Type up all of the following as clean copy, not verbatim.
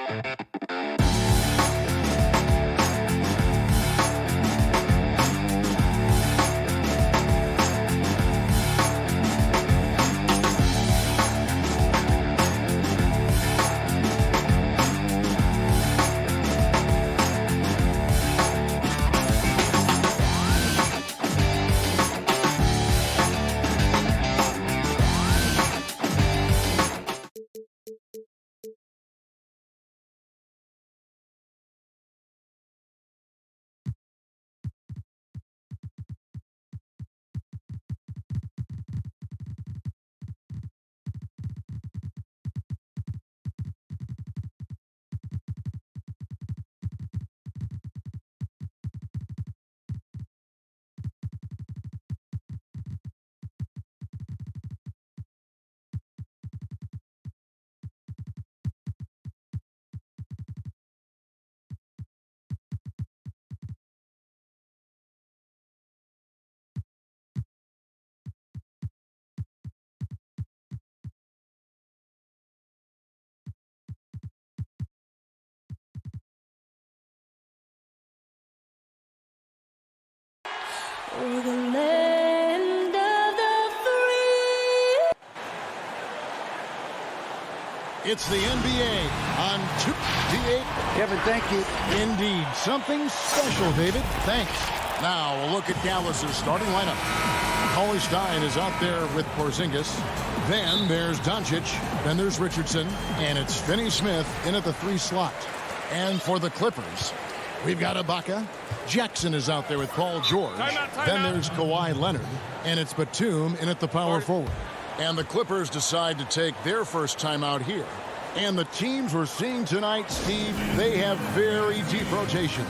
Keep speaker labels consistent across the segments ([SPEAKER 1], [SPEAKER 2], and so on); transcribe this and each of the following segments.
[SPEAKER 1] For the land of the free.
[SPEAKER 2] It's the NBA on 2D8.
[SPEAKER 3] Kevin, thank you.
[SPEAKER 2] Indeed. Something special, David. Thanks. Now, we'll look at Dallas's starting lineup. Cauley Stein is out there with Porzingis. Then there's Doncic. Then there's Richardson. And it's Finney Smith in at the 3 slot. And for the Clippers, we've got Ibaka. Jackson is out there with Paul George. Then there's Kawhi Leonard. And it's Batum in at the power forward. And the Clippers decide to take their first time out here. And the teams we're seeing tonight, Steve, they have very deep rotations.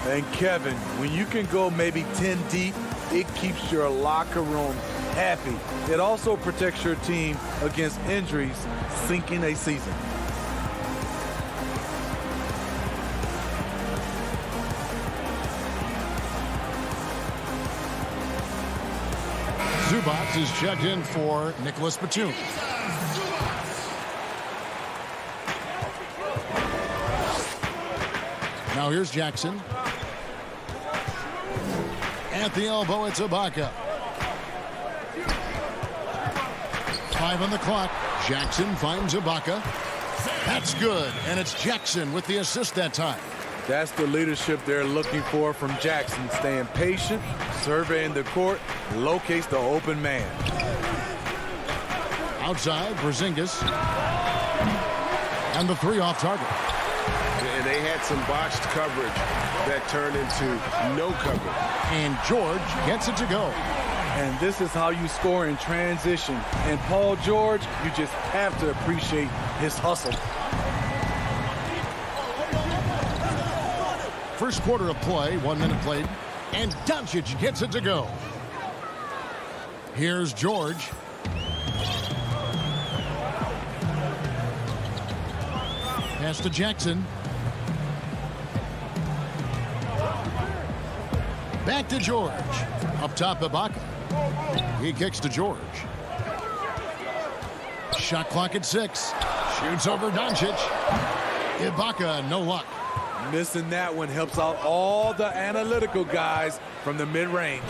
[SPEAKER 4] And Kevin, when you can go maybe 10 deep, it keeps your locker room happy. It also protects your team against injuries sinking a season.
[SPEAKER 2] Zubac is checked in for Nicholas Batum. Now here's Jackson. At the elbow, it's Ibaka. 5 on the clock. Jackson finds Ibaka. That's good, and it's Jackson with the assist that time.
[SPEAKER 4] That's the leadership they're looking for from Jackson. Staying patient, surveying the court, locates the open man.
[SPEAKER 2] Outside, Porzingis. And the 3 off target.
[SPEAKER 5] And they had some botched coverage that turned into no coverage.
[SPEAKER 2] And George gets it to go.
[SPEAKER 4] And this is how you score in transition. And Paul George, you just have to appreciate his hustle.
[SPEAKER 2] First quarter of play, 1 minute played. And Doncic gets it to go. Here's George. Pass to Jackson. Back to George. Up top, Ibaka. He kicks to George. Shot clock at 6. Shoots over Doncic. Ibaka, no luck.
[SPEAKER 4] Missing that one helps out all the analytical guys from the mid-range.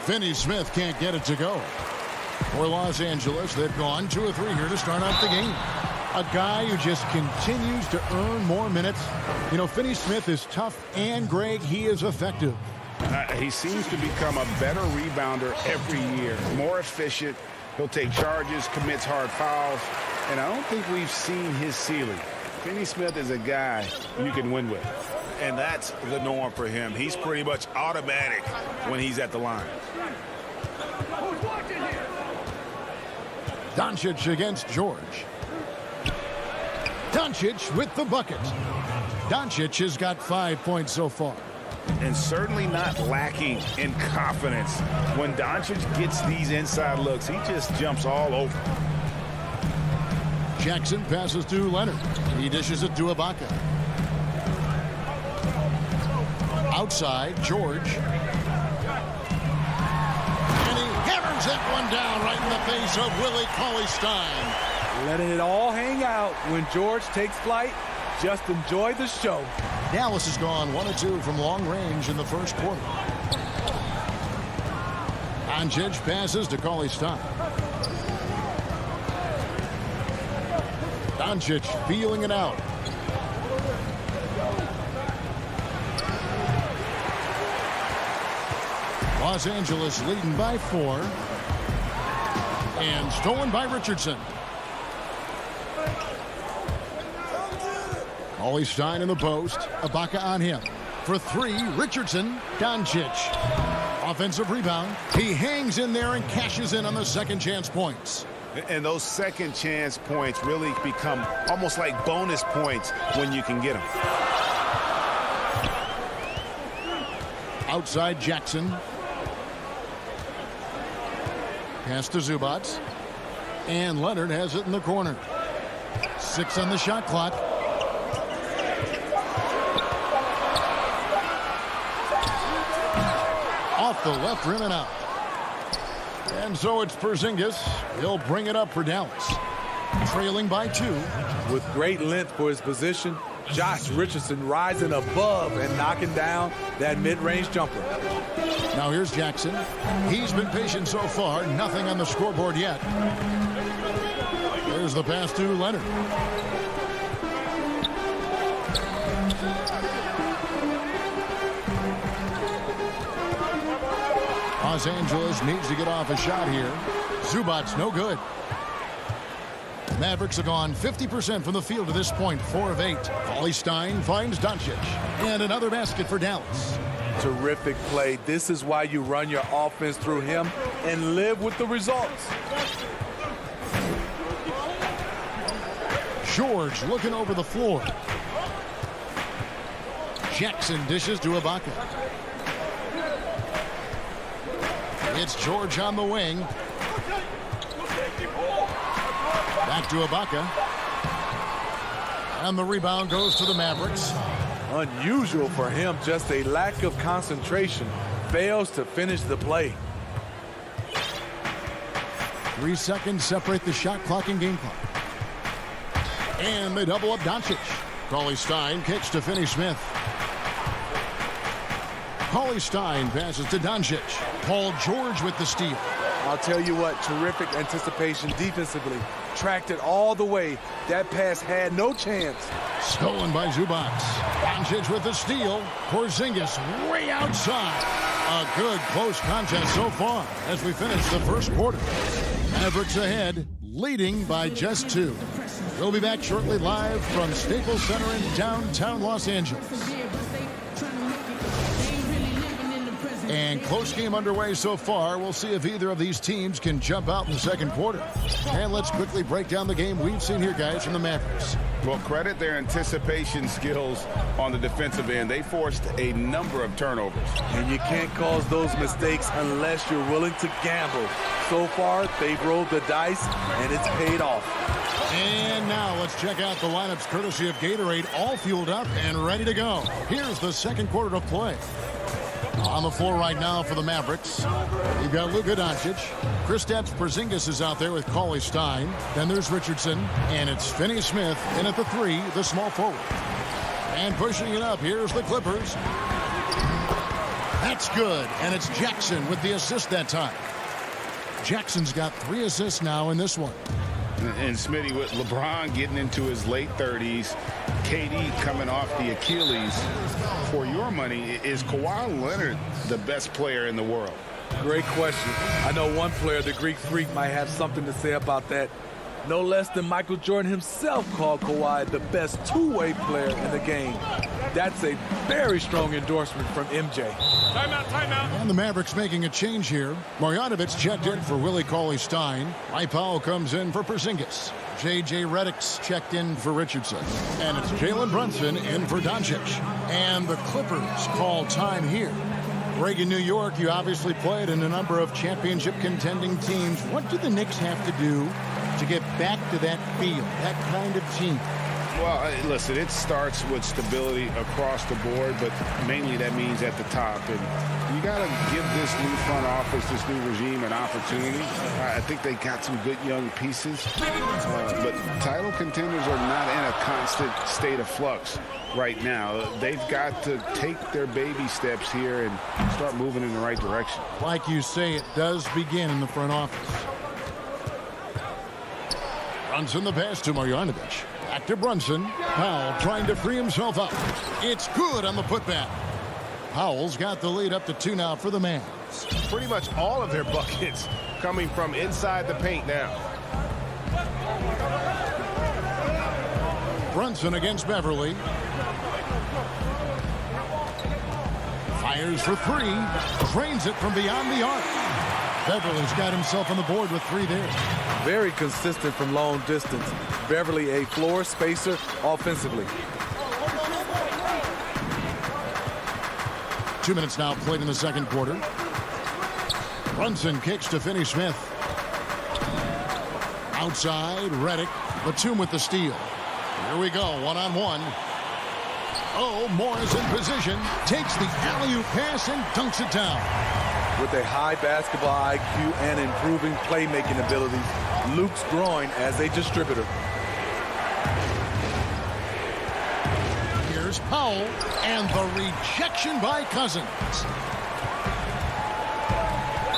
[SPEAKER 2] Finney Smith can't get it to go. For Los Angeles, they've gone 2 of 3 here to start off the game. A guy who just continues to earn more minutes. You know, Finney Smith is tough, and, Greg, he is effective.
[SPEAKER 5] He seems to become a better rebounder every year. More efficient. He'll take charges, commits hard fouls. And I don't think we've seen his ceiling. Finney Smith is a guy you can win with.
[SPEAKER 6] And that's the norm for him. He's pretty much automatic when he's at the line.
[SPEAKER 2] Doncic against George. Doncic with the bucket. Doncic has got 5 points so far.
[SPEAKER 5] And certainly not lacking in confidence. When Doncic gets these inside looks, he just jumps all over.
[SPEAKER 2] Jackson passes to Leonard. He dishes it to Ibaka. Outside, George. And he hammers that one down right in the face of Willie Cauley-Stein.
[SPEAKER 4] Letting it all hang out when George takes flight. Just enjoy the show.
[SPEAKER 2] Dallas has gone 1 of 2 from long range in the first quarter. Doncic passes to Cauley-Stein. Doncic feeling it out. Los Angeles leading by 4. And stolen by Richardson. Cauley-Stein in the post. Ibaka on him. For 3, Richardson. Doncic. Offensive rebound. He hangs in there and cashes in on the second chance points.
[SPEAKER 6] And those second chance points really become almost like bonus points when you can get them.
[SPEAKER 2] Outside Jackson. Pass to Zubac. And Leonard has it in the corner. 6 on the shot clock. Off the left rim and out. And so it's Porzingis. He'll bring it up for Dallas. Trailing by 2.
[SPEAKER 4] With great length for his position, Josh Richardson rising above and knocking down that mid-range jumper.
[SPEAKER 2] Now here's Jackson. He's been patient so far. Nothing on the scoreboard yet. There's the pass to Leonard. Los Angeles needs to get off a shot here. Zubac's no good. Mavericks have gone 50% from the field to this point, 4 of 8. Cauley-Stein finds Doncic. And another basket for Dallas.
[SPEAKER 4] Terrific play. This is why you run your offense through him and live with the results.
[SPEAKER 2] George looking over the floor. Jackson dishes to Ibaka. It's George on the wing. Back to Ibaka. And the rebound goes to the Mavericks.
[SPEAKER 4] Unusual for him, just a lack of concentration. Fails to finish the play.
[SPEAKER 2] 3 seconds separate the shot clock and game clock. And they double up Doncic. Cauley-Stein kicks to Finney-Smith. Cauley-Stein passes to Doncic. Paul George with the steal.
[SPEAKER 4] I'll tell you what, terrific anticipation defensively. Tracked it all the way. That pass had no chance.
[SPEAKER 2] Stolen by Zubac. Doncic with the steal. Porzingis way outside. A good close contest so far as we finish the first quarter. Mavericks ahead, leading by just 2. We'll be back shortly live from Staples Center in downtown Los Angeles. And close game underway so far. We'll see if either of these teams can jump out in the second quarter. And let's quickly break down the game we've seen here, guys, from the Mavericks.
[SPEAKER 5] Well, credit their anticipation skills on the defensive end. They forced a number of turnovers.
[SPEAKER 4] And you can't cause those mistakes unless you're willing to gamble. So far, they've rolled the dice, and it's paid off.
[SPEAKER 2] And now let's check out the lineups courtesy of Gatorade, all fueled up and ready to go. Here's the second quarter of play. On the floor right now for the Mavericks, you've got Luka Doncic. Kristaps Porzingis is out there with Cauley-Stein. Then there's Richardson, and it's Finney-Smith in at the 3, the small forward. And pushing it up, here's the Clippers. That's good, and it's Jackson with the assist that time. Jackson's got 3 assists now in this one.
[SPEAKER 5] And Smitty, with LeBron getting into his late 30s, KD coming off the Achilles, for your money, is Kawhi Leonard the best player in the world?
[SPEAKER 4] Great question. I know one player, the Greek Freak, might have something to say about that. No less than Michael Jordan himself called Kawhi the best two-way player in the game. That's a very strong endorsement from MJ.
[SPEAKER 6] Timeout, timeout.
[SPEAKER 2] And the Mavericks making a change here. Marjanovic checked in for Willie Cauley-Stein. Mike Powell comes in for Porzingis. J.J. Redick's checked in for Richardson. And it's Jalen Brunson in for Doncic. And the Clippers call time here. Greg, in New York, you obviously played in a number of championship contending teams. What do the Knicks have to do to get back to that feel, that kind of team?
[SPEAKER 5] Well, listen, it starts with stability across the board, but mainly that means at the top. And you got to give this new front office, this new regime, an opportunity. I think they got some good young pieces, but title contenders are not in a constant state of flux right now. They've got to take their baby steps here and start moving in the right direction.
[SPEAKER 2] Like you say, it does begin in the front office. Brunson the pass to Marjanovic. Back to Brunson. Powell trying to free himself up. It's good on the putback. Powell's got the lead up to 2 now for the Mavs.
[SPEAKER 6] Pretty much all of their buckets coming from inside the paint now.
[SPEAKER 2] Brunson against Beverly. Fires for 3. Drains it from beyond the arc. Beverly's got himself on the board with 3 there.
[SPEAKER 4] Very consistent from long distance. Beverly a floor spacer offensively.
[SPEAKER 2] 2 minutes now played in the second quarter. Brunson kicks to Finney Smith. Outside, Redick. Batum with the steal. Here we go, one-on-one. Oh, Morris in position. Takes the alley-oop pass and dunks it down.
[SPEAKER 4] With a high basketball IQ and improving playmaking abilities, Luke's growing as a distributor.
[SPEAKER 2] Here's Powell, and the rejection by Cousins.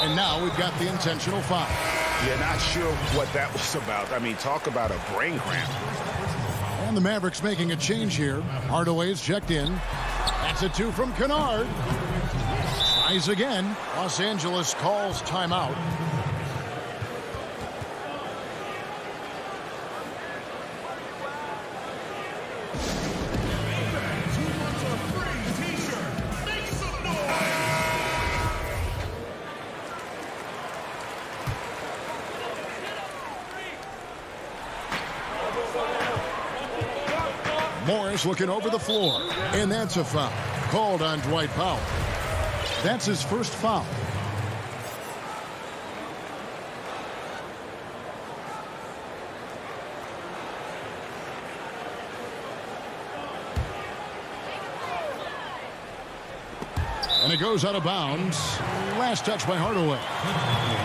[SPEAKER 2] And now we've got the intentional foul.
[SPEAKER 5] You're not sure what that was about. I mean, talk about a brain cramp.
[SPEAKER 2] And the Mavericks making a change here. Hardaway's checked in. That's a 2 from Kennard. Tries again. Los Angeles calls timeout. Morris looking over the floor, and that's a foul called on Dwight Powell. That's his first foul. And it goes out of bounds. Last touch by Hardaway.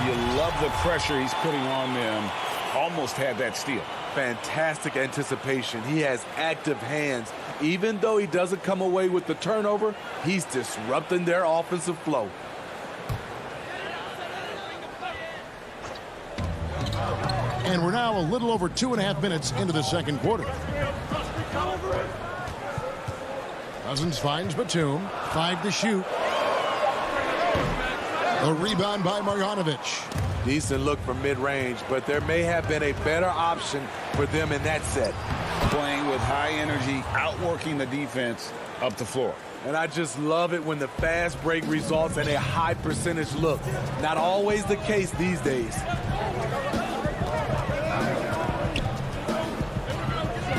[SPEAKER 5] You love the pressure he's putting on them. Almost had that steal.
[SPEAKER 4] Fantastic anticipation. He has active hands. Even though he doesn't come away with the turnover, he's disrupting their offensive flow.
[SPEAKER 2] And we're now a little over 2.5 minutes into the second quarter. Cousins finds Batum. 5 to shoot. A rebound by Marjanovic.
[SPEAKER 4] Decent look from mid-range, but there may have been a better option for them in that set.
[SPEAKER 5] Playing with high energy, outworking the defense up the floor.
[SPEAKER 4] And I just love it when the fast break results in a high percentage look. Not always the case these days.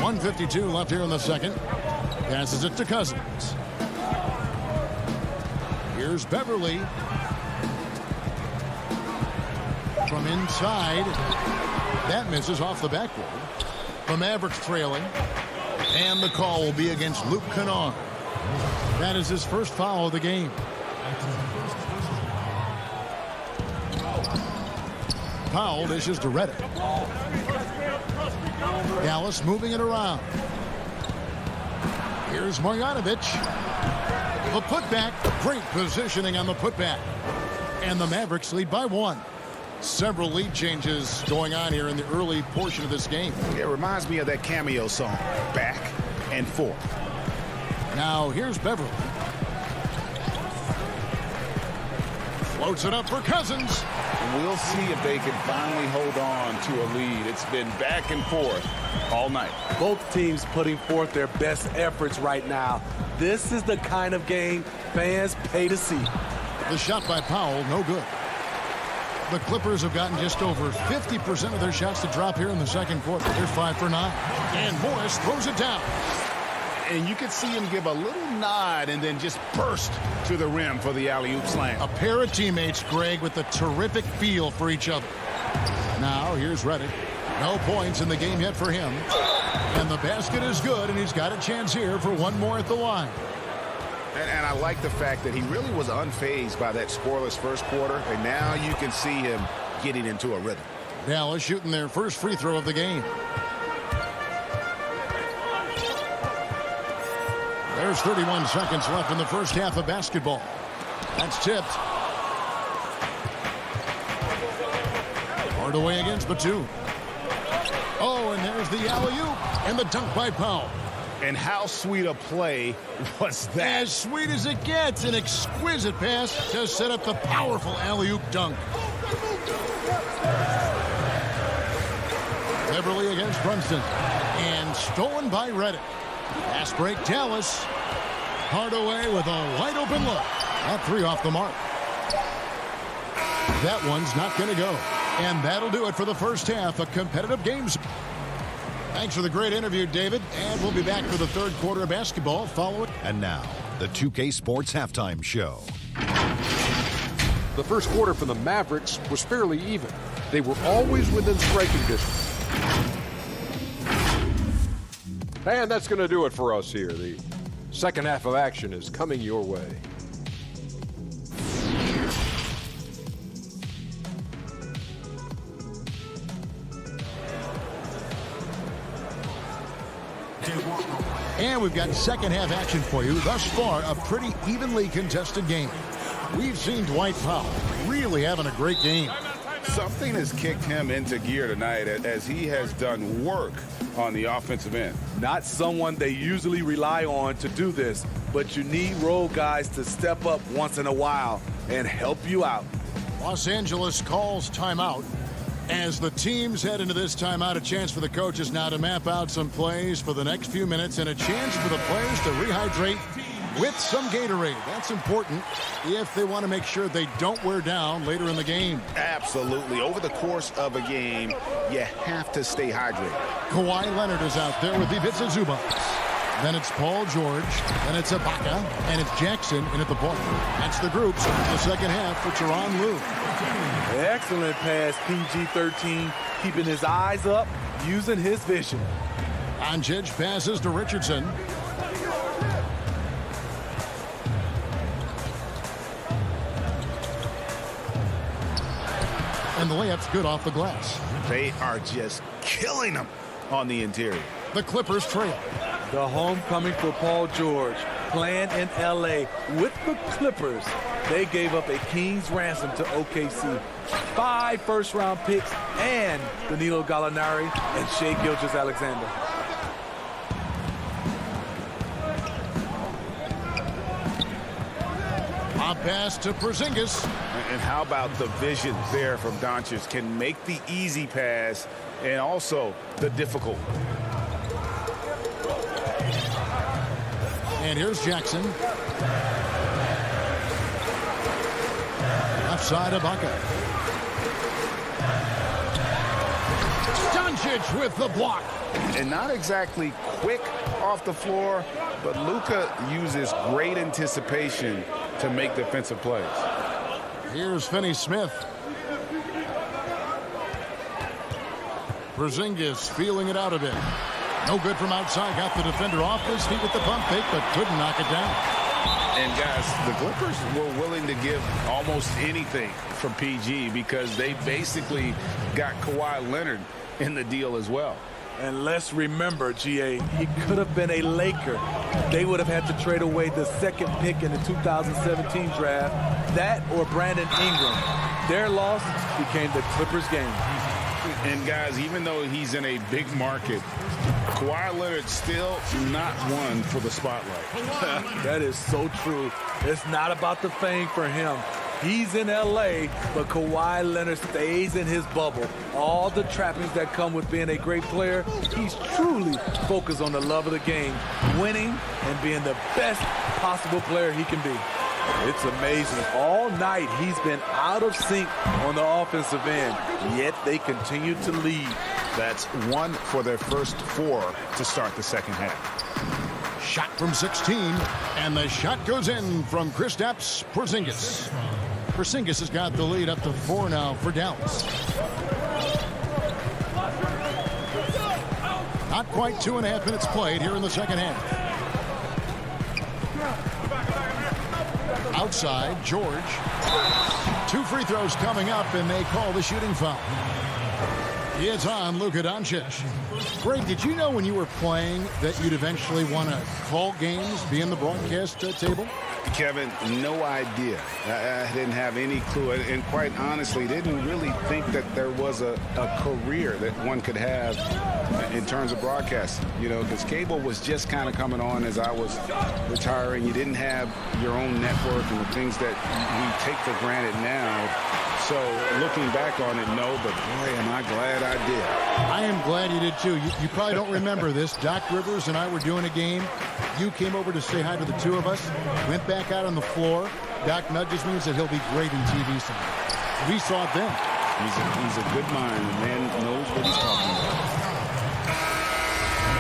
[SPEAKER 2] 1:52 left here in the second. Passes it to Cousins. Here's Beverly. From inside. That misses off the backboard. The Mavericks trailing. And the call will be against Luke Kennard. That is his first foul of the game. Powell dishes to Redick. Dallas moving it around. Here's Marjanovic. The putback. Great positioning on the putback. And the Mavericks lead by 1. Several lead changes going on here in the early portion of this game.
[SPEAKER 5] It reminds me of that cameo song, Back and Forth.
[SPEAKER 2] Now here's Beverly. Floats it up for Cousins.
[SPEAKER 5] And we'll see if they can finally hold on to a lead. It's been back and forth all night.
[SPEAKER 4] Both teams putting forth their best efforts right now. This is the kind of game fans pay to see.
[SPEAKER 2] The shot by Powell, no good. The Clippers have gotten just over 50% of their shots to drop here in the second quarter. They're 5 for 9. And Morris throws it down.
[SPEAKER 5] And you could see him give a little nod and then just burst to the rim for the alley-oop slam.
[SPEAKER 2] A pair of teammates, Greg, with a terrific feel for each other. Now, here's Redick. No points in the game yet for him. And the basket is good, and he's got a chance here for one more at the line.
[SPEAKER 5] And I like the fact that he really was unfazed by that scoreless first quarter, and now you can see him getting into a rhythm.
[SPEAKER 2] Dallas shooting their first free throw of the game. There's 31 seconds left in the first half of basketball. That's tipped. Hardaway against Batum. Oh, and there's the alley-oop and the dunk by Powell.
[SPEAKER 5] And how sweet a play was that?
[SPEAKER 2] As sweet as it gets, an exquisite pass to set up the powerful alley-oop dunk. Beverly against Brunson. And stolen by Reddick. Pass break, Dallas. Hardaway with a wide-open look. That three off the mark. That one's not going to go. And that'll do it for the first half of competitive games. Thanks for the great interview, David. And we'll be back for the third quarter of basketball following.
[SPEAKER 3] And now, the 2K Sports Halftime Show.
[SPEAKER 7] The first quarter for the Mavericks was fairly even. They were always within striking distance. And that's going to do it for us here. The second half of action is coming your way.
[SPEAKER 2] And we've got second half action for you. Thus far, a pretty evenly contested game. We've seen Dwight Powell really having a great game.
[SPEAKER 5] Something has kicked him into gear tonight as he has done work on the offensive end.
[SPEAKER 4] Not someone they usually rely on to do this, but you need role guys to step up once in a while and help you out.
[SPEAKER 2] Los Angeles calls timeout. As the teams head into this timeout, a chance for the coaches now to map out some plays for the next few minutes and a chance for the players to rehydrate with some Gatorade. That's important if they want to make sure they don't wear down later in the game.
[SPEAKER 5] Absolutely. Over the course of a game, you have to stay hydrated.
[SPEAKER 2] Kawhi Leonard is out there with Ivica Zubac. Then it's Paul George. Then it's Ibaka. And it's Jackson in at the point. That's the groups in the second half for Tyronn Lue.
[SPEAKER 4] Excellent pass, PG-13, keeping his eyes up, using his vision.
[SPEAKER 2] Doncic passes to Richardson. And the layup's good off the glass.
[SPEAKER 5] They are just killing them on the interior.
[SPEAKER 2] The Clippers trail.
[SPEAKER 4] The homecoming for Paul George, playing in L.A. with the Clippers. They gave up a king's ransom to OKC. 5 first-round picks and Danilo Gallinari and Shai Gilgeous-Alexander.
[SPEAKER 2] A pass to Porzingis.
[SPEAKER 5] And how about the vision there from Doncic? Can make the easy pass and also the difficult.
[SPEAKER 2] And here's Jackson. Left side of Ibaka. Doncic with the block.
[SPEAKER 5] And not exactly quick off the floor, but Luka uses great anticipation to make defensive plays.
[SPEAKER 2] Here's Finney-Smith. Porzingis feeling it out a bit. No good from outside. Got the defender off his feet with the pump fake, but couldn't knock it down.
[SPEAKER 5] And guys, the Clippers were willing to give almost anything from PG because they basically got Kawhi Leonard in the deal as well.
[SPEAKER 4] And let's remember, GA, he could have been a Laker. They would have had to trade away the second pick in the 2017 draft. That or Brandon Ingram. Their loss became the Clippers' game.
[SPEAKER 5] And guys, even though he's in a big market, Kawhi Leonard still not one for the spotlight.
[SPEAKER 4] That is so true. It's not about the fame for him. He's in L.A., but Kawhi Leonard stays in his bubble. All the trappings that come with being a great player, he's truly focused on the love of the game, winning and being the best possible player he can be. It's amazing. All night he's been out of sync on the offensive end, yet they continue to lead.
[SPEAKER 5] That's 1 for their first 4 to start the second half.
[SPEAKER 2] Shot from 16, and the shot goes in from Kristaps Porzingis. Porzingis has got the lead up to 4 now for Dallas. Not quite 2.5 minutes played here in the second half. Outside, George. 2 free throws coming up, and they call the shooting foul. It's on Luka Doncic. Greg, did you know when you were playing that you'd eventually want to call games, be in the broadcast table?
[SPEAKER 5] Kevin, no idea. I didn't have any clue, and quite honestly, didn't really think that there was a career that one could have in terms of broadcasting. You know, because cable was just kind of coming on as I was retiring. You didn't have your own network and the things that we take for granted now. So looking back on it, no, but boy, am I glad I did.
[SPEAKER 2] I am glad you did too. You probably don't remember this. Doc Rivers and I were doing a game. You came over to say hi to the two of us, went back out on the floor. Doc nudges me and said he'll be great in TV someday. We saw it then.
[SPEAKER 5] He's a good mind. The man knows what he's talking about.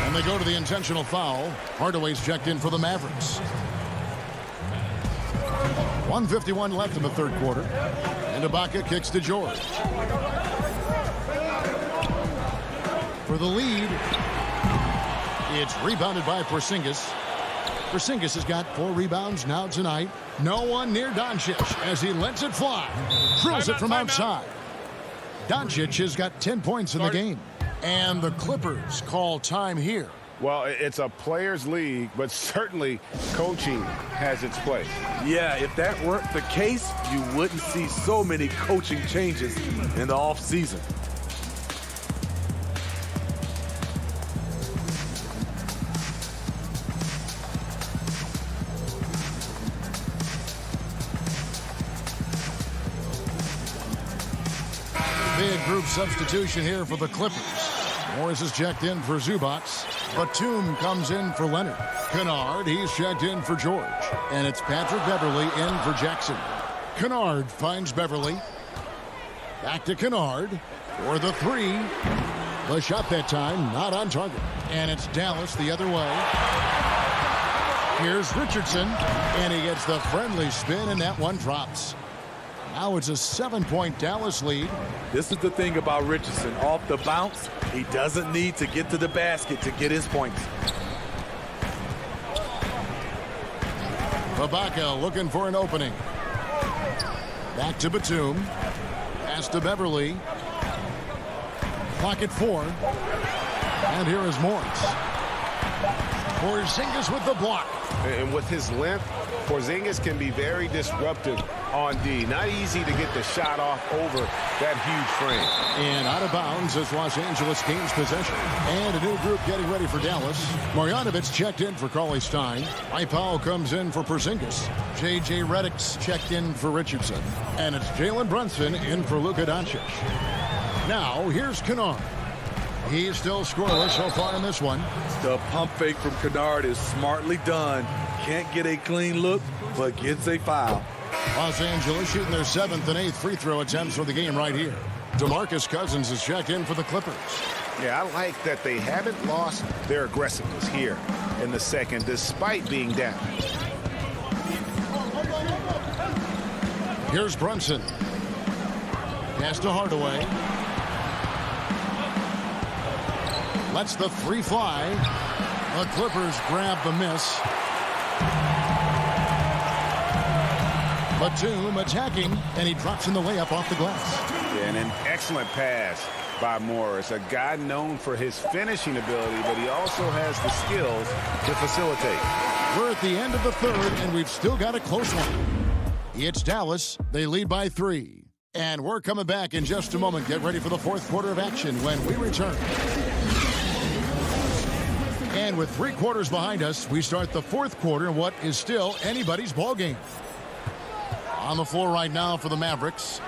[SPEAKER 2] And they go to the intentional foul. Hardaway's checked in for the Mavericks. 1:51 left in the third quarter. And Ibaka kicks to George. For the lead, it's rebounded by Porzingis. Porzingis has got 4 rebounds now tonight. No one near Doncic as he lets it fly. Drills it from outside. Doncic has got 10 points in the game. And the Clippers call time here.
[SPEAKER 5] Well, it's a players' league, but certainly coaching has its place.
[SPEAKER 4] Yeah, if that weren't the case, you wouldn't see so many coaching changes in the offseason.
[SPEAKER 2] Big group substitution here for the Clippers. Morris is checked in for Zubats. Batum comes in for Leonard. Kennard, he's checked in for George. And it's Patrick Beverly in for Jackson. Kennard finds Beverly. Back to Kennard for the 3. The shot that time, not on target. And it's Dallas the other way. Here's Richardson, and he gets the friendly spin, and that one drops. Now it's a 7-point Dallas lead.
[SPEAKER 4] This is the thing about Richardson. Off the bounce, he doesn't need to get to the basket to get his points.
[SPEAKER 2] Ibaka looking for an opening. Back to Batum. Pass to Beverly. Clock at 4. And here is Morris. Porzingis with the block.
[SPEAKER 6] And with his length, Porzingis can be very disruptive on D. Not easy to get the shot off over that huge frame.
[SPEAKER 2] And out of bounds as Los Angeles gains possession. And a new group getting ready for Dallas. Marjanovic checked in for Cauley Stein. Mike Powell comes in for Porzingis. J.J. Redick's checked in for Richardson. And it's Jalen Brunson in for Luka Doncic. Now, here's Kennard. He's still scoreless so far in this one.
[SPEAKER 4] The pump fake from Kennard is smartly done. Can't get a clean look, but gets a foul.
[SPEAKER 2] Los Angeles shooting their 7th and 8th free throw attempts for the game right here. DeMarcus Cousins is checked in for the Clippers.
[SPEAKER 6] Yeah, I like that they haven't lost their aggressiveness here in the second, despite being down.
[SPEAKER 2] Here's Brunson. Pass to Hardaway. Lets the 3 fly. The Clippers grab the miss. Batum attacking, and he drops in the layup off the glass.
[SPEAKER 5] Yeah, and an excellent pass by Morris, a guy known for his finishing ability, but he also has the skills to facilitate.
[SPEAKER 2] We're at the end of the third, and we've still got a close one. It's Dallas. They lead by 3. And we're coming back in just a moment. Get ready for the fourth quarter of action when we return. And with 3 quarters behind us, we start the fourth quarter in what is still anybody's ball game. On the floor right now for the Mavericks,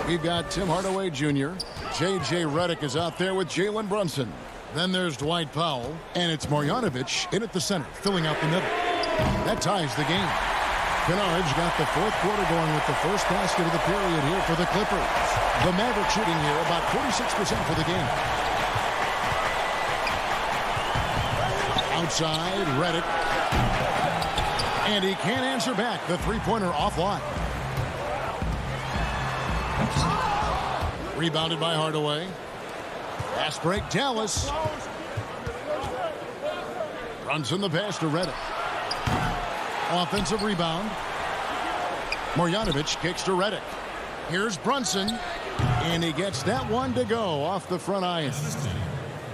[SPEAKER 2] we've got Tim Hardaway Jr. J.J. Redick is out there with Jalen Brunson. Then there's Dwight Powell, and it's Marjanovic in at the center, filling out the middle. That ties the game. Kennard's got the fourth quarter going with the first basket of the period here for the Clippers. The Mavericks shooting here about 46% for the game. Outside, Redick. And he can't answer back. The three-pointer offline. Rebounded by Hardaway. Fast break, Dallas. Brunson the pass to Redick. Offensive rebound. Marjanovic kicks to Redick. Here's Brunson, and he gets that one to go off the front iron.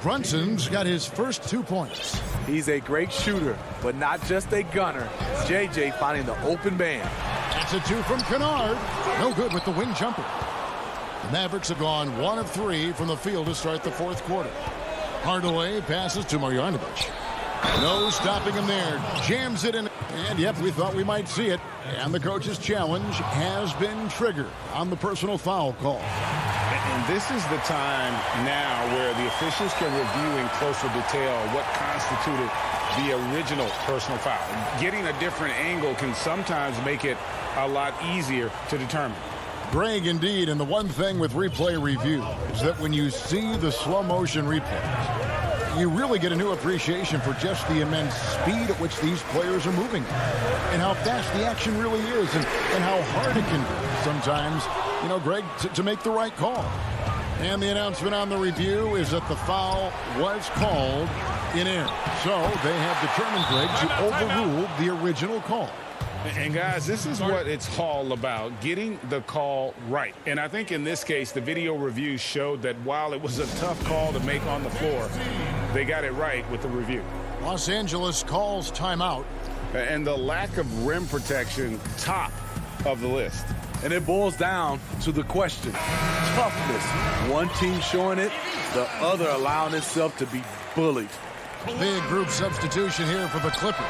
[SPEAKER 2] Brunson's got his first 2 points.
[SPEAKER 4] He's a great shooter, but not just a gunner. JJ finding the open man.
[SPEAKER 2] That's a 2 from Kennard. No good with the wing jumper. The Mavericks have gone 1 of 3 from the field to start the fourth quarter. Hardaway passes to Marjanovic. No stopping him there. Jams it in. And, yep, we thought we might see it. And the coach's challenge has been triggered on the personal foul call.
[SPEAKER 5] And this is the time now where the officials can review in closer detail what constituted the original personal foul. Getting a different angle can sometimes make it a lot easier to determine.
[SPEAKER 2] Greg, indeed, and the one thing with replay review is that when you see the slow motion replays, you really get a new appreciation for just the immense speed at which these players are moving and how fast the action really is and how hard it can be sometimes, you know, Greg, to make the right call. And the announcement on the review is that the foul was called in air. So they have determined, Greg, to overrule the original call.
[SPEAKER 5] And, guys, this is what it's all about, getting the call right. And I think in this case, the video review showed that while it was a tough call to make on the floor, they got it right with the review.
[SPEAKER 2] Los Angeles calls timeout.
[SPEAKER 5] And the lack of rim protection, top of the list.
[SPEAKER 4] And it boils down to the question. Toughness. One team showing it, the other allowing itself to be bullied.
[SPEAKER 2] Big group substitution here for the Clippers.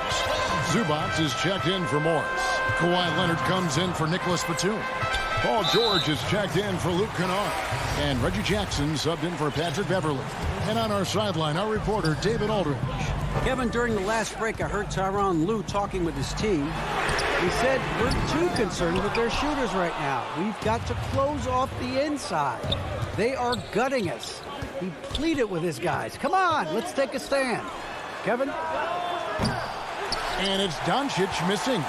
[SPEAKER 2] Zubac is checked in for Morris. Kawhi Leonard comes in for Nicholas Batum. Paul George is checked in for Luke Kennard. And Reggie Jackson subbed in for Patrick Beverly. And on our sideline, our reporter, David Aldridge.
[SPEAKER 8] Kevin, during the last break, I heard Tyronn Lue talking with his team. He said, we're too concerned with their shooters right now. We've got to close off the inside. They are gutting us. He pleaded with his guys. Come on, let's take a stand. Kevin?
[SPEAKER 2] And it's Doncic missing.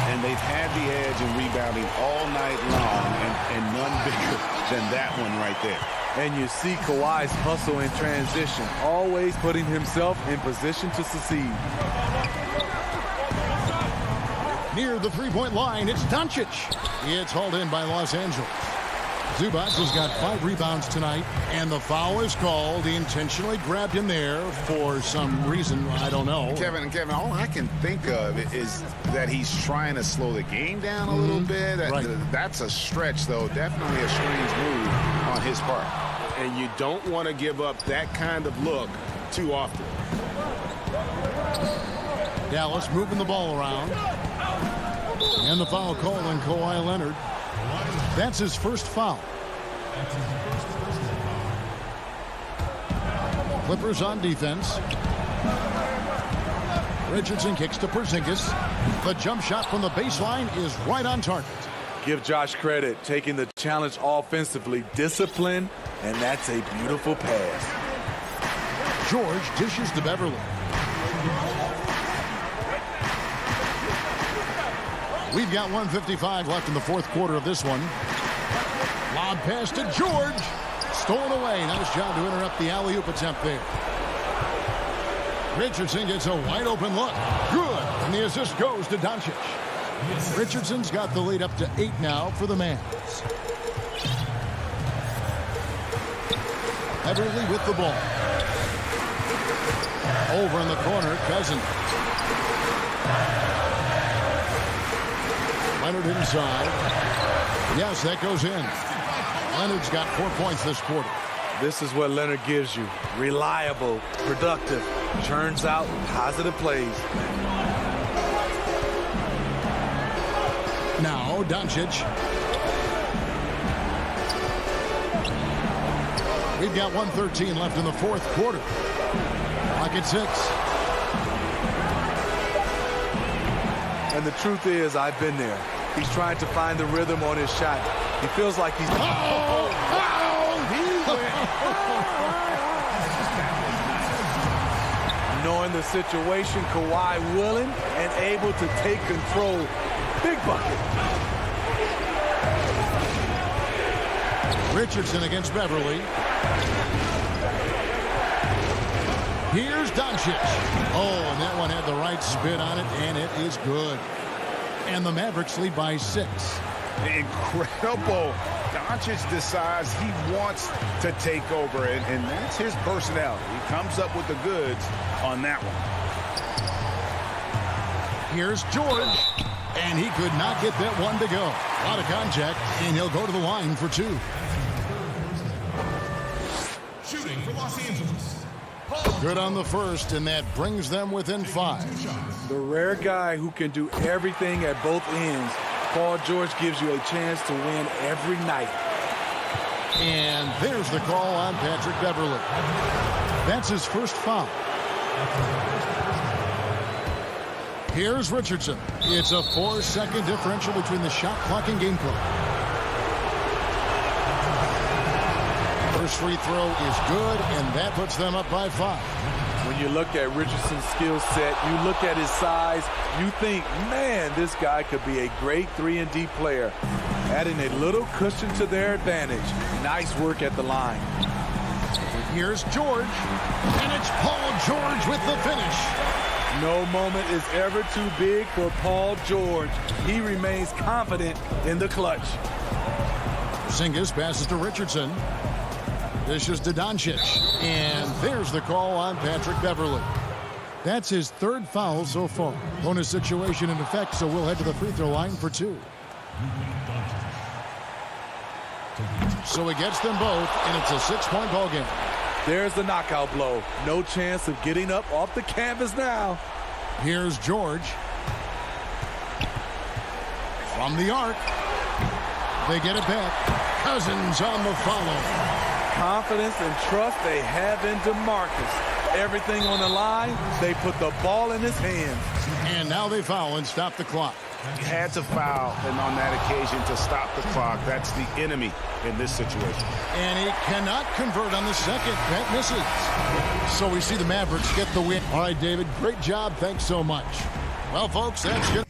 [SPEAKER 5] And they've had the edge in rebounding all night long, and none bigger than that one right there.
[SPEAKER 4] And you see Kawhi's hustle in transition, always putting himself in position to succeed.
[SPEAKER 2] Near the three-point line, it's Doncic. It's hauled in by Los Angeles. Zubac has got 5 rebounds tonight, and the foul is called. He intentionally grabbed him there for some reason, I don't know.
[SPEAKER 5] Kevin, all I can think of is that he's trying to slow the game down a little bit.
[SPEAKER 2] Right.
[SPEAKER 5] That's a stretch, though. Definitely a strange move on his part. And you don't want to give up that kind of look too often.
[SPEAKER 2] Dallas moving the ball around. And the foul call on Kawhi Leonard. That's his first foul. Clippers on defense. Richardson kicks to Porzingis. The jump shot from the baseline is right on target.
[SPEAKER 4] Give Josh credit, taking the challenge offensively, discipline, and that's a beautiful pass.
[SPEAKER 2] George dishes to Beverly. We've got 1:55 left in the fourth quarter of this one. Lob pass to George. Stolen away. Nice job to interrupt the alley-oop attempt there. Richardson gets a wide-open look. Good. And the assist goes to Doncic. Richardson's got the lead up to 8 now for the Mavs. Beverly with the ball. Over in the corner, Cousins. Leonard inside. Yes, that goes in. Leonard's got 4 points this quarter.
[SPEAKER 4] This is what Leonard gives you. Reliable, productive, churns out positive plays.
[SPEAKER 2] Now, Doncic. We've got 1:13 left in the fourth quarter. Clock at 6.
[SPEAKER 4] And the truth is, I've been there. He's trying to find the rhythm on his shot. He feels like he's... Knowing the situation, Kawhi willing and able to take control. Big bucket.
[SPEAKER 2] Richardson against Beverly. Here's Doncic. Oh, and that one had the right spin on it, and it is good. And the Mavericks lead by 6.
[SPEAKER 5] Incredible. Doncic decides he wants to take over, and that's his personality. He comes up with the goods on that one.
[SPEAKER 2] Here's George, and he could not get that one to go. A lot of contact, and he'll go to the line for 2.
[SPEAKER 9] Shooting for Los Angeles.
[SPEAKER 2] Good on the first, and that brings them within 5.
[SPEAKER 4] The rare guy who can do everything at both ends. Paul George gives you a chance to win every night.
[SPEAKER 2] And there's the call on Patrick Beverley. That's his first foul. Here's Richardson. It's a 4-second differential between the shot clock and game clock. First free throw is good, and that puts them up by 5.
[SPEAKER 4] When you look at Richardson's skill set, you look at his size, you think, man, this guy could be a great 3-and-D player. Adding a little cushion to their advantage. Nice work at the line.
[SPEAKER 2] Here's George, and it's Paul George with the finish.
[SPEAKER 4] No moment is ever too big for Paul George. He remains confident in the clutch.
[SPEAKER 2] Porzingis passes to Richardson. Dishes to Doncic. And there's the call on Patrick Beverley. That's his 3rd foul so far. Bonus situation in effect, so we'll head to the free throw line for 2. So he gets them both, and it's a 6-point ball game.
[SPEAKER 4] There's the knockout blow. No chance of getting up off the canvas now.
[SPEAKER 2] Here's George. From the arc. They get it back. Cousins on the follow.
[SPEAKER 4] Confidence and trust they have in DeMarcus. Everything on the line, they put the ball in his hands.
[SPEAKER 2] And now they foul and stop the clock.
[SPEAKER 5] He had to foul, and on that occasion to stop the clock. That's the enemy in this situation.
[SPEAKER 2] And he cannot convert on the second. That misses. So we see the Mavericks get the win. All right, David, great job. Thanks so much. Well, folks, that's good.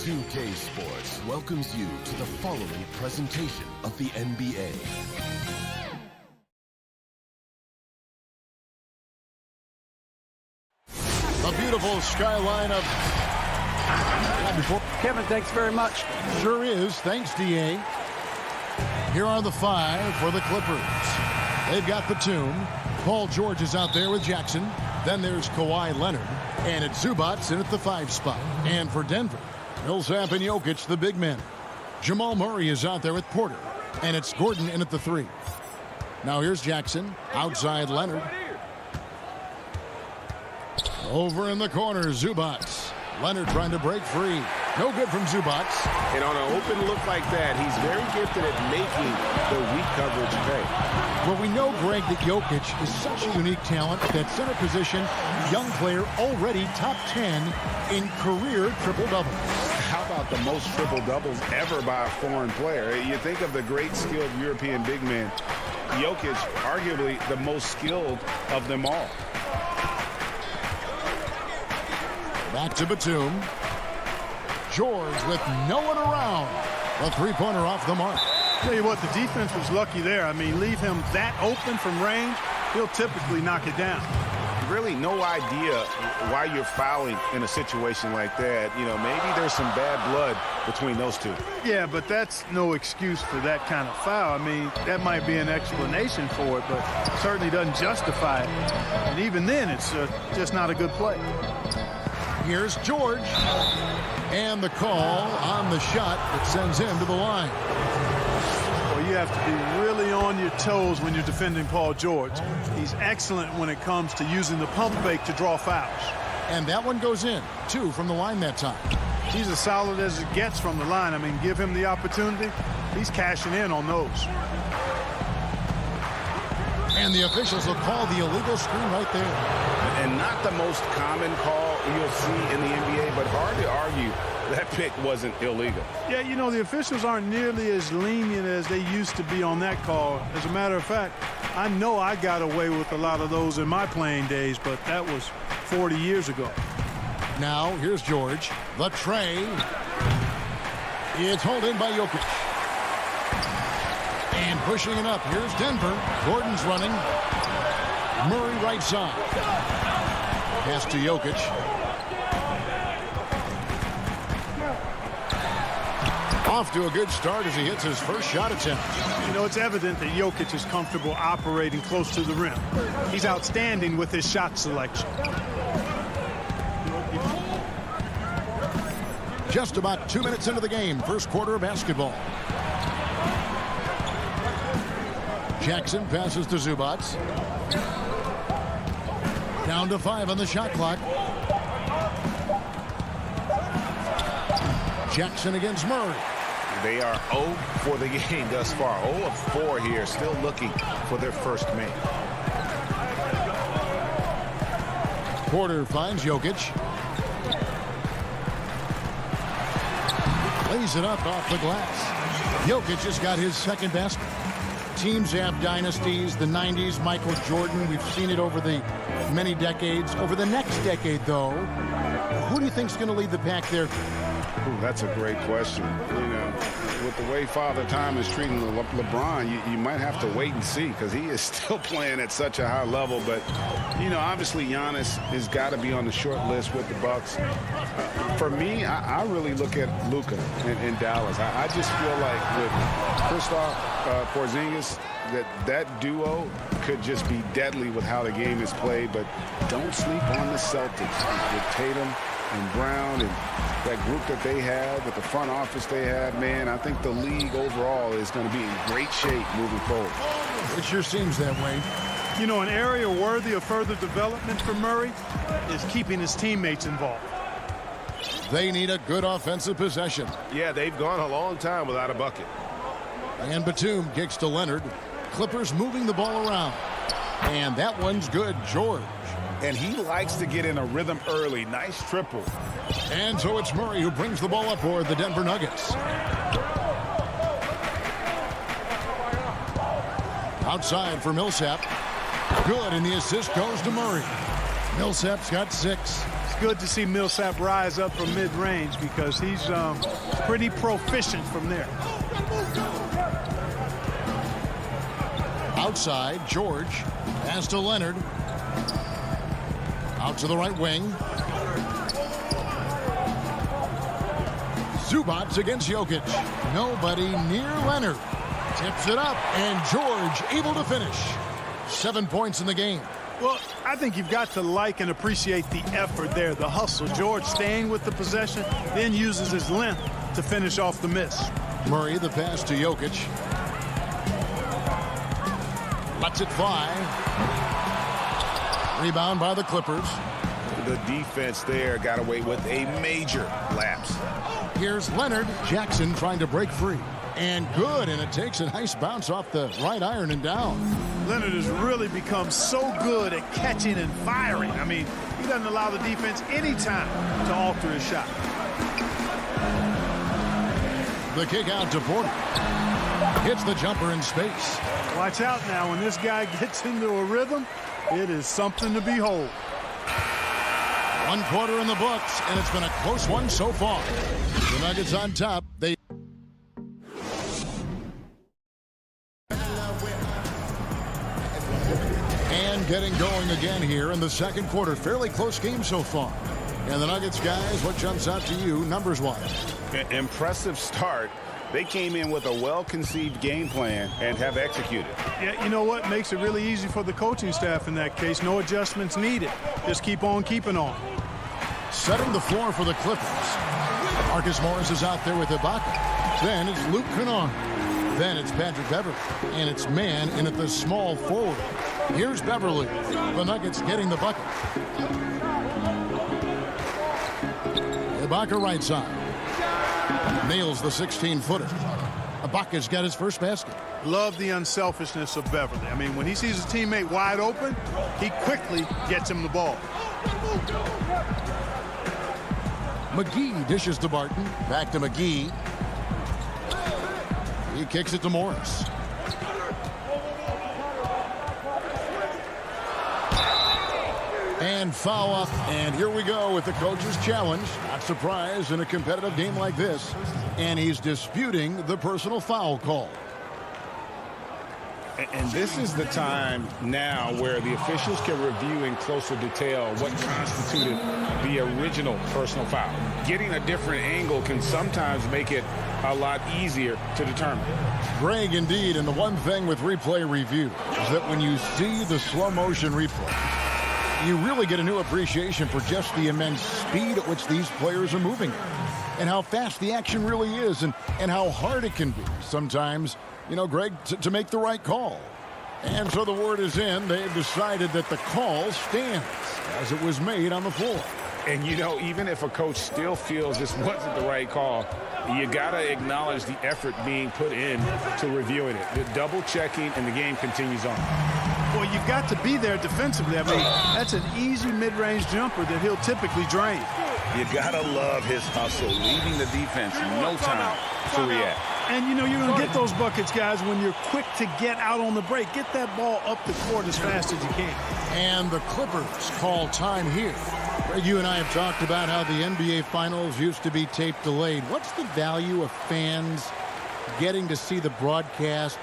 [SPEAKER 10] 2K Sports welcomes you to the following presentation of the NBA.
[SPEAKER 2] A beautiful skyline of...
[SPEAKER 8] Kevin, thanks very much.
[SPEAKER 2] Sure is. Thanks, D.A. Here are the 5 for the Clippers. They've got Batum. Paul George is out there with Jackson. Then there's Kawhi Leonard. And it's Zubats in at the 5 spot. And for Denver, Millsap and Jokic, the big men. Jamal Murray is out there with Porter. And it's Gordon in at the 3. Now here's Jackson. Outside Leonard. Over in the corner, Zubats. Leonard trying to break free. No good from Zubats.
[SPEAKER 6] And on an open look like that, he's very gifted at making the weak coverage pay.
[SPEAKER 2] Well, we know, Greg, that Jokic is such a unique talent at that center position. Young player, already top 10 in career triple-doubles.
[SPEAKER 5] How about the most triple-doubles ever by a foreign player? You think of the great skilled European big men. Jokic, arguably the most skilled of them all.
[SPEAKER 2] Back to Batum. George with no one around. A three-pointer off the mark.
[SPEAKER 11] Tell you what, the defense was lucky there. I mean, leave him that open from range, he'll typically knock it down.
[SPEAKER 5] Really no idea why you're fouling in a situation like that. You know, maybe there's some bad blood between those two.
[SPEAKER 11] Yeah, but that's no excuse for that kind of foul. I mean, that might be an explanation for it, but it certainly doesn't justify it. And even then, it's just not a good play.
[SPEAKER 2] Here's George. And the call on the shot that sends him to the line.
[SPEAKER 11] Well, you have to be really on your toes when you're defending Paul George. He's excellent when it comes to using the pump fake to draw fouls.
[SPEAKER 2] And that one goes in. 2 from the line that time.
[SPEAKER 11] He's as solid as it gets from the line. I mean, give him the opportunity. He's cashing in on those.
[SPEAKER 2] And the officials will call the illegal screen right there.
[SPEAKER 5] And not the most common call you'll see in the NBA, but hard to argue that pick wasn't illegal.
[SPEAKER 11] Yeah, you know, the officials aren't nearly as lenient as they used to be on that call. As a matter of fact, I know I got away with a lot of those in my playing days, but that was 40 years ago.
[SPEAKER 2] Now, here's George. The tray. It's hauled in by Jokic. And pushing it up. Here's Denver. Gordon's running. Murray right side. Pass to Jokic. Off to a good start as he hits his first shot attempt.
[SPEAKER 11] You know, it's evident that Jokic is comfortable operating close to the rim. He's outstanding with his shot selection.
[SPEAKER 2] Just about 2 minutes into the game. First quarter of basketball. Jackson passes to Zubats. Down to 5 on the shot clock. Jackson against Murray.
[SPEAKER 5] They are 0 for the game thus far. 0 of 4 here, still looking for their first make.
[SPEAKER 2] Porter finds Jokic. Lays it up off the glass. Jokic has got his second basket. Teams have dynasties, the 90s, Michael Jordan. We've seen it over the many decades. Over the next decade, though, who do you think is going to lead the pack there?
[SPEAKER 5] Ooh, that's a great question. You know, with the way Father Time is treating LeBron, you might have to wait and see because he is still playing at such a high level. But, you know, obviously Giannis has got to be on the short list with the Bucks. For me, I really look at Luka in Dallas. I just feel like with Kristaps Porzingis, that duo could just be deadly with how the game is played. But don't sleep on the Celtics with Tatum and Brown and that group that they have, with the front office they have. Man, I think the league overall is going to be in great shape moving forward.
[SPEAKER 2] It sure seems that way.
[SPEAKER 11] You know, an area worthy of further development for Murray is keeping his teammates involved.
[SPEAKER 2] They need a good offensive possession.
[SPEAKER 6] Yeah, they've gone a long time without a bucket.
[SPEAKER 2] And Batum kicks to Leonard. Clippers moving the ball around. And that one's good. George.
[SPEAKER 5] And he likes to get in a rhythm early. Nice triple.
[SPEAKER 2] And so it's Murray who brings the ball up for the Denver Nuggets. Outside for Millsap. Good, and the assist goes to Murray. Millsap's got 6.
[SPEAKER 11] good to see Millsap rise up from mid-range because he's pretty proficient from there.
[SPEAKER 2] Outside, George. Pass to Leonard. Out to the right wing. Zubats against Jokic. Nobody near Leonard. Tips it up, and George able to finish. 7 points in the game.
[SPEAKER 11] Well, I think you've got to like and appreciate the effort there, the hustle. George staying with the possession, then uses his length to finish off the miss.
[SPEAKER 2] Murray, the pass to Jokic. Lets it fly. Rebound by the Clippers.
[SPEAKER 5] The defense there got away with a major lapse.
[SPEAKER 2] Here's Leonard. Jackson trying to break free. And good, and it takes a nice bounce off the right iron and down.
[SPEAKER 11] Leonard has really become so good at catching and firing. I mean, he doesn't allow the defense any time to alter his shot.
[SPEAKER 2] The kick out to Porter. Hits the jumper in space.
[SPEAKER 11] Watch out now. When this guy gets into a rhythm, it is something to behold.
[SPEAKER 2] 1 quarter in the books, and it's been a close one so far. The Nuggets on top. And getting going again here in the second quarter. Fairly close game so far. And the Nuggets, guys, what jumps out to you numbers-wise?
[SPEAKER 5] Impressive start. They came in with a well-conceived game plan and have executed.
[SPEAKER 11] Yeah, you know what? Makes it really easy for the coaching staff in that case. No adjustments needed. Just keep on keeping on.
[SPEAKER 2] Setting the floor for the Clippers. Marcus Morris is out there with Ibaka. Then it's Luke Kennard. Then it's Patrick Beverley. And it's man in at the small forward. Here's Beverley. The Nuggets getting the bucket. Ibaka right side. Nails the 16-footer. Ibaka's got his first basket.
[SPEAKER 11] Love the unselfishness of Beverley. I mean, when he sees a teammate wide open, he quickly gets him the ball.
[SPEAKER 2] McGee dishes to Barton. Back to McGee. He kicks it to Morris. And foul up. And here we go with the coach's challenge. Not surprised in a competitive game like this. And he's disputing the personal foul call.
[SPEAKER 5] And this is the time now where the officials can review in closer detail what constituted the original personal foul. Getting a different angle can sometimes make it a lot easier to determine.
[SPEAKER 2] Greg, indeed, and the one thing with replay review is that when you see the slow motion replay, you really get a new appreciation for just the immense speed at which these players are moving and how fast the action really is and how hard it can be sometimes, you know, Greg, to make the right call. And so the word is in. They've decided that the call stands as it was made on the floor.
[SPEAKER 5] And, you know, even if a coach still feels this wasn't the right call, you got to acknowledge the effort being put in to reviewing it. The double checking, and the game continues on.
[SPEAKER 11] Well, you've got to be there defensively. I mean, that's an easy mid-range jumper that he'll typically drain.
[SPEAKER 5] You got to love his hustle, leaving the defense no time to react.
[SPEAKER 11] And, you know, you're going to get those buckets, guys, when you're quick to get out on the break. Get that ball up the court as fast as you can.
[SPEAKER 2] And the Clippers call time here. Greg, you and I have talked about how the NBA Finals used to be tape delayed. What's the value of fans getting to see the broadcast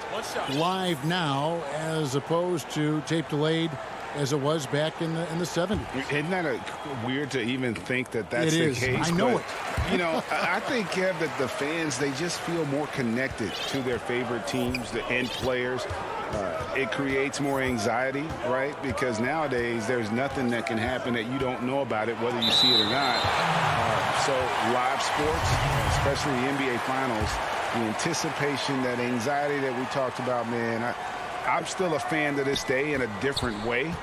[SPEAKER 2] live now as opposed to tape delayed as it was back in the 70s?
[SPEAKER 5] Isn't that weird to even think that that's the case?
[SPEAKER 2] I know it.
[SPEAKER 5] You know, I think, Kev, that the fans, they just feel more connected to their favorite teams, the end players. It creates more anxiety, right? Because nowadays there's nothing that can happen that you don't know about it, whether you see it or not. So live sports, especially the NBA Finals, the anticipation, that anxiety that we talked about, man, I'm still a fan to this day in a different way.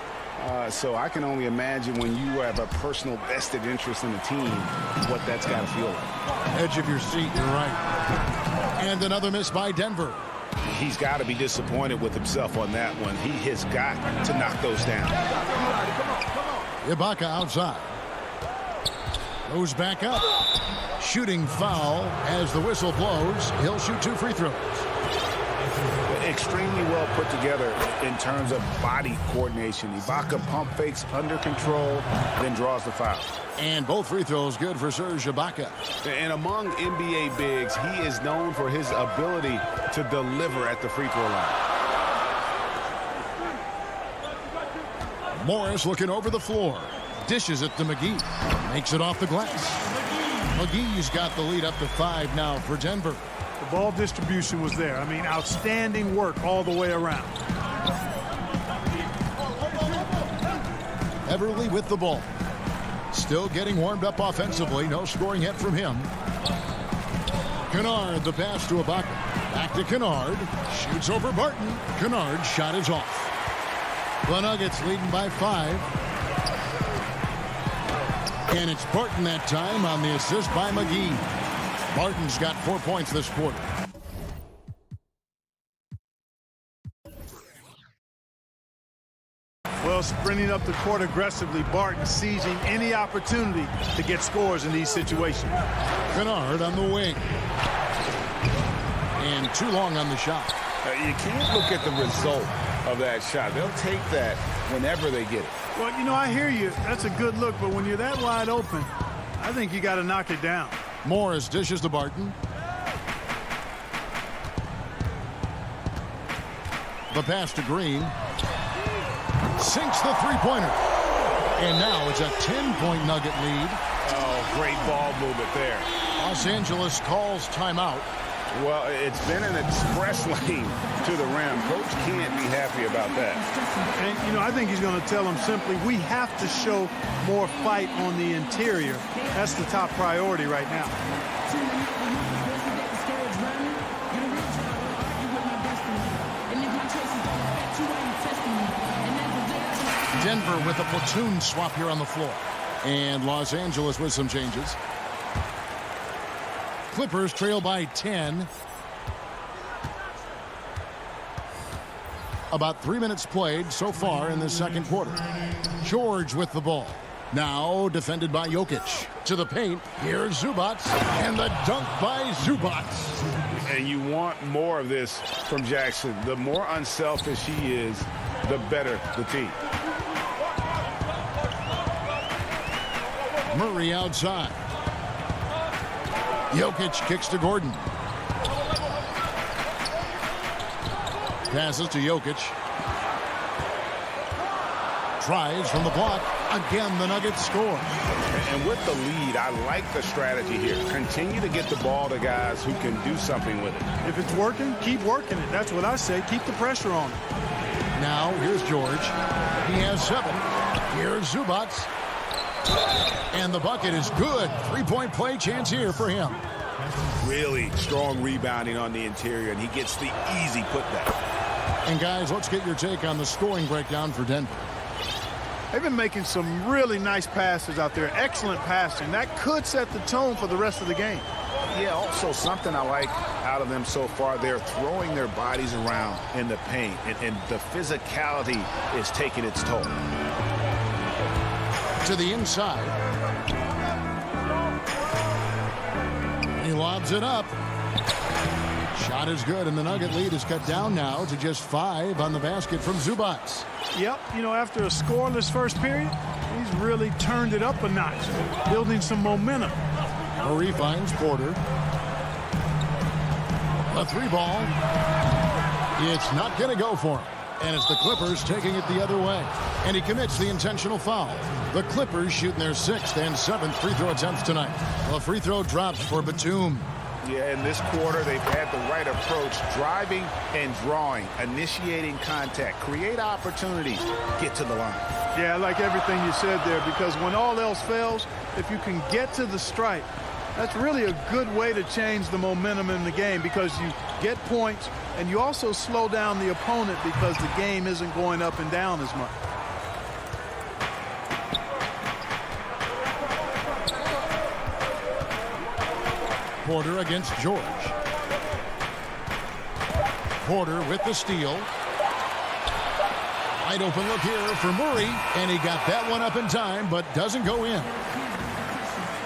[SPEAKER 5] So I can only imagine when you have a personal vested interest in a team, what that's got to feel like.
[SPEAKER 2] Edge of your seat, you're right. And another miss by Denver.
[SPEAKER 5] He's got to be disappointed with himself on that one. He has got to knock those down.
[SPEAKER 2] Ibaka outside. Goes back up. Shooting foul as the whistle blows. He'll shoot 2 free throws.
[SPEAKER 5] extremely well put together in terms of body coordination. Ibaka pump fakes under control, then draws the foul.
[SPEAKER 2] And both free throws good for Serge Ibaka.
[SPEAKER 5] And among NBA bigs, he is known for his ability to deliver at the free throw line.
[SPEAKER 2] Morris looking over the floor. Dishes it to McGee. Makes it off the glass. McGee's got the lead up to 5 now for Denver.
[SPEAKER 11] The ball distribution was there. I mean, outstanding work all the way around.
[SPEAKER 2] Everly with the ball. Still getting warmed up offensively. No scoring yet from him. Kennard, the pass to Ibaka. Back to Kennard. Shoots over Barton. Kennard's shot is off. The Nuggets leading by 5. And it's Barton that time on the assist by McGee. Barton's got 4 points this quarter.
[SPEAKER 11] Well, sprinting up the court aggressively, Barton seizing any opportunity to get scores in these situations.
[SPEAKER 2] Kennard on the wing. And too long on the shot.
[SPEAKER 5] You can't look at the result of that shot. They'll take that whenever they get it.
[SPEAKER 11] Well, you know, I hear you. That's a good look, but when you're that wide open, I think you got to knock it down.
[SPEAKER 2] Morris dishes to Barton. The pass to Green. Sinks the three-pointer. And now it's a 10-point Nugget lead.
[SPEAKER 5] Oh, great ball movement there.
[SPEAKER 2] Los Angeles calls timeout.
[SPEAKER 5] Well, it's been an express lane to the rim. Coach can't be happy about that.
[SPEAKER 11] And, you know, I think he's going to tell them simply, we have to show more fight on the interior. That's the top priority right now.
[SPEAKER 2] Denver with a platoon swap here on the floor. And Los Angeles with some changes. Clippers trail by 10. About 3 minutes played so far in the second quarter. George with the ball. Now defended by Jokic. To the paint. Here's Zubats. And the dunk by Zubats.
[SPEAKER 5] And you want more of this from Jackson. The more unselfish he is, the better the team.
[SPEAKER 2] Murray outside. Jokic kicks to Gordon. Passes to Jokic. Tries from the block. Again, the Nuggets score.
[SPEAKER 5] And with the lead, I like the strategy here. Continue to get the ball to guys who can do something with it.
[SPEAKER 11] If it's working, keep working it. That's what I say. Keep the pressure on it.
[SPEAKER 2] Now, here's George. He has 7. Here's Zubats. And the bucket is good. 3-point play chance here for him.
[SPEAKER 5] Really strong rebounding on the interior, and he gets the easy putback.
[SPEAKER 2] And guys, let's get your take on the scoring breakdown for Denver.
[SPEAKER 11] They've been making some really nice passes out there. Excellent passing. That could set the tone for the rest of the game.
[SPEAKER 5] Yeah, also something I like out of them so far, they're throwing their bodies around in the paint, and the physicality is taking its toll.
[SPEAKER 2] To the inside. He lobs it up. Shot is good, and the Nugget lead is cut down now to just 5 on the basket from Zubats.
[SPEAKER 11] Yep, you know, after a scoreless first period, he's really turned it up a notch, building some momentum.
[SPEAKER 2] Murray finds Porter. A 3-ball. It's not going to go for him. And it's the Clippers taking it the other way. And he commits the intentional foul. The Clippers shooting their 6th and 7th free throw attempts tonight. The free throw drops for Batum.
[SPEAKER 5] Yeah, in this quarter, they've had the right approach, driving and drawing, initiating contact, create opportunities, get to the line.
[SPEAKER 11] Yeah, I like everything you said there, because when all else fails, if you can get to the stripe, that's really a good way to change the momentum in the game, because you get points and you also slow down the opponent because the game isn't going up and down as much.
[SPEAKER 2] Porter against George. Porter with the steal. Wide open look here for Murray, and he got that one up in time, but doesn't go in.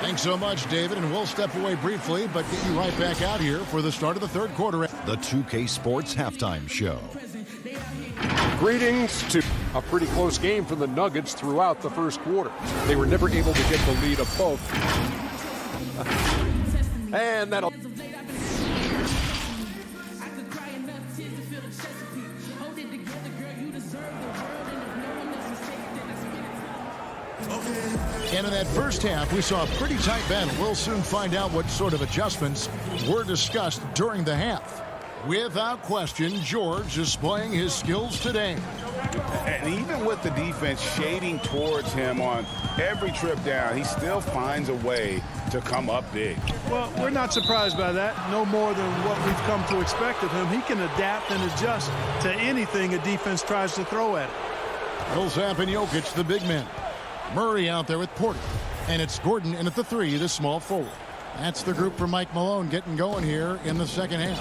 [SPEAKER 2] Thanks so much, David, and we'll step away briefly, but get you right back out here for the start of the third quarter.
[SPEAKER 3] The 2K Sports Halftime Show.
[SPEAKER 7] Greetings to a pretty close game for the Nuggets throughout the first quarter. They were never able to get the lead of both. And that'll...
[SPEAKER 2] And in that first half, we saw a pretty tight battle. We'll soon find out what sort of adjustments were discussed during the half. Without question, George displaying his skills today.
[SPEAKER 5] And even with the defense shading towards him on every trip down, he still finds a way to come up big.
[SPEAKER 11] Well, we're not surprised by that. No more than what we've come to expect of him. He can adapt and adjust to anything a defense tries to throw at him.
[SPEAKER 2] Millsap and Jokic, the big men. Murray out there with Porter. And it's Gordon in at the 3, the small forward. That's the group for Mike Malone getting going here in the second half.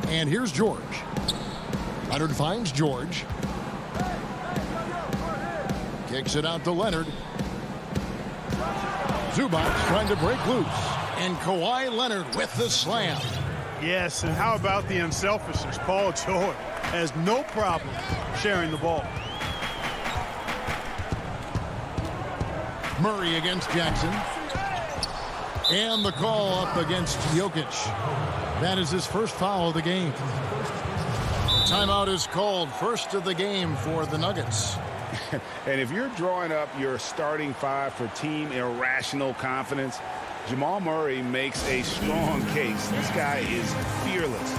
[SPEAKER 2] And here's George. Leonard finds George. Kicks it out to Leonard. Zubac trying to break loose. And Kawhi Leonard with the slam.
[SPEAKER 11] Yes, and how about the unselfishness? Paul George has no problem sharing the ball.
[SPEAKER 2] Murray against Jackson. And the call up against Jokic. That is his first foul of the game. Timeout is called, first of the game for the Nuggets.
[SPEAKER 5] And if you're drawing up your starting 5 for team irrational confidence, Jamal Murray makes a strong case. This guy is fearless.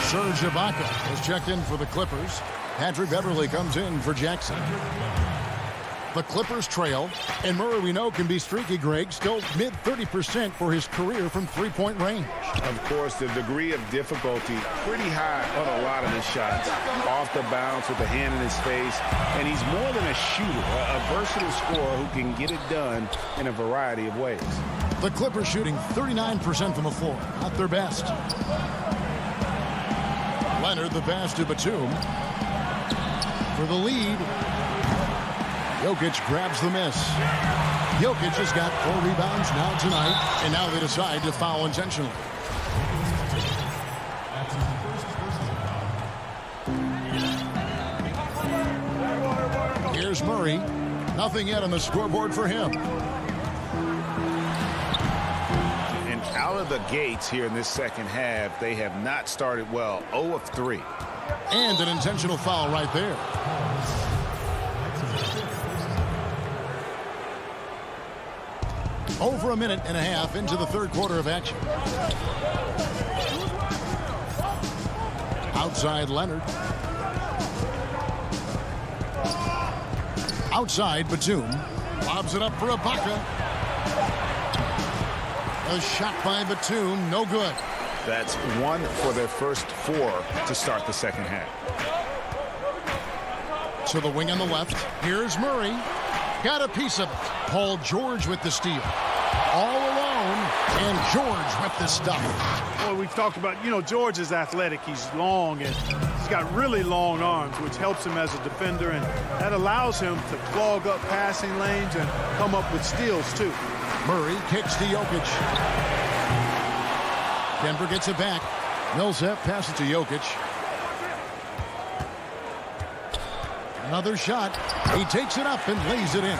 [SPEAKER 2] Serge Ibaka has checked in for the Clippers. Patrick Beverley comes in for Jackson. The Clippers trail, and Murray, we know, can be streaky, Greg. Still mid 30% for his career from three-point range.
[SPEAKER 5] Of course, the degree of difficulty pretty high on a lot of his shots. Off the bounce with a hand in his face. And he's more than a shooter, a versatile scorer who can get it done in a variety of ways.
[SPEAKER 2] The Clippers shooting 39% from the floor. Not their best. Leonard, the pass to Batum. For the lead. Jokic grabs the miss. Jokic has got 4 rebounds now tonight, and now they decide to foul intentionally. Here's Murray. Nothing yet on the scoreboard for him.
[SPEAKER 5] And out of the gates here in this second half, they have not started well. 0 of 3.
[SPEAKER 2] And an intentional foul right there. Over a minute and a half into the third quarter of action. Outside Leonard. Outside Batum. Lobs it up for Ibaka. A shot by Batum, no good.
[SPEAKER 5] That's 1 for their first 4 to start the second half.
[SPEAKER 2] To the wing on the left. Here's Murray. Got a piece of it. Paul George with the steal. All alone, and George with the stuff.
[SPEAKER 11] Well, we've talked about, George is athletic. He's long, and he's got really long arms, which helps him as a defender, and that allows him to clog up passing lanes and come up with steals, too.
[SPEAKER 2] Murray kicks to Jokic. Denver gets it back. Millsap passes to Jokic. Another shot. He takes it up and lays it in.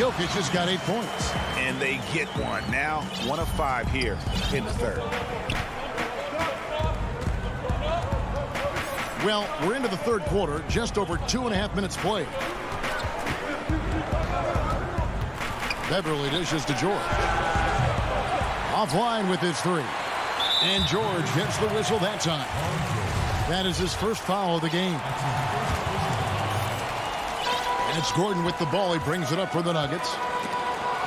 [SPEAKER 2] Jokic has got 8 points.
[SPEAKER 5] And they get one. Now 1 of 5 here in the third.
[SPEAKER 2] Well, we're into the third quarter. Just over 2.5 minutes played. Beverly dishes to George. Offline with his 3. And George hits the whistle that time. That is his first foul of the game. And it's Gordon with the ball. He brings it up for the Nuggets.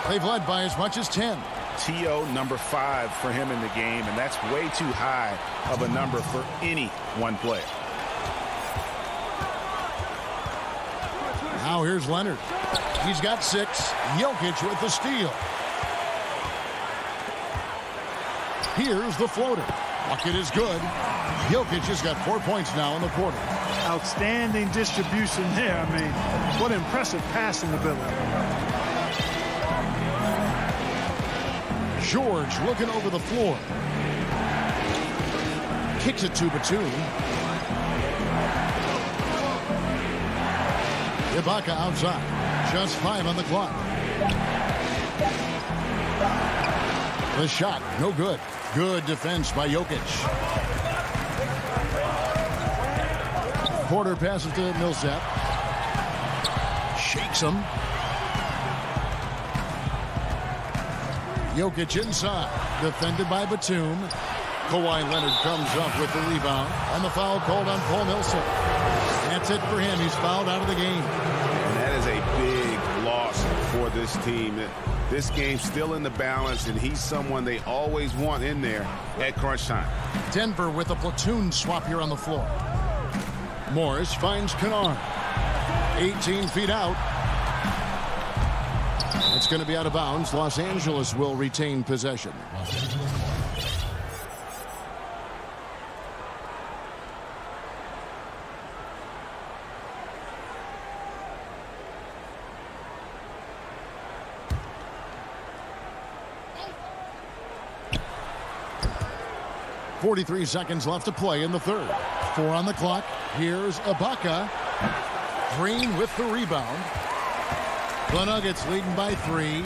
[SPEAKER 2] They've led by as much as 10.
[SPEAKER 5] T.O. number 5 for him in the game, and that's way too high of a number for any one player.
[SPEAKER 2] Now here's Leonard. He's got 6. Jokic with the steal. Here's the floater. Bucket is good. Jokic has got 4 points now in the quarter.
[SPEAKER 11] Outstanding distribution there. I mean, what impressive passing ability.
[SPEAKER 2] George looking over the floor. Kicks it to Batum. Ibaka outside. Just 5 on the clock. The shot, no good. Good defense by Jokic. Porter passes to Millsap. Shakes him. Jokic inside. Defended by Batum. Kawhi Leonard comes up with the rebound. And the foul called on Paul Millsap. That's it for him. He's fouled out of the game.
[SPEAKER 5] And that is a big loss for this team. This game's still in the balance, and he's someone they always want in there at crunch time.
[SPEAKER 2] Denver with a platoon swap here on the floor. Morris finds Kennard. 18 feet out. It's going to be out of bounds. Los Angeles will retain possession. .43 seconds left to play in the third. 4 on the clock. Here's Ibaka. Green with the rebound. The Nuggets leading by 3.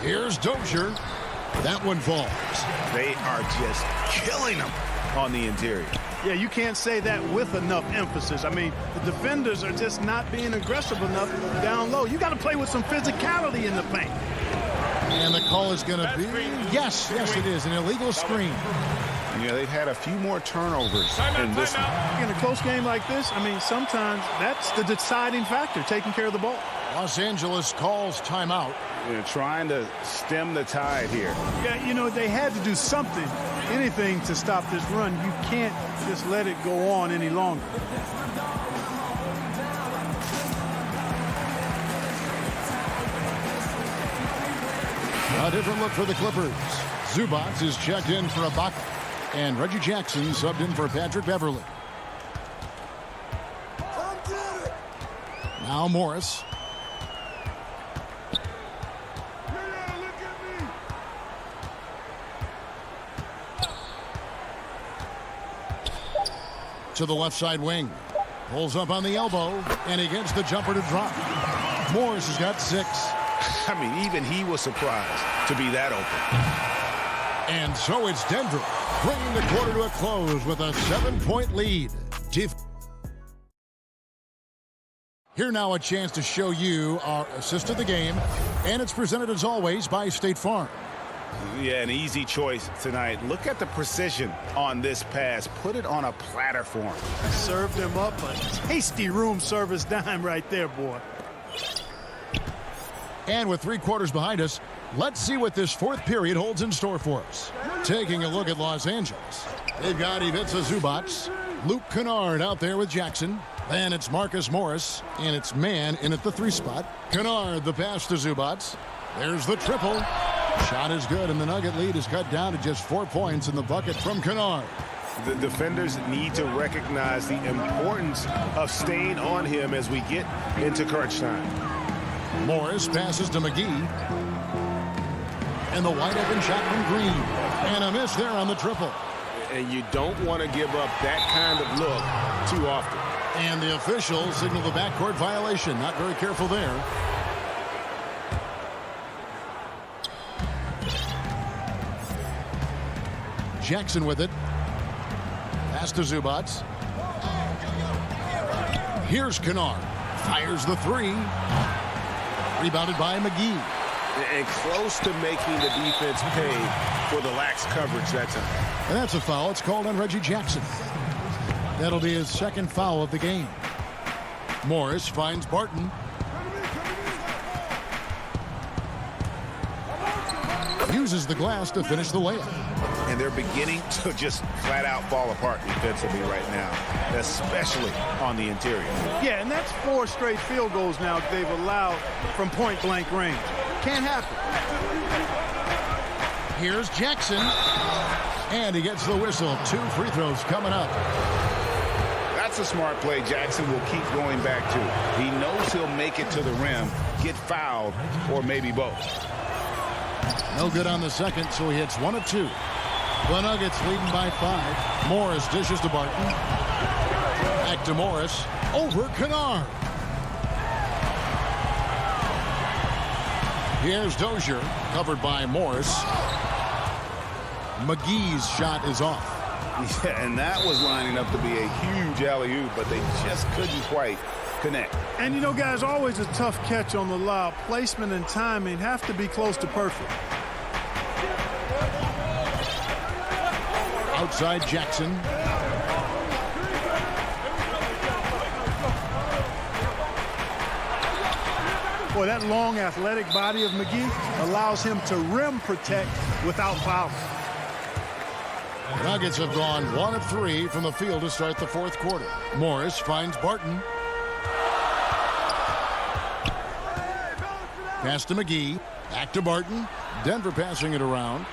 [SPEAKER 2] Here's Dozier. That one falls.
[SPEAKER 5] They are just killing them on the interior.
[SPEAKER 11] Yeah, you can't say that with enough emphasis. I mean, the defenders are just not being aggressive enough down low. You got to play with some physicality in the paint.
[SPEAKER 2] And the call is going to be, yes, it is, an illegal screen.
[SPEAKER 5] Yeah, they've had a few more turnovers in this one.
[SPEAKER 11] In a close game like this, I mean, sometimes that's the deciding factor, taking care of the ball.
[SPEAKER 2] Los Angeles calls timeout.
[SPEAKER 5] They're trying to stem the tide here.
[SPEAKER 11] Yeah, you know, they had to do something, anything to stop this run. You can't just let it go on any longer.
[SPEAKER 2] A different look for the Clippers. Zubac is checked in for Ibaka. And Reggie Jackson subbed in for Patrick Beverly. Now Morris. To the left side wing. Pulls up on the elbow. And he gets the jumper to drop. Morris has got 6.
[SPEAKER 5] I mean, even he was surprised to be that open.
[SPEAKER 2] And so it's Denver, bringing the quarter to a close with a 7-point lead. Here now a chance to show you our assist of the game, and it's presented as always by State Farm.
[SPEAKER 5] Yeah, an easy choice tonight. Look at the precision on this pass. Put it on a platter for him.
[SPEAKER 11] Served him up a tasty room service dime right there, boy.
[SPEAKER 2] And with 3 quarters behind us, let's see what this 4th period holds in store for us. Taking a look at Los Angeles. They've got Ivica Zubac, Luke Kennard out there with Jackson. Then it's Marcus Morris, and it's man in at the 3 spot. Kennard, the pass to Zubac. There's the triple. Shot is good, and the Nugget lead is cut down to just 4 points in the bucket from Kennard.
[SPEAKER 5] The defenders need to recognize the importance of staying on him as we get into crunch time.
[SPEAKER 2] Morris passes to McGee. And the wide open shot from Green. And a miss there on the triple.
[SPEAKER 5] And you don't want to give up that kind of look too often.
[SPEAKER 2] And the officials signal the backcourt violation. Not very careful there. Jackson with it. Pass to Zubac. Here's Kennard. Fires the 3. Rebounded by McGee.
[SPEAKER 5] And close to making the defense pay for the lax coverage that time.
[SPEAKER 2] And that's a foul. It's called on Reggie Jackson. That'll be his 2nd foul of the game. Morris finds Barton. uses the glass to finish the layup.
[SPEAKER 5] And they're beginning to just flat out fall apart defensively right now, especially on the interior.
[SPEAKER 11] Yeah, and that's 4 straight field goals now they've allowed from point-blank range. Can't happen.
[SPEAKER 2] Here's Jackson. And he gets the whistle. 2 free throws coming up.
[SPEAKER 5] That's a smart play Jackson will keep going back to. He knows he'll make it to the rim, get fouled, or maybe both.
[SPEAKER 2] No good on the second, so he hits 1 of 2. The Nuggets leading by 5. Morris dishes to Barton. Back to Morris. Over Kennard. Here's Dozier, covered by Morris. McGee's shot is off.
[SPEAKER 5] Yeah, and that was lining up to be a huge alley-oop, but they just couldn't quite connect.
[SPEAKER 11] And, you know, guys, always a tough catch on the lob. Placement and timing have to be close to perfect.
[SPEAKER 2] Outside Jackson.
[SPEAKER 11] Boy, that long athletic body of McGee allows him to rim protect without fouling.
[SPEAKER 2] The Nuggets have gone 1 of 3 from the field to start the 4th quarter. Morris finds Barton. Pass to McGee. Back to Barton. Denver passing it around.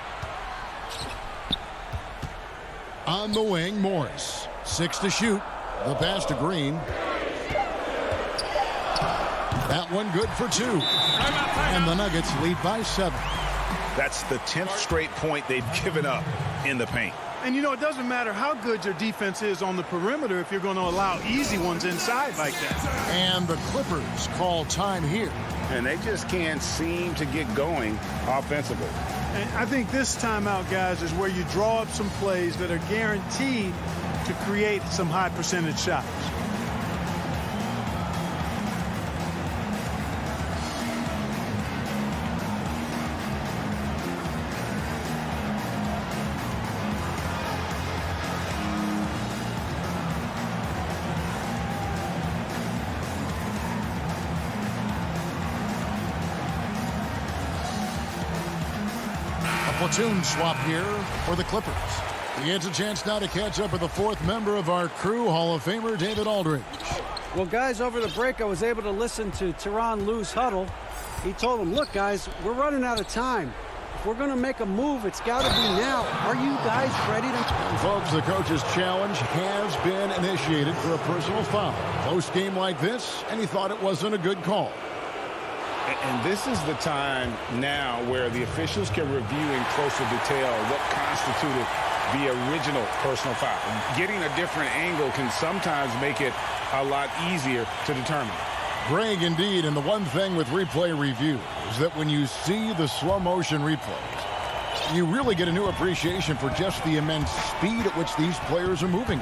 [SPEAKER 2] On the wing, Morris. 6 to shoot. The pass to Green. That one good for 2. And the Nuggets lead by 7.
[SPEAKER 5] That's the 10th straight point they've given up in the paint.
[SPEAKER 11] And, you know, it doesn't matter how good your defense is on the perimeter if you're going to allow easy ones inside like that.
[SPEAKER 2] And the Clippers call time here.
[SPEAKER 5] And they just can't seem to get going offensively.
[SPEAKER 11] And I think this timeout, guys, is where you draw up some plays that are guaranteed to create some high percentage shots.
[SPEAKER 2] Platoon swap here for the Clippers. He gets a chance now to catch up with the 4th member of our crew, Hall of Famer David Aldridge.
[SPEAKER 8] Well, guys, over the break, I was able to listen to Tyronn Lue's huddle. He told them, look, guys, we're running out of time. If we're going to make a move, it's got to be now. Are you guys ready to...
[SPEAKER 2] And folks, the coach's challenge has been initiated for a personal foul. Close game like this, and he thought it wasn't a good call.
[SPEAKER 5] And this is the time now where the officials can review in closer detail what constituted the original personal foul. Getting a different angle can sometimes make it a lot easier to determine.
[SPEAKER 2] Greg, indeed, and the one thing with replay review is that when you see the slow motion replays, you really get a new appreciation for just the immense speed at which these players are moving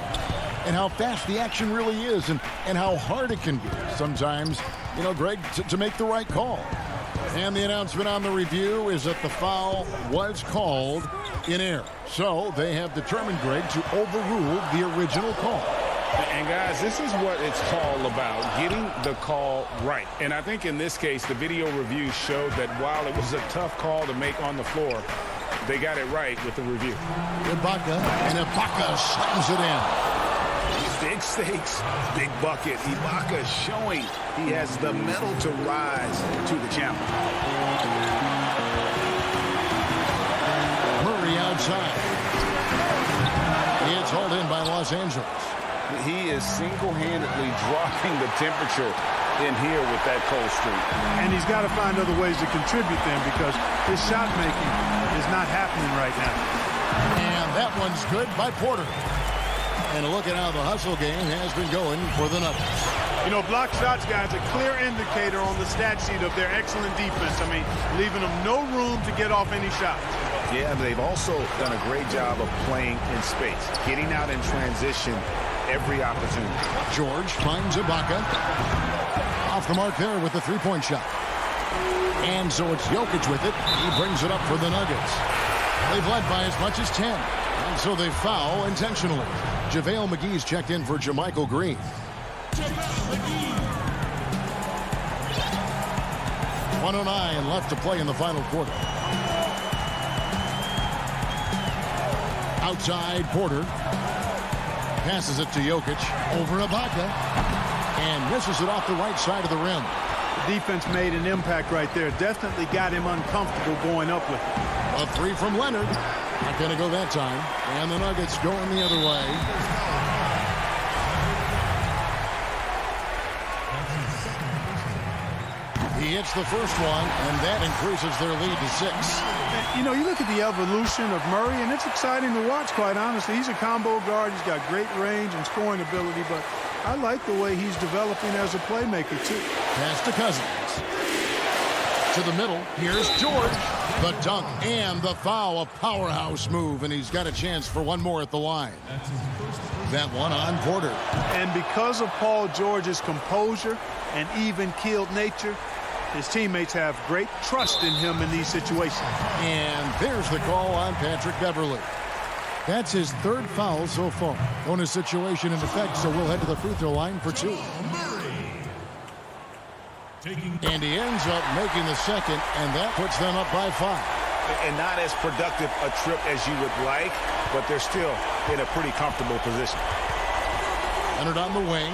[SPEAKER 2] and how fast the action really is and how hard it can be sometimes, you know, Greg, to make the right call. And the announcement on the review is that the foul was called in error. So they have determined, Greg, to overrule the original call.
[SPEAKER 5] And, guys, this is what it's all about, getting the call right. And I think in this case, the video review showed that while it was a tough call to make on the floor, they got it right with the review.
[SPEAKER 2] Ibaka, and Ibaka slams it in.
[SPEAKER 5] Big stakes, big bucket. Ibaka showing he has the mettle to rise to the challenge.
[SPEAKER 2] Murray outside. It's hauled in by Los Angeles.
[SPEAKER 5] He is single-handedly dropping the temperature in here with that cold streak.
[SPEAKER 11] And he's got to find other ways to contribute then because his shot making is not happening right now.
[SPEAKER 2] And that one's good by Porter. And look at how the hustle game has been going for the Nuggets.
[SPEAKER 11] You know, block shots, guys, a clear indicator on the stat sheet of their excellent defense. I mean, leaving them no room to get off any shots.
[SPEAKER 5] Yeah, they've also done a great job of playing in space, getting out in transition every opportunity.
[SPEAKER 2] George finds Ibaka. Off the mark there with the three-point shot. And so it's Jokic with it. He brings it up for the Nuggets. They've led by as much as 10. And so they foul intentionally. JaVale McGee's checked in for JaMychal Green. 1:09 left to play in the final quarter. Outside Porter. Passes it to Jokic. Over Ibaka. And misses it off the right side of the rim.
[SPEAKER 11] The defense made an impact right there. Definitely got him uncomfortable going up with it.
[SPEAKER 2] A three from Leonard. Not going to go that time. And the Nuggets going the other way. He hits the first one, and that increases their lead to 6.
[SPEAKER 11] You know, you look at the evolution of Murray, and it's exciting to watch, quite honestly. He's a combo guard. He's got great range and scoring ability, but I like the way he's developing as a playmaker, too.
[SPEAKER 2] Pass to Cousins. To the middle. Here's George. The dunk and the foul. A powerhouse move, and he's got a chance for one more at the line. That one on Porter.
[SPEAKER 11] And because of Paul George's composure and even-keeled nature, his teammates have great trust in him in these situations.
[SPEAKER 2] And there's the call on Patrick Beverley. That's his third foul so far. Bonus situation in effect, so we'll head to the free throw line for 2. And he ends up making the second, and that puts them up by 5.
[SPEAKER 5] And not as productive a trip as you would like, but they're still in a pretty comfortable position.
[SPEAKER 2] Leonard on the wing.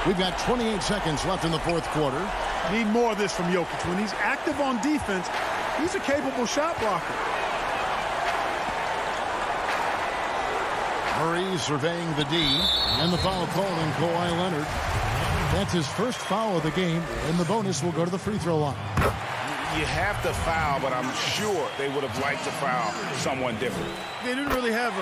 [SPEAKER 2] We've got 28 seconds left in the fourth quarter.
[SPEAKER 11] Need more of this from Jokic. When he's active on defense, he's a capable shot blocker.
[SPEAKER 2] Murray surveying the D, and the foul call on Kawhi Leonard. That's his first foul of the game, and the bonus will go to the free throw line.
[SPEAKER 5] You have to foul, but I'm sure they would have liked to foul someone different.
[SPEAKER 11] They didn't really have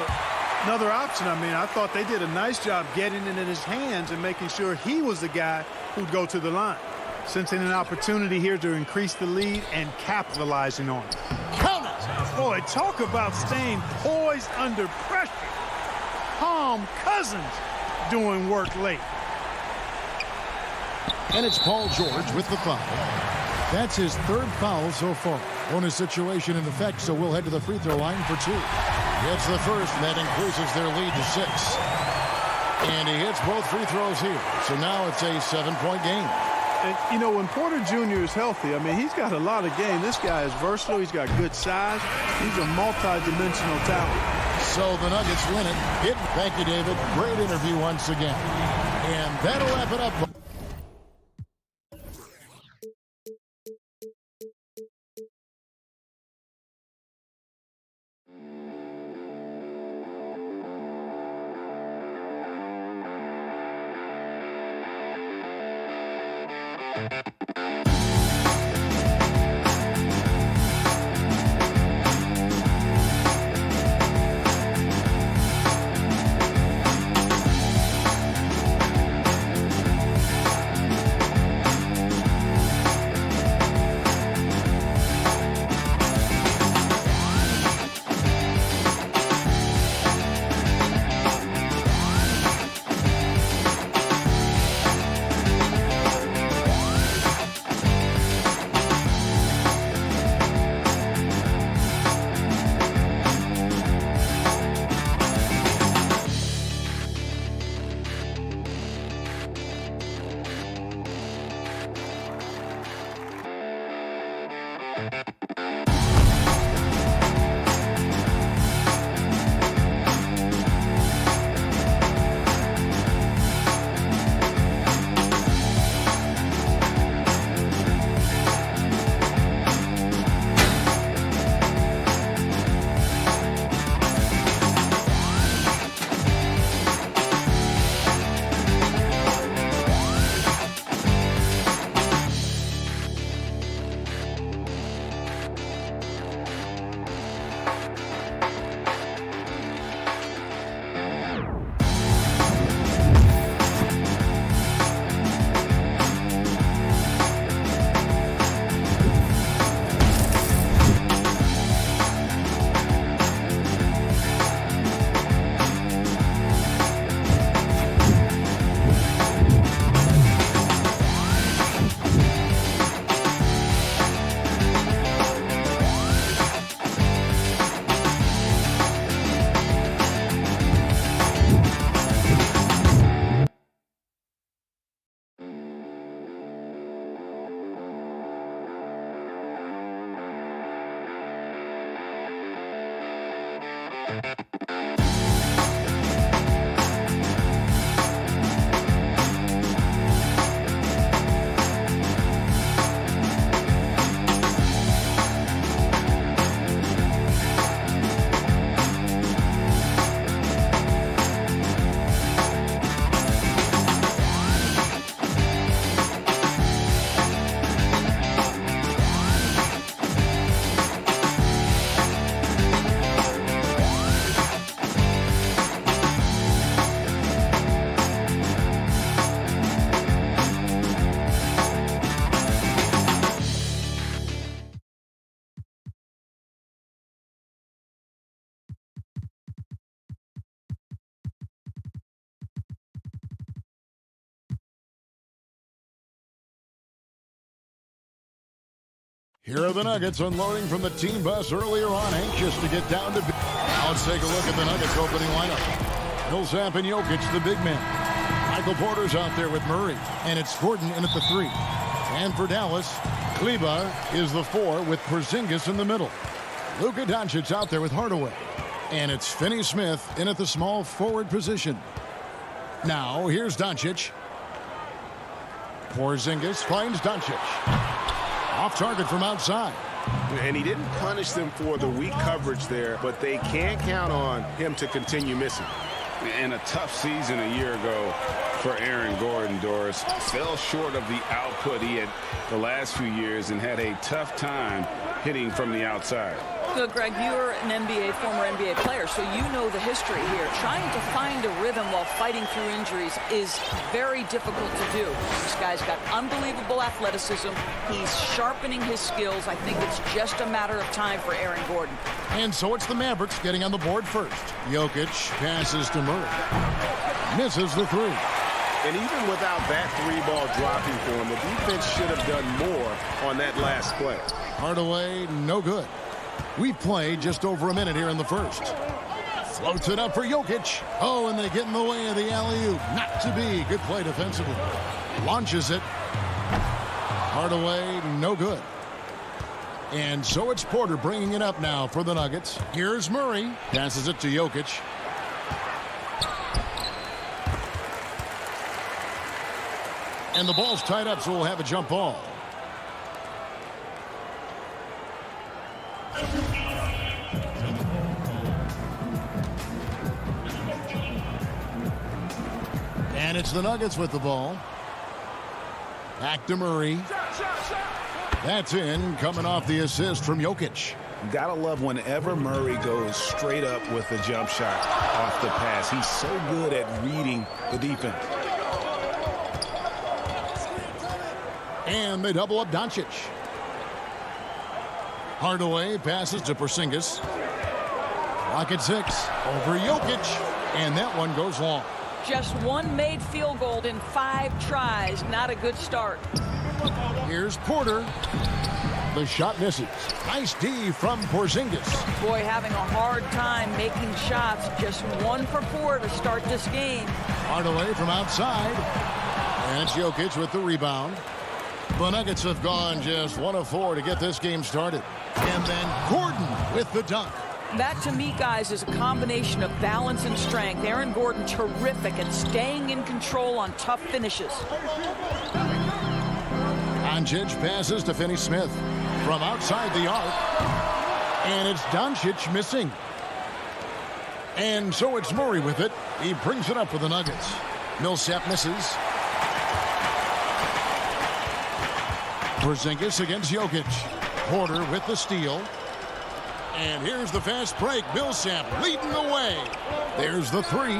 [SPEAKER 11] another option. I mean, I thought they did a nice job getting it in his hands and making sure he was the guy who'd go to the line. Sensing an opportunity here to increase the lead and capitalizing on it.
[SPEAKER 2] Count it!
[SPEAKER 11] Boy, talk about staying poised under pressure. Calm Cousins doing work late.
[SPEAKER 2] And it's Paul George with the foul. That's his third foul so far. Bonus situation in effect, so we'll head to the free throw line for 2. Hits the first, and that increases their lead to 6. And he hits both free throws here. So now it's a 7-point game.
[SPEAKER 11] And, you know, when Porter Jr. is healthy, I mean, he's got a lot of game. This guy is versatile. He's got good size. He's a multi-dimensional talent.
[SPEAKER 2] So the Nuggets win it. Thank you, David. Great interview once again. And that'll wrap it up. Here are the Nuggets unloading from the team bus earlier on, anxious to get down to... Now let's take a look at the Nuggets opening lineup. Millsap and Jokic, the big men. Michael Porter's out there with Murray, and it's Gordon in at the 3. And for Dallas, Kleber is the 4 with Porzingis in the middle. Luka Doncic out there with Hardaway. And it's Finney Smith in at the small forward position. Now, here's Doncic. Porzingis finds Doncic. Off target from outside.
[SPEAKER 5] And he didn't punish them for the weak coverage there, but they can't count on him to continue missing. And a tough season a year ago for Aaron Gordon, Doris. Fell short of the output he had the last few years and had a tough time hitting from the outside.
[SPEAKER 12] Look, Greg, you're an former NBA player, so you know the history here. Trying to find a rhythm while fighting through injuries is very difficult to do. This guy's got unbelievable athleticism. He's sharpening his skills. I think it's just a matter of time for Aaron Gordon.
[SPEAKER 2] And so it's the Mavericks getting on the board first. Jokic passes to Murray. Misses the 3.
[SPEAKER 5] And even without that 3-ball dropping for him, the defense should have done more on that last play.
[SPEAKER 2] Hardaway, no good. We've played just over a minute here in the first. Floats it up for Jokic. Oh, and they get in the way of the alley-oop. Not to be. Good play defensively. Launches it. Hardaway, no good. And so it's Porter bringing it up now for the Nuggets. Here's Murray. Passes it to Jokic. And the ball's tied up, so we'll have a jump ball. And it's the Nuggets with the ball. Back to Murray. That's in, coming off the assist from Jokic.
[SPEAKER 5] Gotta love whenever Murray goes straight up with a jump shot off the pass. He's so good at reading the defense.
[SPEAKER 2] And they double up Doncic. Hardaway passes to Porzingis. Clock at 6. Over Jokic. And that one goes long.
[SPEAKER 12] Just one made field goal in 5 tries. Not a good start.
[SPEAKER 2] Here's Porter. The shot misses. Nice D from Porzingis.
[SPEAKER 12] Boy, having a hard time making shots. Just 1 for 4 to start this game.
[SPEAKER 2] Hardaway from outside. And it's Jokic with the rebound. The Nuggets have gone just 1 of 4 to get this game started. And then Gordon with the dunk.
[SPEAKER 12] That, to me, guys, is a combination of balance and strength. Aaron Gordon, terrific at staying in control on tough finishes.
[SPEAKER 2] Doncic passes to Finney Smith from outside the arc. And it's Doncic missing. And so it's Murray with it. He brings it up for the Nuggets. Millsap misses. Porzingis against Jokic. Porter with the steal. And here's the fast break. Millsap leading the way. There's the 3.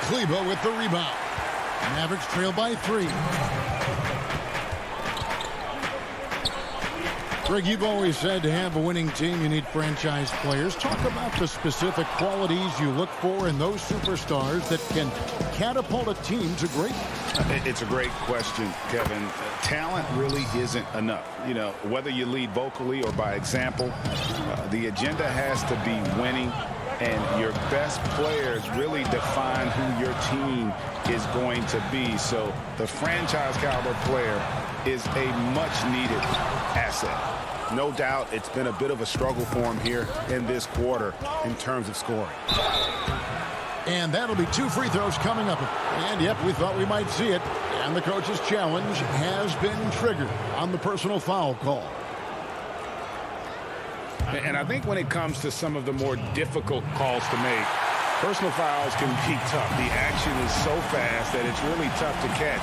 [SPEAKER 2] Kleber with the rebound. Mavericks trail by 3. Greg, you've always said to have a winning team, you need franchise players. Talk about the specific qualities you look for in those superstars that can catapult a team to greatness.
[SPEAKER 5] It's a great question, Kevin. Talent really isn't enough. You know, whether you lead vocally or by example, the agenda has to be winning, and your best players really define who your team is going to be. So the franchise caliber player is a much-needed asset. No doubt it's been a bit of a struggle for him here in this quarter in terms of scoring.
[SPEAKER 2] And that'll be 2 free throws coming up. And, yep, we thought we might see it. And the coach's challenge has been triggered on the personal foul call.
[SPEAKER 5] And I think when it comes to some of the more difficult calls to make, personal fouls can be tough. The action is so fast that it's really tough to catch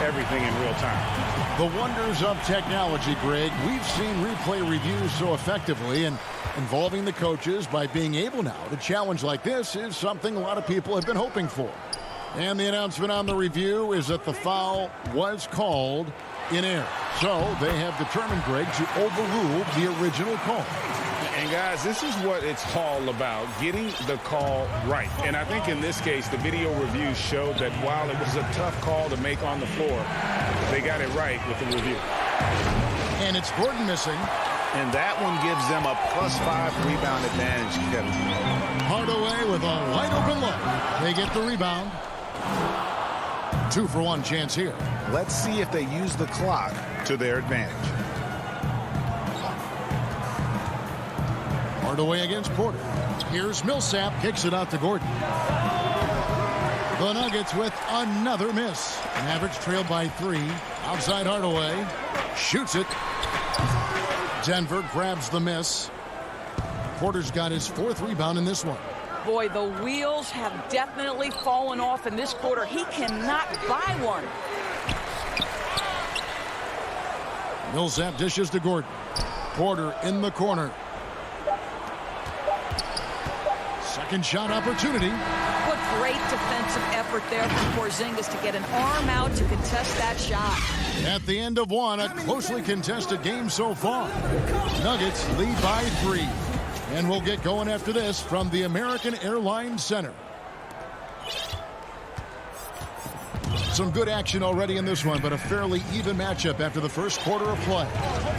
[SPEAKER 5] everything in real time.
[SPEAKER 2] The wonders of technology, Greg. We've seen replay reviews so effectively, and involving the coaches by being able now to challenge like this is something a lot of people have been hoping for. And the announcement on the review is that the foul was called in error. So they have determined, Greg, to overrule the original call.
[SPEAKER 5] And guys, this is what it's all about, getting the call right. And I think in this case, the video review showed that while it was a tough call to make on the floor, they got it right with the review.
[SPEAKER 2] And it's Gordon missing.
[SPEAKER 5] And that one gives them a +5 rebound advantage, Kevin.
[SPEAKER 2] Hardaway with a wide open look. They get the rebound. 2 for 1 chance here.
[SPEAKER 5] Let's see if they use the clock to their advantage.
[SPEAKER 2] Hardaway against Porter. Here's Millsap, kicks it out to Gordon. The Nuggets with another miss. Mavericks trailed by 3. Outside Hardaway. Shoots it. Denver grabs the miss. Porter's got his 4th rebound in this one.
[SPEAKER 12] Boy, the wheels have definitely fallen off in this quarter. He cannot buy one.
[SPEAKER 2] Millsap dishes to Gordon. Porter in the corner. Second shot opportunity.
[SPEAKER 12] What great defensive effort there from Porzingis to get an arm out to contest that shot.
[SPEAKER 2] At the end of one, a closely contested game so far. Nuggets lead by 3. And we'll get going after this from the American Airlines Center. Some good action already in this one, but a fairly even matchup after the first quarter of play.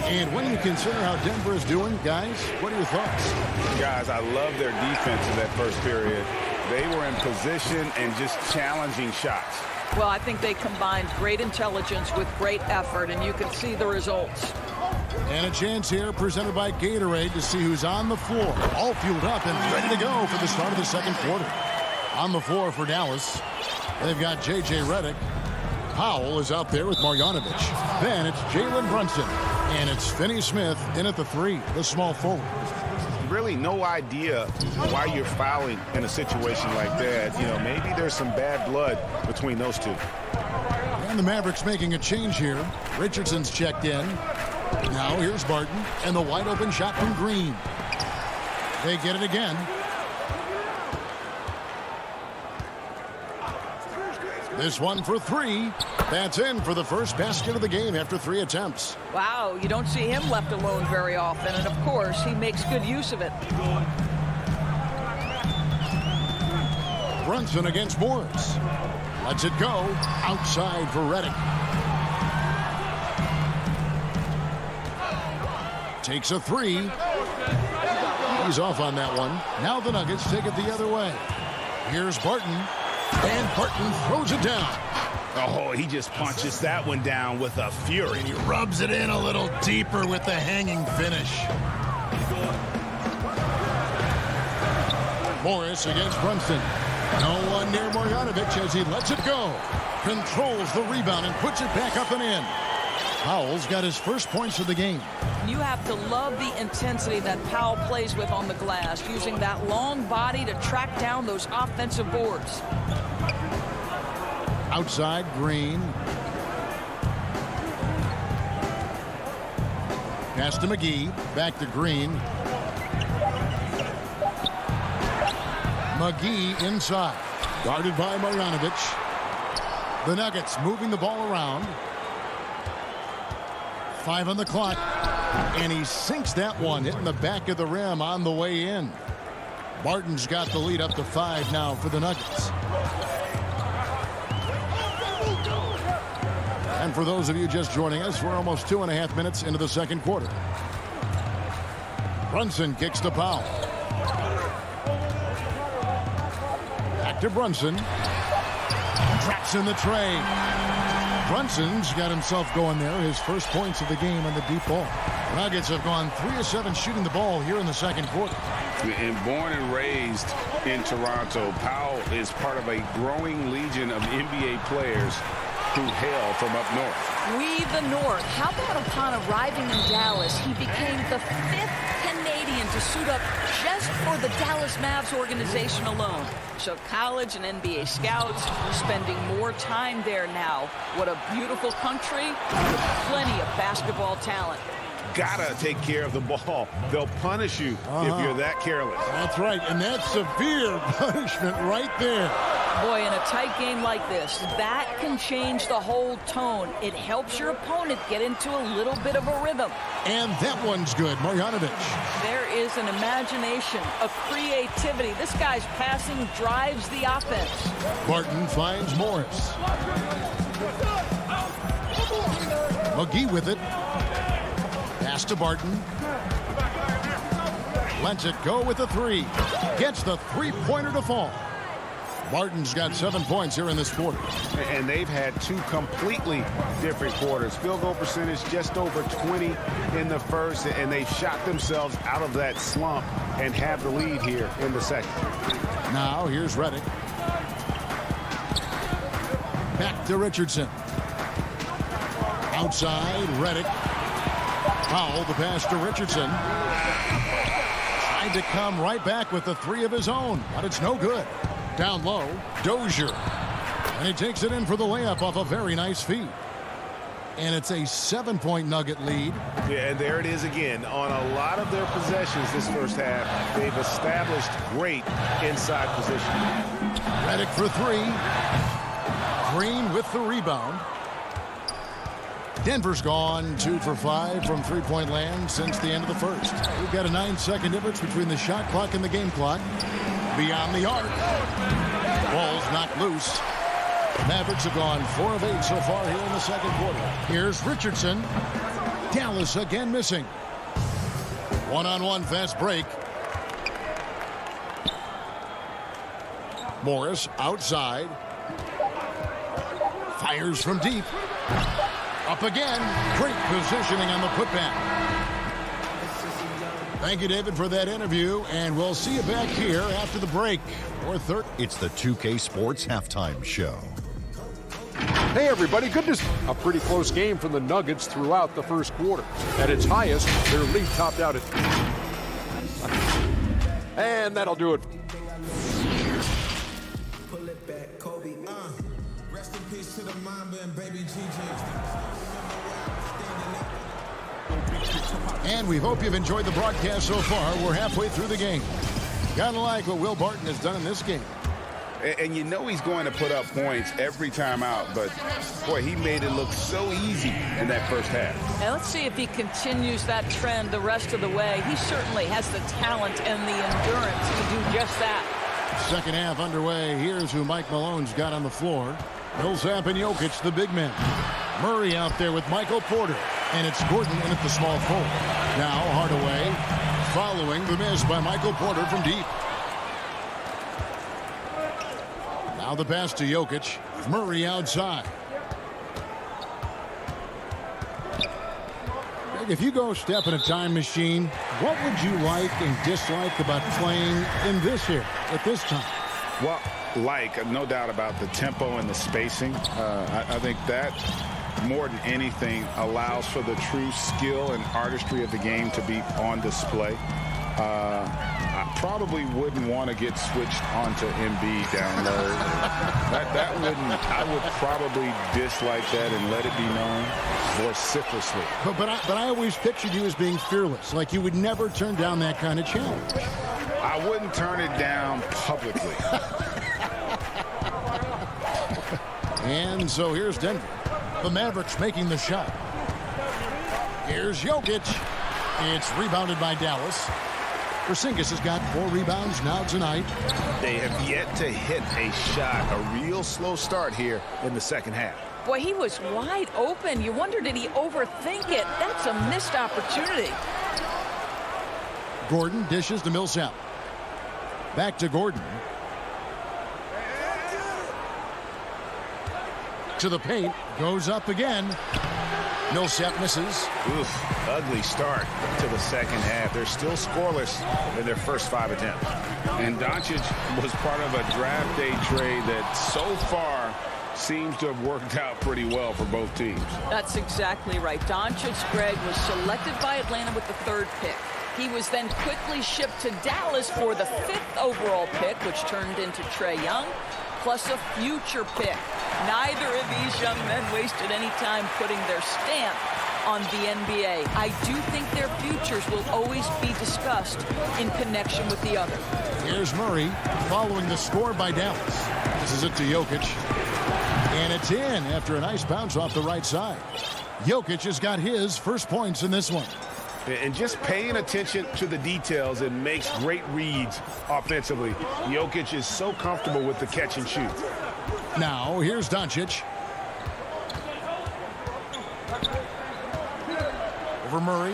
[SPEAKER 2] And when you consider how Denver is doing, guys, what are your thoughts?
[SPEAKER 5] Guys, I love their defense in that first period. They were in position and just challenging shots.
[SPEAKER 12] Well, I think they combined great intelligence with great effort, and you can see the results.
[SPEAKER 2] And a chance here presented by Gatorade to see who's on the floor. All fueled up and ready to go for the start of the second quarter. On the floor for Dallas, they've got J.J. Redick. Powell is out there with Marjanovic. Then it's Jalen Brunson. And it's Finney Smith in at the 3, the small forward.
[SPEAKER 5] Really no idea why you're fouling in a situation like that. You know, maybe there's some bad blood between those two.
[SPEAKER 2] And the Mavericks making a change here. Richardson's checked in. Now here's Barton, and the wide open shot from Green. They get it again. This one for 3. That's in for the first basket of the game after 3 attempts.
[SPEAKER 12] Wow, you don't see him left alone very often, and of course, he makes good use of it.
[SPEAKER 2] Brunson against Morris. Lets it go. Outside for Redick. Takes a 3. He's off on that one. Now the Nuggets take it the other way. Here's Barton. And Barton throws it down.
[SPEAKER 5] Oh, he just punches that one down with a fury.
[SPEAKER 2] And he rubs it in a little deeper with the hanging finish. Morris against Brunson. No one near Marjanovic as he lets it go. Controls the rebound and puts it back up and in. Powell's got his first points of the game.
[SPEAKER 12] You have to love the intensity that Powell plays with on the glass, using that long body to track down those offensive boards.
[SPEAKER 2] Outside, Green. Pass to McGee. Back to Green. McGee inside. Guarded by Marjanovic. The Nuggets moving the ball around. 5 on the clock. And he sinks that one, hitting the back of the rim on the way in. Barton's got the lead up to 5 now for the Nuggets. And for those of you just joining us, we're almost 2.5 minutes into the second quarter. Brunson kicks to Powell. Back to Brunson. Traps in the tray. Brunson's got himself going there. His first points of the game on the deep ball. Nuggets have gone 3 of 7 shooting the ball here in the second quarter.
[SPEAKER 5] And born and raised in Toronto, Powell is part of a growing legion of NBA players who hail from up north.
[SPEAKER 12] We the North. How about upon arriving in Dallas, he became the 5th Canadian to suit up just for the Dallas Mavs organization alone. So college and NBA scouts spending more time there now. What a beautiful country with plenty of basketball talent.
[SPEAKER 5] Gotta take care of the ball. They'll punish you if you're that careless.
[SPEAKER 2] That's right, and that's severe punishment right there.
[SPEAKER 12] Boy, in a tight game like this, that can change the whole tone. It helps your opponent get into a little bit of a rhythm.
[SPEAKER 2] And that one's good, Marjanovic.
[SPEAKER 12] There is an imagination, a creativity. This guy's passing drives the offense.
[SPEAKER 2] Barton finds Morris. McGee with it. Pass to Barton. Lets it go with the three. Gets the three-pointer to fall. Barton's got 7 points here in this quarter.
[SPEAKER 5] And they've had two completely different quarters. Field goal percentage just over 20 in the first, and they've shot themselves out of that slump and have the lead here in the second.
[SPEAKER 2] Now here's Reddick. Back to Richardson. Outside, Reddick. Powell, the pass to Richardson. Trying to come right back with the three of his own, but it's no good. Down low, Dozier. And he takes it in for the layup off a very nice feed. And it's a 7-point Nugget lead.
[SPEAKER 5] Yeah, and there it is again. On a lot of their possessions this first half, they've established great inside position.
[SPEAKER 2] Reddick for three. Green with the rebound. Denver's gone 2 for 5 from three-point land since the end of the first. We've got a 9-second difference between the shot clock and the game clock. Beyond the arc. Ball's knocked loose. The Mavericks have gone 4 of 8 so far here in the second quarter. Here's Richardson. Dallas again missing. One-on-one fast break. Morris outside. Fires from deep. Up again. Great positioning on the putback. Thank you, David, for that interview, and we'll see you back here after the break.
[SPEAKER 3] It's the 2K Sports Halftime Show.
[SPEAKER 7] Hey, everybody. Goodness, a pretty close game from the Nuggets throughout the first quarter. At its highest, their lead topped out at... And that'll do it.
[SPEAKER 9] Pull it back, Kobe. Rest in peace to the Mamba and baby GG.
[SPEAKER 2] And we hope you've enjoyed the broadcast so far. We're halfway through the game. Gotta like what Will Barton has done in this game.
[SPEAKER 5] And you know he's going to put up points every time out, but boy, he made it look so easy in that first half.
[SPEAKER 12] And let's see if he continues that trend the rest of the way. He certainly has the talent and the endurance to do just that.
[SPEAKER 2] Second half underway. Here's who Mike Malone's got on the floor. Millsap and Jokic, the big men. Murray out there with Michael Porter. And it's Gordon in at the small forward. Now Hardaway following the miss by Michael Porter from deep. Now the pass to Jokic. Murray outside. If you go step in a time machine, what would you like and dislike about playing in this here at this time?
[SPEAKER 5] Well, no doubt about the tempo and the spacing. I think that more than anything allows for the true skill and artistry of the game to be on display. I probably wouldn't want to get switched onto Embiid down low. I would probably dislike that and let it be known vociferously.
[SPEAKER 2] But I always pictured you as being fearless, like you would never turn down that kind of challenge.
[SPEAKER 5] I wouldn't turn it down publicly.
[SPEAKER 2] And so here's Denver. The Mavericks making the shot. Here's Jokic. It's rebounded by Dallas. Porzingis has got 4 rebounds now tonight.
[SPEAKER 5] They have yet to hit a shot, a real slow start here in the second half.
[SPEAKER 12] Boy, he was wide open. You wonder, did he overthink it? That's a missed opportunity.
[SPEAKER 2] Gordon dishes to Millsap. Back to Gordon. To the paint. Goes up again. Millsap misses.
[SPEAKER 5] Oof, ugly start to the second half. They're still scoreless in their first 5 attempts. And Doncic was part of a draft day trade that so far seems to have worked out pretty well for both teams.
[SPEAKER 12] That's exactly right. Doncic, Greg, was selected by Atlanta with the 3rd pick. He was then quickly shipped to Dallas for the 5th overall pick, which turned into Trae Young, plus a future pick. Neither of these young men wasted any time putting their stamp on the NBA. I do think their futures will always be discussed in connection with the other.
[SPEAKER 2] Here's Murray following the score by Dallas. This is it to Jokic. And it's in after a nice bounce off the right side. Jokic has got his first points in this one.
[SPEAKER 5] And just paying attention to the details and makes great reads offensively. Jokic is so comfortable with the catch and shoot.
[SPEAKER 2] over Murray.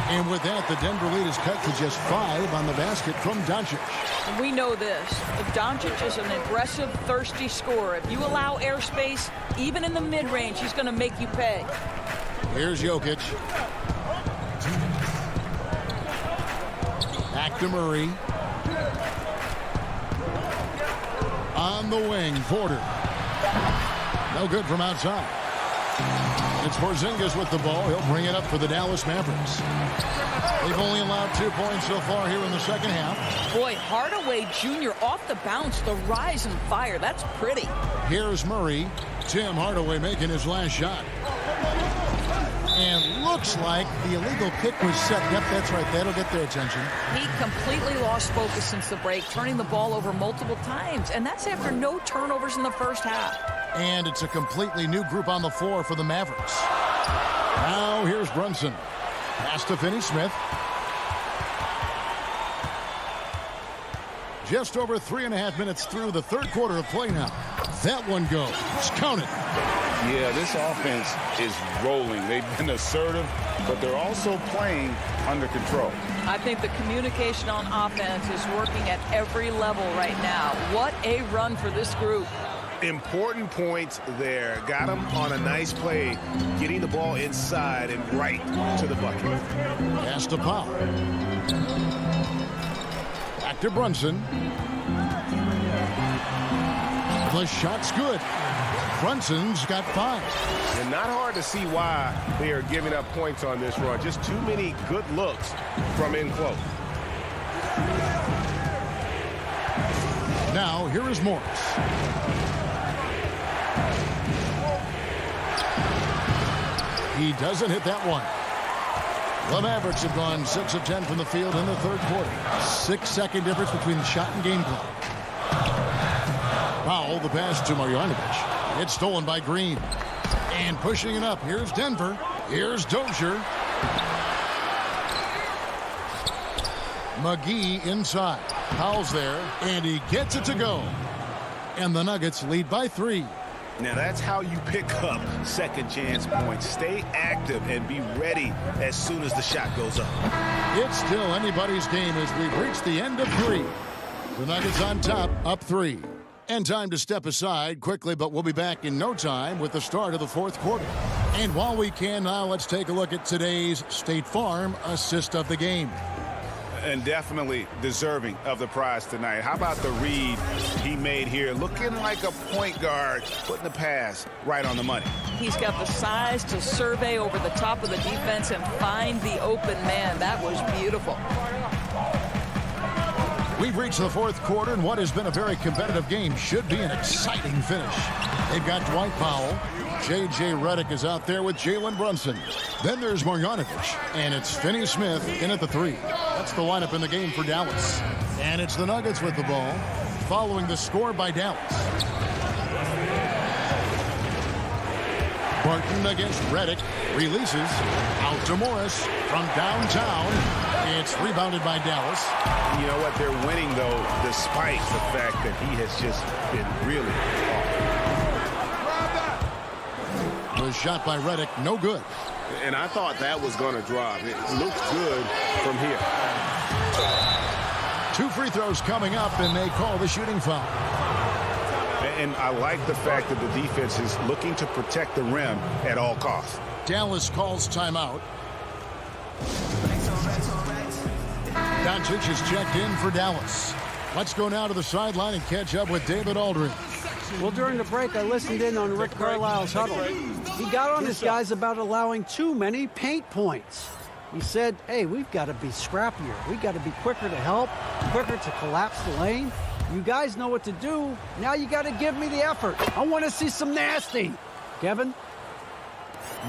[SPEAKER 2] And with that, the Denver lead is cut to just 5 on the basket from Doncic.
[SPEAKER 12] We know this. Doncic is an aggressive, thirsty scorer. If you allow airspace, even in the mid-range, he's going to make you pay.
[SPEAKER 2] Here's Jokic. Back to Murray. On the wing, Porter. No good from outside. It's Porzingis with the ball. He'll bring it up for the Dallas Mavericks. They've only allowed 2 points so far here in the second half.
[SPEAKER 12] Boy, Hardaway Jr. off the bounce, the rise and fire. That's pretty.
[SPEAKER 2] Here's Murray. Tim Hardaway making his last shot. And looks like the illegal pick was set. Yep, that's right. That'll get their attention.
[SPEAKER 12] He completely lost focus since the break, turning the ball over multiple times. And that's after no turnovers in the first half.
[SPEAKER 2] And it's a completely new group on the floor for the Mavericks. Now here's Brunson. Pass to Finney-Smith. Just over 3.5 minutes through the third quarter of play now. That one goes. Counted.
[SPEAKER 5] Yeah, this offense is rolling. They've been assertive, but they're also playing under control.
[SPEAKER 12] I think the communication on offense is working at every level right now. What a run for this group.
[SPEAKER 6] Important points there. Got him on a nice play, getting the ball inside and right to the bucket.
[SPEAKER 2] Pass to Powell. Back to Brunson. The shot's good. Brunson's got 5.
[SPEAKER 6] And not hard to see why they are giving up points on this run. Just too many good looks from in close.
[SPEAKER 2] Now, here is Morris. He doesn't hit that one. The Mavericks have gone 6 of 10 from the field in the third quarter. 6-second difference between the shot and game clock. Powell, the pass to Marjanovic. It's stolen by Green. And pushing it up. Here's Denver. Here's Dozier. McGee inside. Powell's there. And he gets it to go. And the Nuggets lead by 3.
[SPEAKER 6] Now that's how you pick up second chance points. Stay active and be ready as soon as the shot goes up.
[SPEAKER 2] It's still anybody's game as we've reached the end of 3. The Nuggets on top, up 3. And time to step aside quickly, but we'll be back in no time with the start of the fourth quarter. And while we can now, let's take a look at today's State Farm assist of the game.
[SPEAKER 5] And definitely deserving of the prize tonight. How about the read he made here? Looking like a point guard, putting the pass right on the money.
[SPEAKER 12] He's got the size to survey over the top of the defense and find the open man. That was beautiful.
[SPEAKER 2] We've reached the fourth quarter, and what has been a very competitive game should be an exciting finish. They've got Dwight Powell. J.J. Redick is out there with Jalen Brunson. Then there's Marjanovic, and it's Finney-Smith in at the 3. That's the lineup in the game for Dallas. And it's the Nuggets with the ball, following the score by Dallas. Barton against Redick, releases, out to Morris from downtown. It's rebounded by Dallas.
[SPEAKER 6] You know what? They're winning, though, despite the fact that he has just been really awful.
[SPEAKER 2] The shot by Redick, no good.
[SPEAKER 6] And I thought that was going to drop. It looks good from here.
[SPEAKER 2] 2 free throws coming up, and they call the shooting foul.
[SPEAKER 5] And I like the fact that the defense is looking to protect the rim at all costs.
[SPEAKER 2] Dallas calls timeout. Doncic is checked in for Dallas. Let's go now to the sideline and catch up with David Aldridge.
[SPEAKER 8] Well, during the break, I listened in on Rick Carlisle's huddle. He got on his guys about allowing too many paint points. He said, hey, we've got to be scrappier. We've got to be quicker to help, quicker to collapse the lane. You guys know what to do. Now you got to give me the effort. I want to see some nasty. Kevin?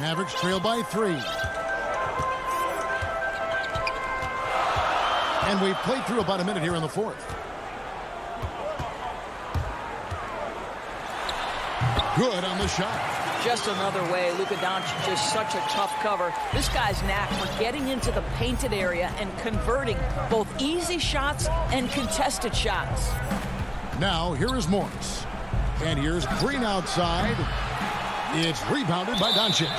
[SPEAKER 2] Mavericks trail by 3. And we've played through about a minute here in the fourth. Good on the shot.
[SPEAKER 12] Just another way. Luka Doncic is such a tough cover. This guy's knack for getting into the painted area and converting both easy shots and contested shots.
[SPEAKER 2] Now, here is Morris. And here's Green outside. It's rebounded by Doncic.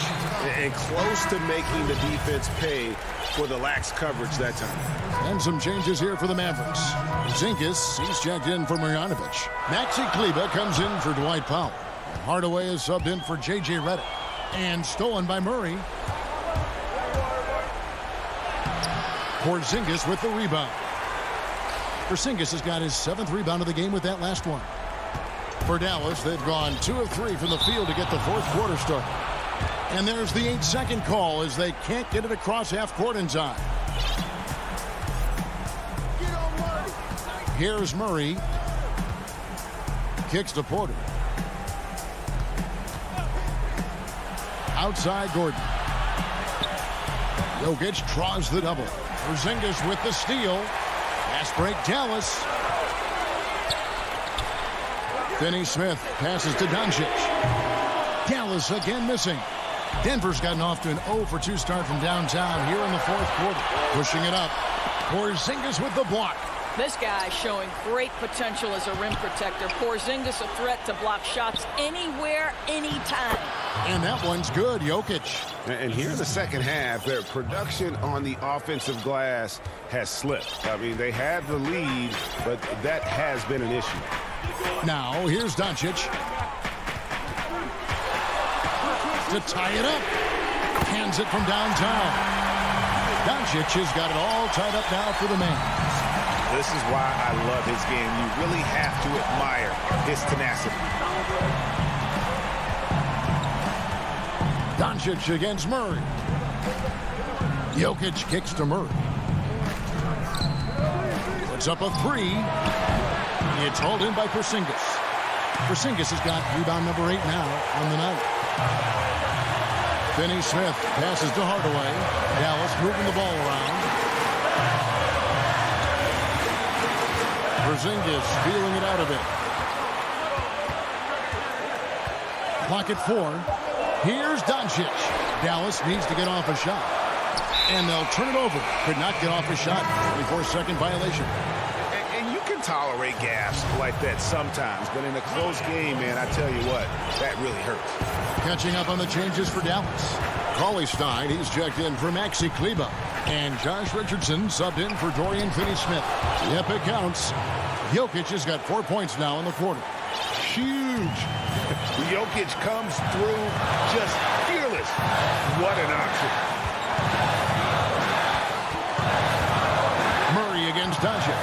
[SPEAKER 6] And close to making the defense pay for the lax coverage that time.
[SPEAKER 2] And some changes here for the Mavericks. Porzingis, he's checked in for Marjanovic. Maxi Kleber comes in for Dwight Powell. Hardaway is subbed in for J.J. Redick. And stolen by Murray. Porzingis with the rebound. Porzingis has got his 7th rebound of the game with that last one. For Dallas, they've gone 2 of 3 from the field to get the 4th quarter started. And there's the 8-second call as they can't get it across half court in time. Here's Murray. Kicks to Porter. Outside Gordon. Jokic draws the double. Porzingis with the steal. Fast break Dallas. Finney-Smith passes to Doncic. Dallas again missing. Denver's gotten off to an 0-for-2 start from downtown here in the 4th quarter. Pushing it up. Porzingis with the block.
[SPEAKER 12] This guy showing great potential as a rim protector. Porzingis a threat to block shots anywhere, anytime.
[SPEAKER 2] And that one's good, Jokic.
[SPEAKER 6] And here in the second half, their production on the offensive glass has slipped. I mean, they had the lead, but that has been an issue.
[SPEAKER 2] Now, here's Doncic. To tie it up. Hands it from downtown. Doncic has got it all tied up now for the man.
[SPEAKER 6] This is why I love his game. You really have to admire his tenacity.
[SPEAKER 2] Doncic against Murray. Jokic kicks to Murray. Puts up a 3. It's hauled in by Porzingis. Porzingis has got rebound number 8 now on the night. Finney-Smith passes to Hardaway. Dallas moving the ball around. Porzingis feeling it out a bit. Clock at 4. Here's Doncic. Dallas needs to get off a shot. And they'll turn it over. Could not get off a shot. 24-second violation.
[SPEAKER 6] And you can tolerate gaps like that sometimes, but in a close game, man, I tell you what, that really hurts.
[SPEAKER 2] Catching up on the changes for Dallas. Cauley-Stein, he's checked in for Maxi Kleber. And Josh Richardson subbed in for Dorian Finney-Smith. The epic counts. Jokic has got 4 points now in the quarter. Huge.
[SPEAKER 6] Jokic comes through just fearless. What an option.
[SPEAKER 2] Murray against Doncic.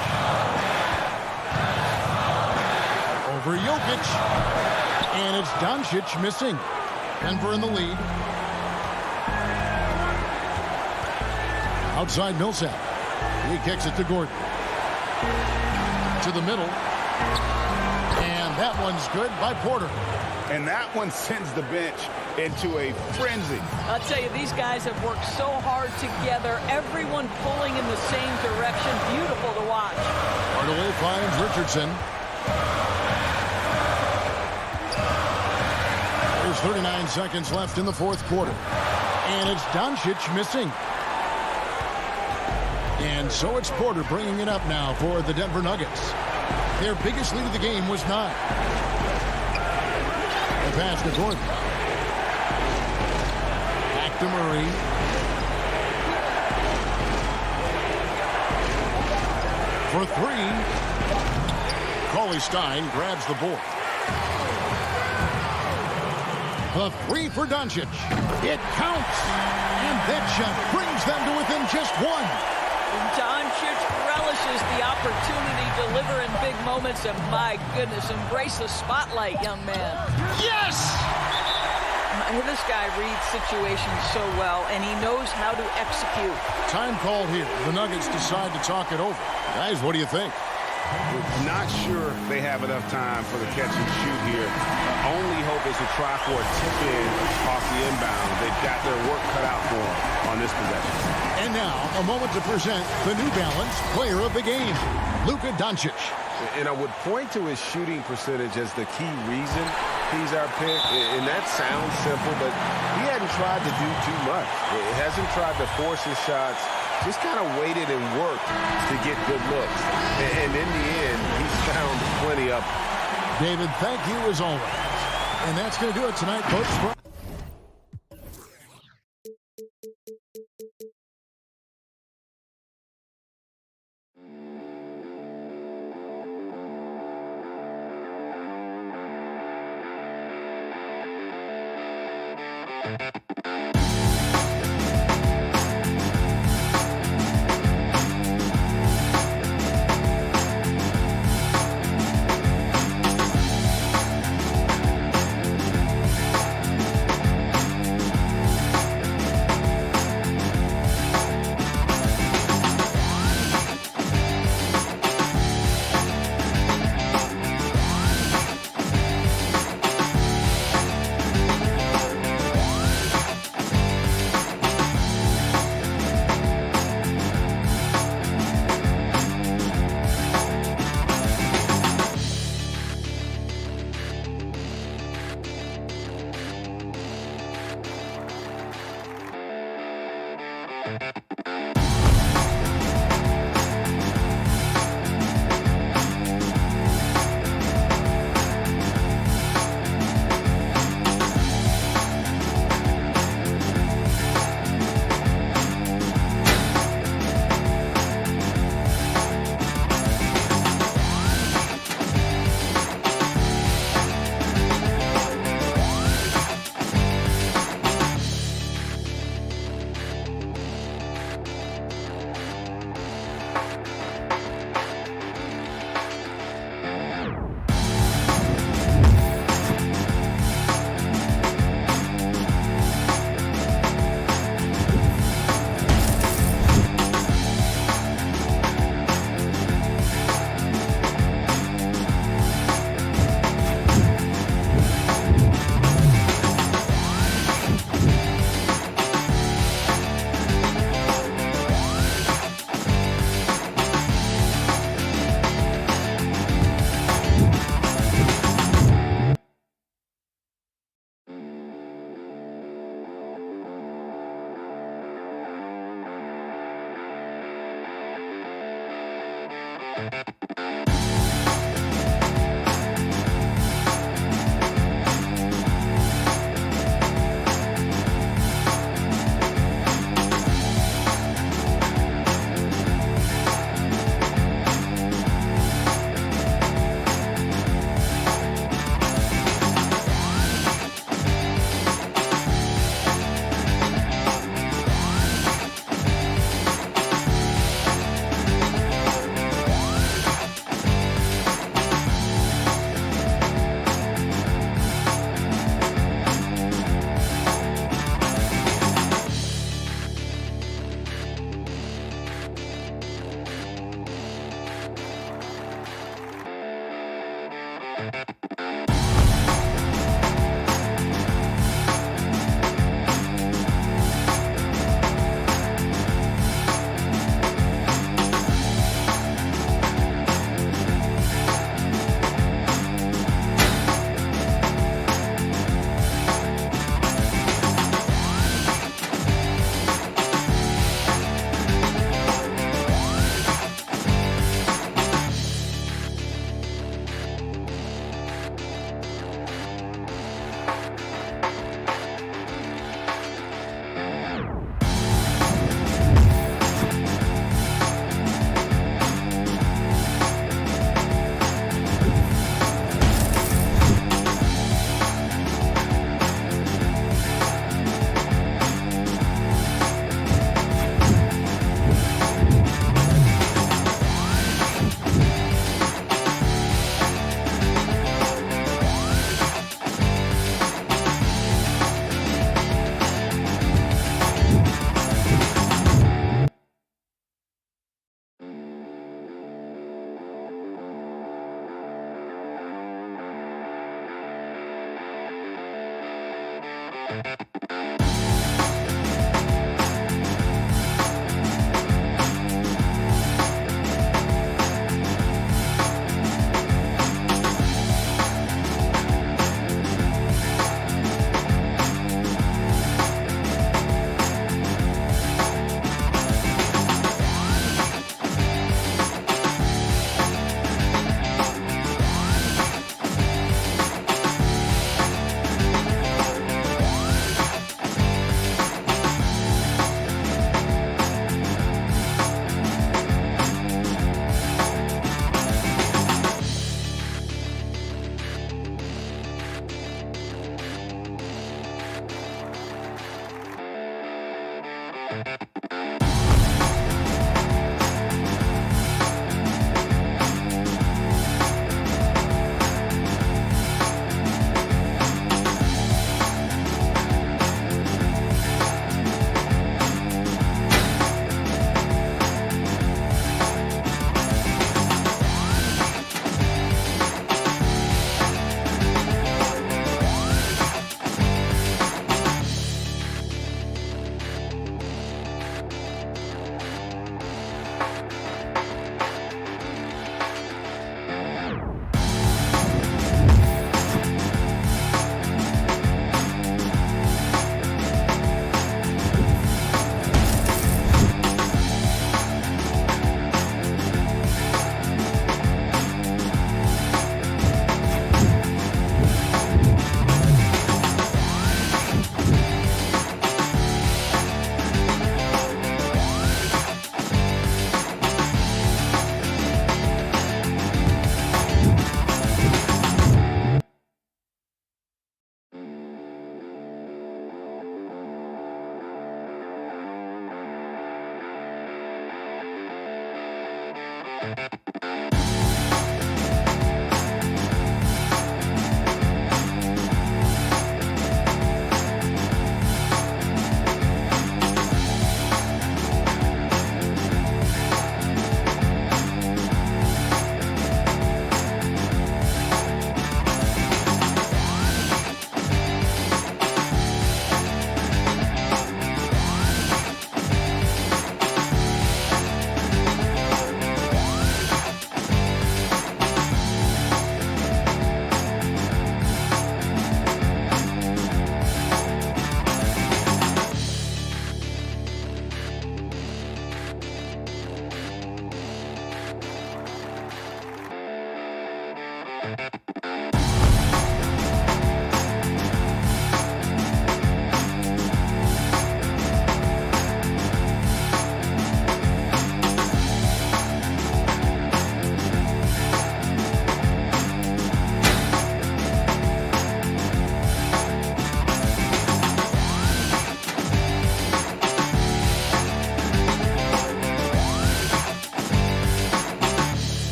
[SPEAKER 2] Over Jokic. And it's Doncic missing. Denver in the lead. Outside Millsap. He kicks it to Gordon. To the middle. And that one's good by Porter.
[SPEAKER 6] And that one sends the bench into a frenzy.
[SPEAKER 12] I'll tell you, these guys have worked so hard together. Everyone pulling in the same direction. Beautiful to watch.
[SPEAKER 2] Hardaway finds Richardson. There's 39 seconds left in the 4th quarter. And it's Doncic missing. And so it's Porter bringing it up now for the Denver Nuggets. Their biggest lead of the game was 9. The pass to Gordon. Back to Murray. For 3. Cauley-Stein grabs the board. The 3 for Doncic. It counts. And that shot brings them to within just 1.
[SPEAKER 12] Doncic relishes the opportunity to deliver in big moments, and my goodness, embrace the spotlight, young man.
[SPEAKER 2] Yes!
[SPEAKER 12] This guy reads situations so well, and he knows how to execute.
[SPEAKER 2] Time called here. The Nuggets decide to talk it over. Guys, what do you think?
[SPEAKER 6] Not sure they have enough time for the catch and shoot here. Only hope is to try for a tip-in off the inbound. They've got their work cut out for them on this possession.
[SPEAKER 2] And now, a moment to present the New Balance Player of the Game, Luka Doncic.
[SPEAKER 6] And I would point to his shooting percentage as the key reason he's our pick. And that sounds simple, but he hadn't tried to do too much. He hasn't tried to force his shots. Just kind of waited and worked to get good looks. And in the end, he's found plenty of them.
[SPEAKER 2] David, thank you as always. And that's going to do it tonight, folks.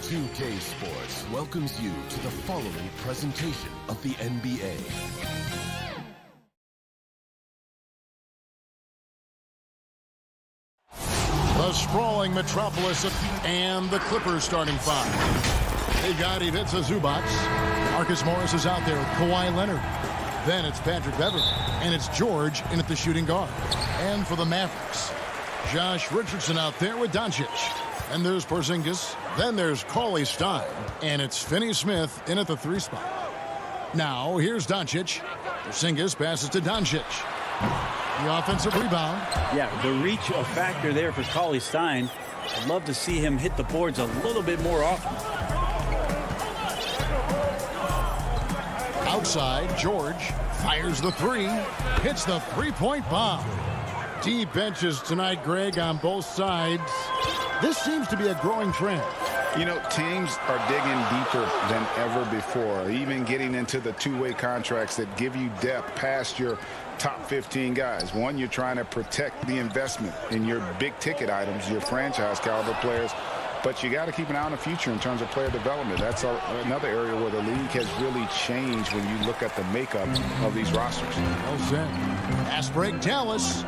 [SPEAKER 10] 2K Sports welcomes you to the following presentation of the NBA.
[SPEAKER 2] The sprawling metropolis and the Clippers starting five. They got Ivica Zubac. Marcus Morris is out there with Kawhi Leonard. Then it's Patrick Beverley. And it's George in at the shooting guard. And for the Mavericks, Josh Richardson out there with Doncic. And there's Porzingis. Then there's Cauley Stein. And it's Finney Smith in at the 3 spot. Now here's Doncic. Porzingis passes to Doncic. The offensive rebound.
[SPEAKER 13] Yeah, the reach a factor there for Cauley Stein. I'd love to see him hit the boards a little bit more often.
[SPEAKER 2] Outside, George fires the 3. Hits the 3-point bomb. Deep benches tonight, Greg, on both sides. This seems to be a growing trend.
[SPEAKER 5] You know, teams are digging deeper than ever before, even getting into the two-way contracts that give you depth past your top 15 guys. One, you're trying to protect the investment in your big-ticket items, your franchise-caliber players, but you got to keep an eye on the future in terms of player development. That's another area where the league has really changed when you look at the makeup of these rosters.
[SPEAKER 2] Well said. Pass break, Dallas.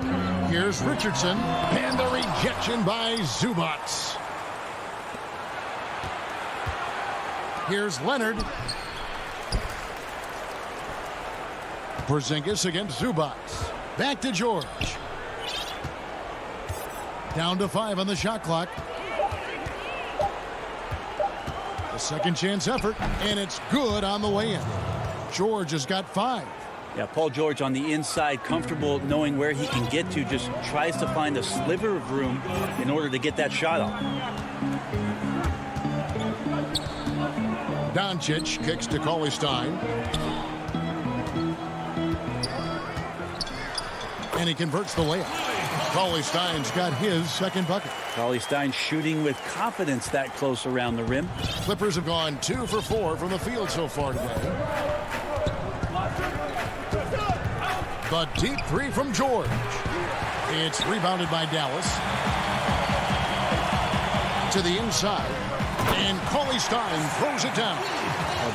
[SPEAKER 2] Here's Richardson, and the rejection by Zubac. Here's Leonard. Porzingis against Zubac. Back to George. Down to 5 on the shot clock. A second chance effort, and it's good on the way in. George has got 5.
[SPEAKER 13] Yeah, Paul George on the inside, comfortable knowing where he can get to, just tries to find a sliver of room in order to get that shot off.
[SPEAKER 2] Doncic kicks to Cauley Stein. And he converts the layup. Cauley Stein's got his second bucket.
[SPEAKER 13] Cauley Stein shooting with confidence that close around the rim.
[SPEAKER 2] Clippers have gone 2 for 4 from the field so far today. The deep 3 from George. It's rebounded by Dallas. To the inside. And Cauley Stein throws it down.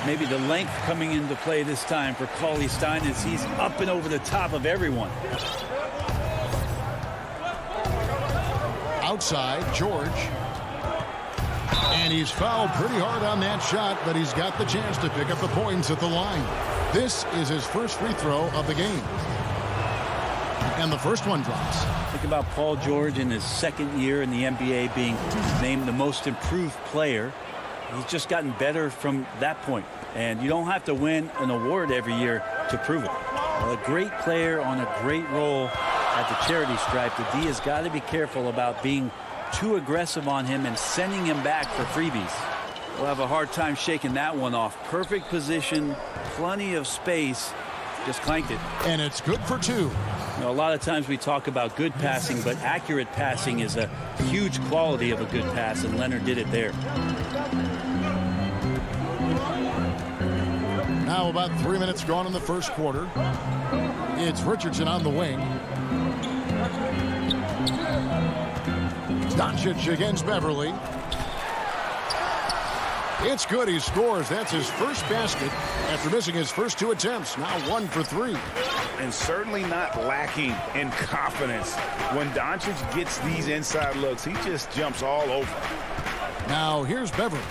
[SPEAKER 13] Maybe the length coming into play this time for Cauley Stein is he's up and over the top of everyone.
[SPEAKER 2] Outside, George. And he's fouled pretty hard on that shot, but he's got the chance to pick up the points at the line. This is his first free throw of the game. And the first one drops.
[SPEAKER 13] Think about Paul George in his second year in the NBA being named the most improved player. He's just gotten better from that point. And you don't have to win an award every year to prove it. Well, a great player on a great role at the charity stripe. The D has got to be careful about being too aggressive on him and sending him back for freebies. We'll have a hard time shaking that one off. Perfect position, plenty of space, just clanked it.
[SPEAKER 2] And it's good for 2.
[SPEAKER 13] You know, a lot of times we talk about good passing, but accurate passing is a huge quality of a good pass, and Leonard did it there.
[SPEAKER 2] Now about 3 minutes gone in the first quarter. It's Richardson on the wing. Doncic against Beverley. It's good. He scores. That's his first basket after missing his first 2 attempts. Now 1 for 3.
[SPEAKER 5] And certainly not lacking in confidence. When Doncic gets these inside looks, he just jumps all over.
[SPEAKER 2] Now here's Beverley.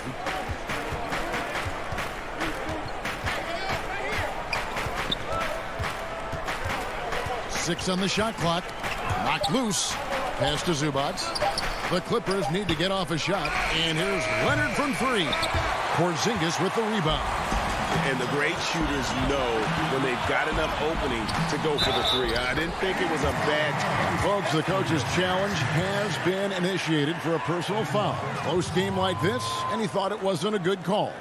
[SPEAKER 2] Six on the shot clock. Knocked loose. Pass to Zubac. The Clippers need to get off a shot. And here's Leonard from 3. Porzingis with the rebound.
[SPEAKER 6] And the great shooters know when they've got enough opening to go for the 3. I didn't think it was a bad time.
[SPEAKER 2] Folks, the coach's challenge has been initiated for a personal foul. Close game like this, and he thought it wasn't a good call.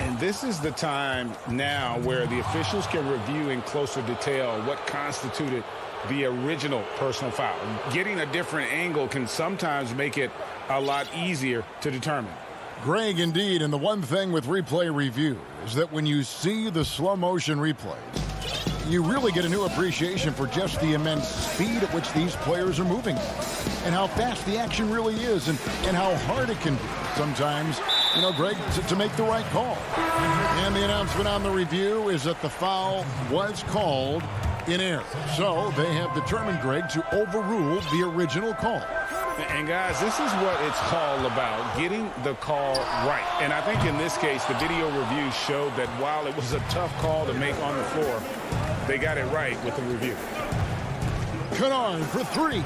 [SPEAKER 5] And this is the time now where the officials can review in closer detail what constituted the original personal foul. Getting a different angle can sometimes make it a lot easier to determine.
[SPEAKER 2] Greg, indeed, and the one thing with replay review is that when you see the slow motion replays, you really get a new appreciation for just the immense speed at which these players are moving and how fast the action really is and how hard it can be sometimes, you know, Greg, to make the right call. And the announcement on the review is that the foul was called in error. So they have determined, Greg, to overrule the original call.
[SPEAKER 5] And guys, this is what it's all about, getting the call right. And I think in this case, the video review showed that while it was a tough call to make on the floor, they got it right with the review.
[SPEAKER 2] Kennard for three.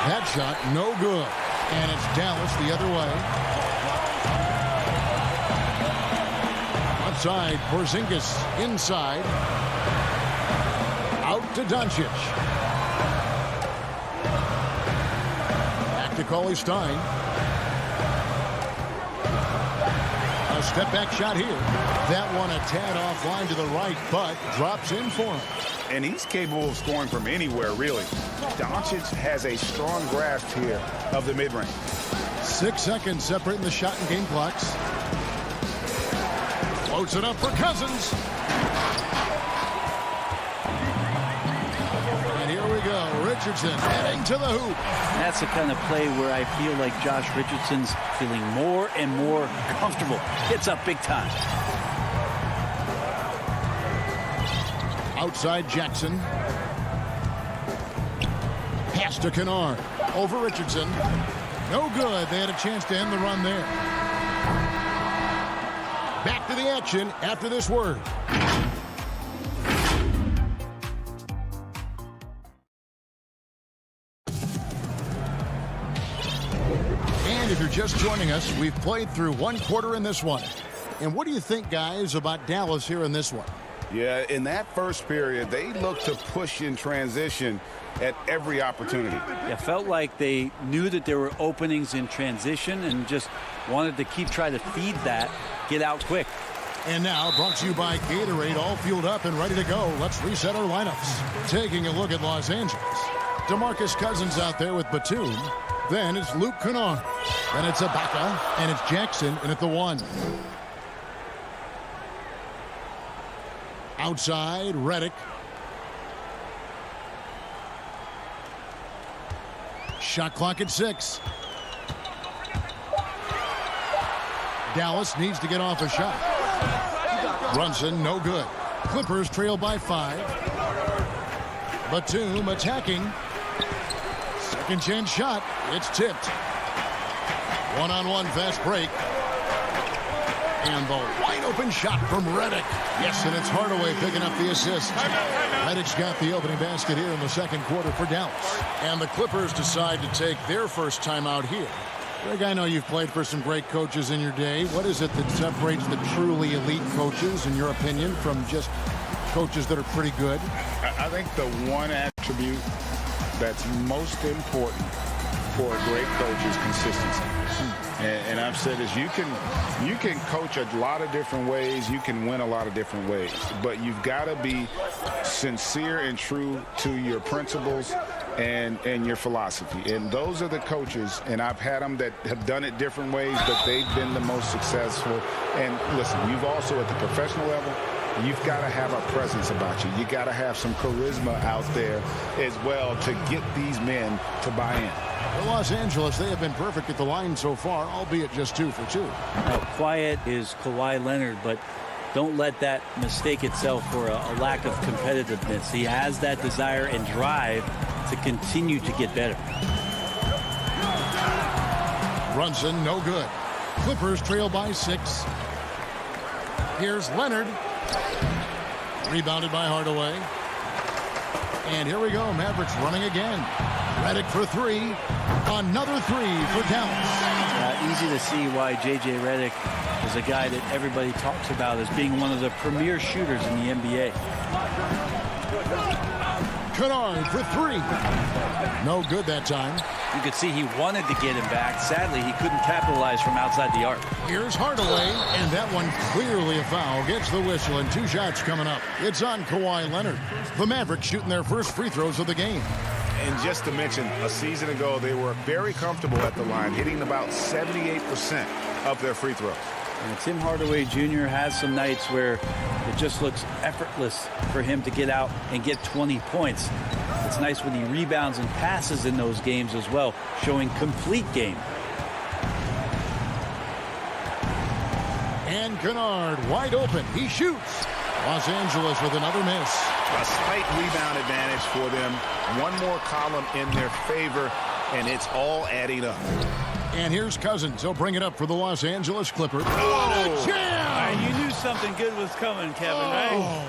[SPEAKER 2] That shot, no good. And it's Dallas the other way. Outside, Porzingis inside. Out to Doncic. To Cauley Stein. A step back shot here. That one a tad offline to the right, but drops in for him.
[SPEAKER 5] And he's capable of scoring from anywhere, really. Doncic has a strong grasp here of the mid-range.
[SPEAKER 2] 6 seconds separating the shot and game clocks. Floats it up for Cousins. And here we go. Richardson heading to the hoop.
[SPEAKER 13] That's the kind of play where I feel like Josh Richardson's feeling more and more comfortable. Hits up big time.
[SPEAKER 2] Outside Jackson. Pass to Kennard. Over Richardson. No good. They had a chance to end the run there. Back to the action after this word. And if you're just joining us, we've played through one quarter in this one. And what do you think, guys, about Dallas here in this one?
[SPEAKER 5] Yeah, in that first period, they looked to push in transition at every opportunity.
[SPEAKER 13] It felt like they knew that there were openings in transition and just wanted to keep trying to feed that, get out quick.
[SPEAKER 2] And now, brought to you by Gatorade, all fueled up and ready to go. Let's reset our lineups. Taking a look at Los Angeles. DeMarcus Cousins out there with Batum. Then it's Luke Kennard. Then it's Ibaka. And it's Jackson in at the 1. Outside, Redick. Shot clock at 6. Dallas needs to get off a shot. Brunson, no good. Clippers trail by 5. Batum attacking. Second chance shot. It's tipped. One-on-one fast break. And the wide open shot from Redick. Yes, and it's Hardaway picking up the assist. Redick's got the opening basket here in the second quarter for Dallas. And the Clippers decide to take their first timeout here. Greg, I know you've played for some great coaches in your day. What is it that separates the truly elite coaches, in your opinion, from just coaches that are pretty good?
[SPEAKER 5] I think the one attribute that's most important for a great coach is consistency. And I've said this, you can coach a lot of different ways, you can win a lot of different ways, but you've got to be sincere and true to your principles and your philosophy. And those are the coaches, and I've had them that have done it different ways, but they've been the most successful. And listen, you've also at the professional level, you've got to have a presence about you. You got to have some charisma out there as well to get these men to buy in.
[SPEAKER 2] For Los Angeles, they have been perfect at the line so far, albeit just 2 for 2.
[SPEAKER 13] Now, quiet is Kawhi Leonard, but don't let that mistake itself for a lack of competitiveness. He has that desire and drive to continue to get better.
[SPEAKER 2] Brunson, no good. Clippers trail by 6. Here's Leonard. Rebounded by Hardaway. And here we go. Mavericks running again. Redick for 3. Another 3 for Dallas.
[SPEAKER 13] Easy to see why J.J. Redick is a guy that everybody talks about as being one of the premier shooters in the NBA.
[SPEAKER 2] Kennard for 3. No good that time.
[SPEAKER 13] You could see he wanted to get him back. Sadly, he couldn't capitalize from outside the arc.
[SPEAKER 2] Here's Hardaway, and that one clearly a foul. Gets the whistle, and 2 shots coming up. It's on Kawhi Leonard. The Mavericks shooting their first free throws of the game.
[SPEAKER 5] And just to mention, a season ago, they were very comfortable at the line, hitting about 78% of their free throws.
[SPEAKER 13] And Tim Hardaway Jr. has some nights where it just looks effortless for him to get out and get 20 points. It's nice when he rebounds and passes in those games as well, showing complete game.
[SPEAKER 2] And Kennard wide open. He shoots. Los Angeles with another miss.
[SPEAKER 5] A slight rebound advantage for them. One more column in their favor, and it's all adding up.
[SPEAKER 2] And here's Cousins. He'll bring it up for the Los Angeles Clippers. What a jam!
[SPEAKER 13] You knew something good was coming, Kevin, right?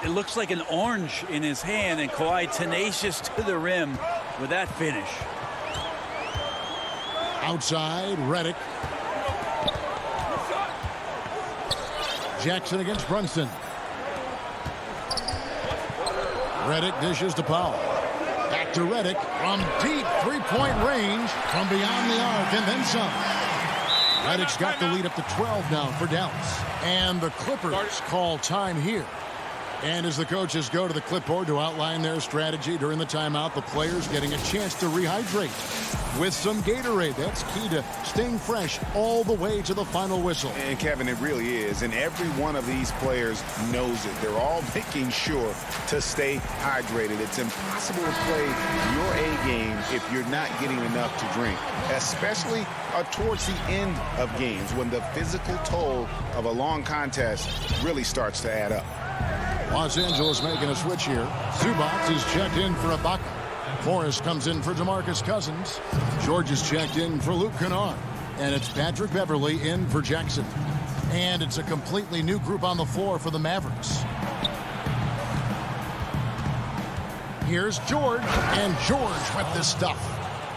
[SPEAKER 13] It looks like an orange in his hand, and Kawhi tenacious to the rim with that finish.
[SPEAKER 2] Outside, Redick. Jackson against Brunson. Redick dishes to Powell. Back to Redick from deep three-point range from beyond the arc and then some. Redick's got the lead up to 12 now for Dallas. And the Clippers call time here. And as the coaches go to the clipboard to outline their strategy during the timeout, the players getting a chance to rehydrate with some Gatorade. That's key to staying fresh all the way to the final whistle.
[SPEAKER 5] And Kevin, it really is. And every one of these players knows it. They're all making sure to stay hydrated. It's impossible to play your A game if you're not getting enough to drink, especially towards the end of games when the physical toll of a long contest really starts to add up.
[SPEAKER 2] Los Angeles making a switch here. Zubac is checked in for Ibaka. Morris comes in for DeMarcus Cousins. George is checked in for Luke Kennard. And it's Patrick Beverley in for Jackson. And it's a completely new group on the floor for the Mavericks. Here's George. And George with this stuff.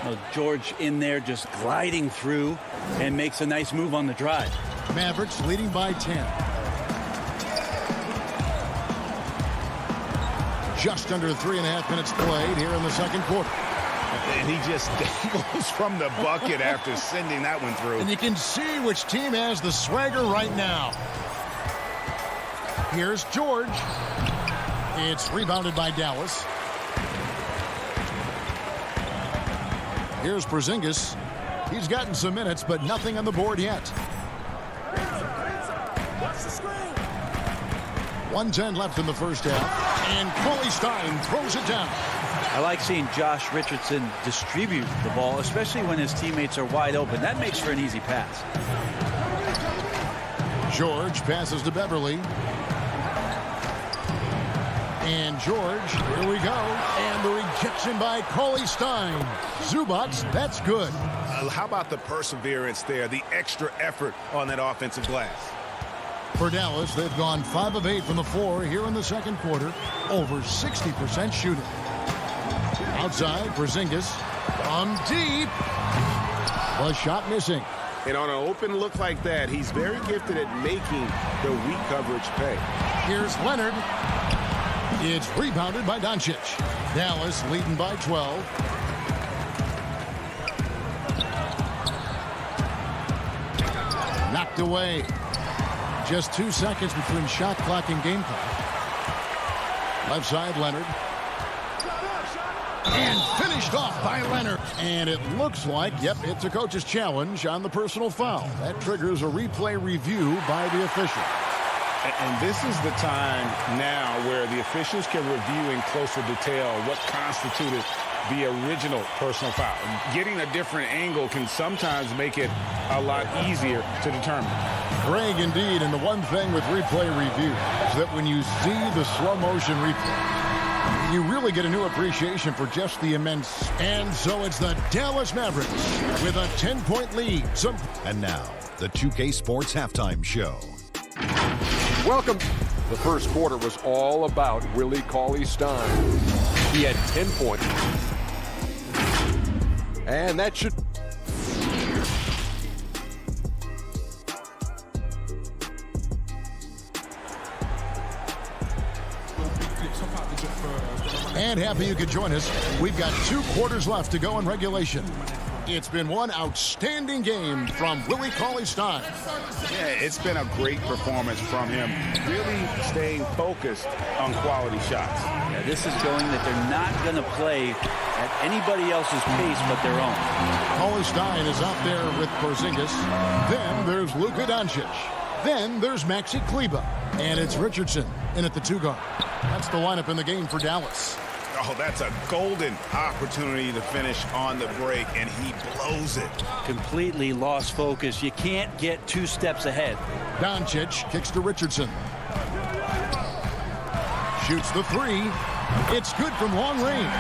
[SPEAKER 13] Well, George in there just gliding through and makes a nice move on the drive.
[SPEAKER 2] Mavericks leading by 10. Just under 3.5 minutes played here in the second quarter.
[SPEAKER 5] And he just dangles from the bucket after sending that one through.
[SPEAKER 2] And you can see which team has the swagger right now. Here's George. It's rebounded by Dallas. Here's Porzingis. He's gotten some minutes, but nothing on the board yet. 1:10 left in the first half. And Cauley Stein throws it down.
[SPEAKER 13] I like seeing Josh Richardson distribute the ball, especially when his teammates are wide open. That makes for an easy pass.
[SPEAKER 2] George passes to Beverley. And George, here we go. And the rejection by Cauley Stein. Zubac, that's good.
[SPEAKER 5] How about the perseverance there, the extra effort on that offensive glass?
[SPEAKER 2] For Dallas, they've gone 5 of 8 from the floor here in the second quarter. Over 60% shooting. Outside, Porzingis from deep. The shot missing.
[SPEAKER 5] And on an open look like that, he's very gifted at making the weak coverage pay.
[SPEAKER 2] Here's Leonard. It's rebounded by Doncic. Dallas leading by 12. Knocked away. Just 2 seconds between shot clock and game clock. Left side, Leonard. And finished off by Leonard. And it looks like, yep, it's a coach's challenge on the personal foul. That triggers a replay review by the official.
[SPEAKER 5] And this is the time now where the officials can review in closer detail what constituted the original personal foul. Getting a different angle can sometimes make it a lot easier to determine.
[SPEAKER 2] Greg, indeed, and the one thing with replay review is that when you see the slow motion replay, you really get a new appreciation for just the immense. And so it's the Dallas Mavericks with a 10-point lead.
[SPEAKER 3] And now, the 2K Sports Halftime Show.
[SPEAKER 7] Welcome. The first quarter was all about Willie Cauley-Stein. He had 10 points. And that should...
[SPEAKER 2] And happy you could join us. We've got 2 quarters left to go in regulation. It's been one outstanding game from Willie Cauley-Stein.
[SPEAKER 5] Yeah, it's been a great performance from him, really staying focused on quality shots.
[SPEAKER 13] Yeah, this is going that they're not going to play at anybody else's pace but their own.
[SPEAKER 2] Cauley-Stein is out there with Porzingis. Then there's Luka Doncic. Then there's Maxi Kleber. And it's Richardson in at the 2 guard. That's the lineup in the game for Dallas.
[SPEAKER 5] Oh, that's a golden opportunity to finish on the break, and he blows it.
[SPEAKER 13] Completely lost focus. You can't get 2 steps ahead.
[SPEAKER 2] Doncic kicks to Richardson. Shoots the 3. It's good from long range.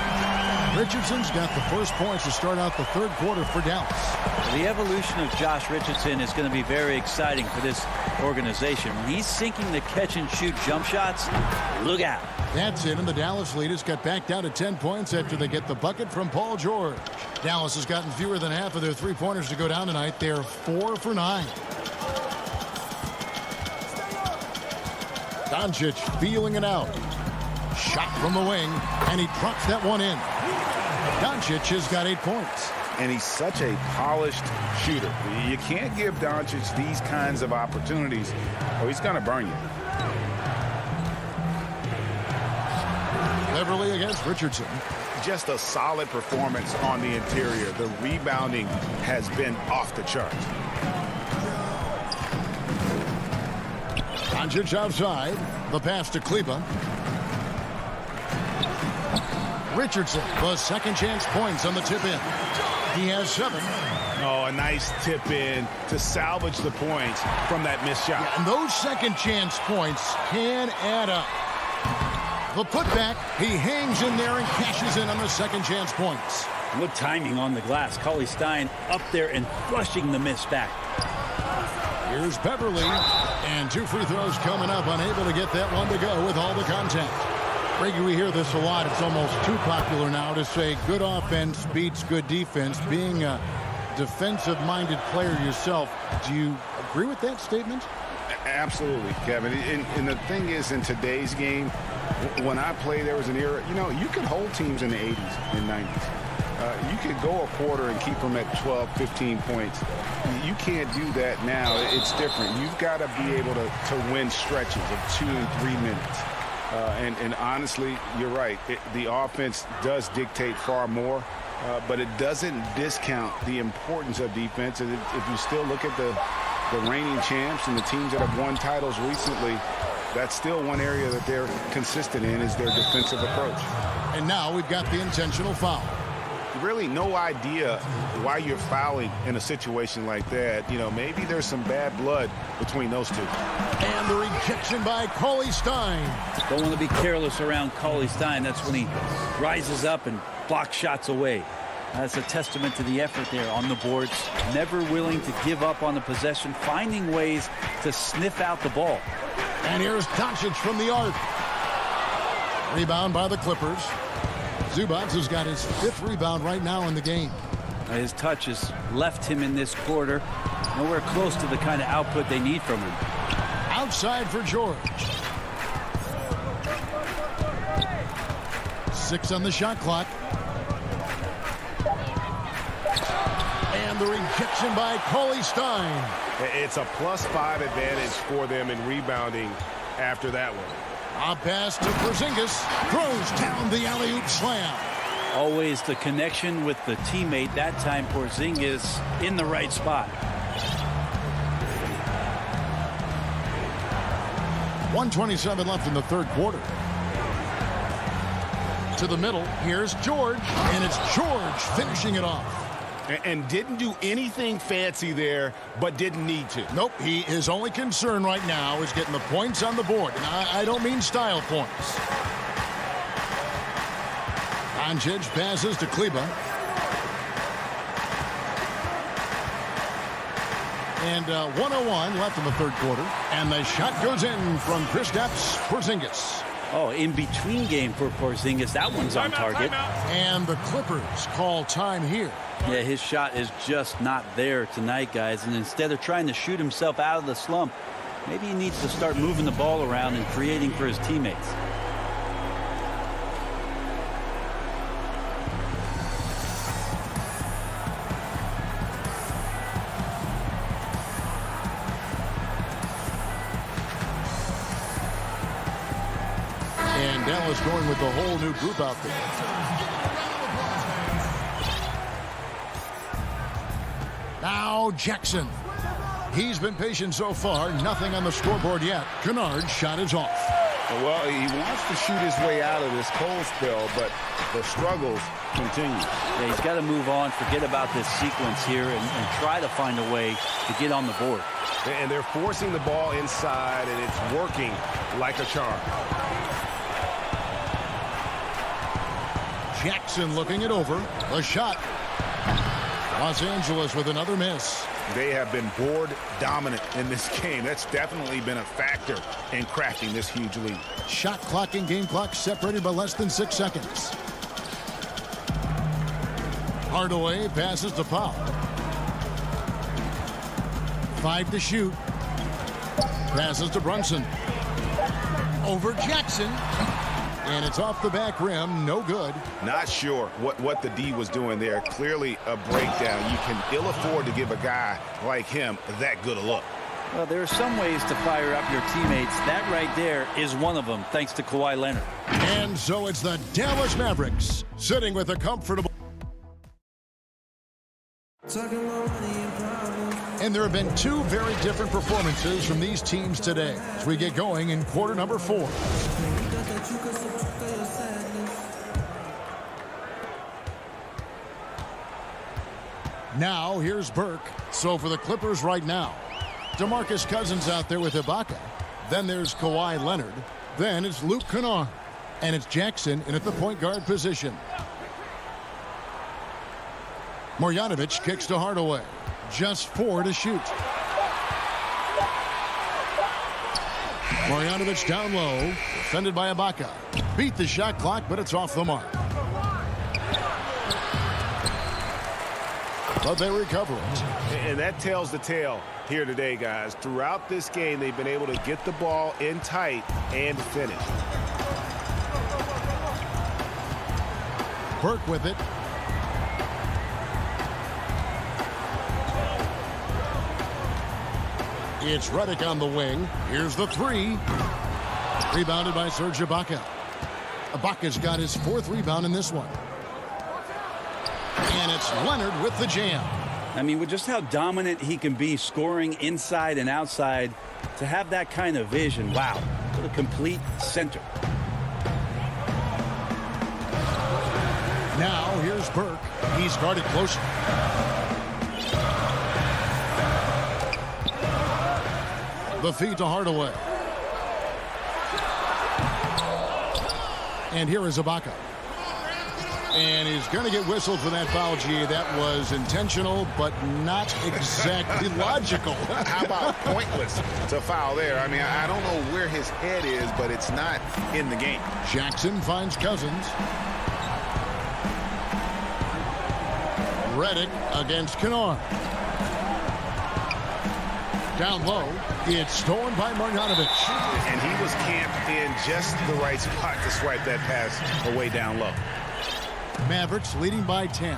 [SPEAKER 2] Richardson's got the first points to start out the 3rd quarter for Dallas.
[SPEAKER 13] The evolution of Josh Richardson is going to be very exciting for this organization. When he's sinking the catch-and-shoot jump shots, look out.
[SPEAKER 2] That's it, and the Dallas lead has got back down to 10 points after they get the bucket from Paul George. Dallas has gotten fewer than half of their 3-pointers to go down tonight. They're 4 for 9. Doncic feeling it out. Shot from the wing, and he drops that one in. Doncic has got 8 points.
[SPEAKER 5] And he's such a polished shooter. You can't give Doncic these kinds of opportunities, or he's going to burn you.
[SPEAKER 2] Beverly against Richardson.
[SPEAKER 5] Just a solid performance on the interior. The rebounding has been off the charts.
[SPEAKER 2] Doncic outside. The pass to Kleber. Richardson, the second chance points on the tip-in. He has 7.
[SPEAKER 5] Oh, a nice tip-in to salvage the points from that missed shot.
[SPEAKER 2] Yeah, and those second chance points can add up. The putback, he hangs in there and cashes in on the second chance points.
[SPEAKER 13] Good timing on the glass. Cauley-Stein up there and flushing the miss back.
[SPEAKER 2] Here's Beverly, and 2 free throws coming up, unable to get that one to go with all the contact. Reggie, we hear this a lot. It's almost too popular now to say good offense beats good defense. Being a defensive-minded player yourself, do you agree with that statement?
[SPEAKER 5] Absolutely, Kevin. And the thing is, in today's game, when I played, there was an era, you could hold teams in the 80s and 90s. You could go a quarter and keep them at 12, 15 points. You can't do that now. It's different. You've got to be able to win stretches of 2 and 3 minutes. And honestly, you're right. The offense does dictate far more, but it doesn't discount the importance of defense. And if you still look at the reigning champs and the teams that have won titles recently, that's still one area that they're consistent in, is their defensive approach.
[SPEAKER 2] And now we've got the intentional foul.
[SPEAKER 5] Really no idea why you're fouling in a situation like that. Maybe there's some bad blood between those two.
[SPEAKER 2] And the rejection by Cauley-Stein.
[SPEAKER 13] Don't want to be careless around Cauley-Stein. That's when he rises up and blocks shots away. That's a testament to the effort there on the boards. Never willing to give up on the possession, finding ways to sniff out the ball.
[SPEAKER 2] And here's Doncic from the arc. Rebound by the Clippers. Zubac has got his 5th rebound right now in the game.
[SPEAKER 13] His touch has left him in this quarter. Nowhere close to the kind of output they need from him.
[SPEAKER 2] Outside for George. 6 on the shot clock. And the rejection by Cauley-Stein.
[SPEAKER 6] It's a +5 advantage for them in rebounding after that one.
[SPEAKER 2] A pass to Porzingis. Throws down the alley-oop slam.
[SPEAKER 13] Always the connection with the teammate. That time Porzingis in the right spot.
[SPEAKER 2] 1:27 left in the 3rd quarter. To the middle. Here's George. And it's George finishing it off.
[SPEAKER 6] And didn't do anything fancy there, but didn't need to.
[SPEAKER 2] Nope, his only concern right now is getting the points on the board. And I don't mean style points. Doncic passes to Kleber. And 1:01 left in the 3rd quarter. And the shot goes in from Kristaps Porzingis.
[SPEAKER 13] Oh, in between game for Porzingis. That one's on target.
[SPEAKER 2] And the Clippers call time here.
[SPEAKER 13] Yeah, his shot is just not there tonight, guys. And instead of trying to shoot himself out of the slump, maybe he needs to start moving the ball around and creating for his teammates.
[SPEAKER 2] Dallas going with the whole new group out there. Now Jackson. He's been patient so far. Nothing on the scoreboard yet. Kennard's shot is off.
[SPEAKER 5] Well, he wants to shoot his way out of this cold spell, but the struggles continue.
[SPEAKER 13] Yeah, he's got to move on, forget about this sequence here, and try to find a way to get on the board.
[SPEAKER 6] And they're forcing the ball inside, and it's working like a charm.
[SPEAKER 2] Jackson looking it over. The shot. Los Angeles with another miss.
[SPEAKER 5] They have been board dominant in this game. That's definitely been a factor in cracking this huge lead.
[SPEAKER 2] Shot clock and game clock separated by less than 6 seconds. Hardaway passes to Powell. 5 to shoot. Passes to Brunson. Over Jackson. And it's off the back rim. No good.
[SPEAKER 5] Not sure what the D was doing there. Clearly a breakdown. You can ill afford to give a guy like him that good a look.
[SPEAKER 13] Well, there are some ways to fire up your teammates. That right there is one of them, thanks to Kawhi Leonard.
[SPEAKER 2] And so it's the Dallas Mavericks sitting with a comfortable. And there have been 2 very different performances from these teams today as we get going in quarter number 4. Now here's Burke. So for the Clippers right now, DeMarcus Cousins out there with Ibaka. Then there's Kawhi Leonard. Then it's Luke Kennard. And it's Jackson in at the point guard position. Marjanovic kicks to Hardaway. Just 4 to shoot. Marjanovic down low. Defended by Ibaka. Beat the shot clock, but it's off the mark. But they recover it.
[SPEAKER 6] And that tells the tale here today, guys. Throughout this game, they've been able to get the ball in tight and finish.
[SPEAKER 2] Burke with it. It's Redick on the wing. Here's the 3. Rebounded by Serge Ibaka. Ibaka's got his 4th rebound in this one. And it's Leonard with the jam.
[SPEAKER 13] I mean, with just how dominant he can be scoring inside and outside, to have that kind of vision, wow, what a complete center.
[SPEAKER 2] Now here's Burke. He's guarded close. The feed to Hardaway. And here is Ibaka. And he's going to get whistled for that foul, G. That was intentional, but not exactly logical.
[SPEAKER 5] How about pointless to foul there? I mean, I don't know where his head is, but it's not in the game.
[SPEAKER 2] Jackson finds Cousins. Redick against Kennard. Down low. It's stolen by Marjanovic.
[SPEAKER 5] And he was camped in just the right spot to swipe that pass away down low.
[SPEAKER 2] Mavericks leading by 10.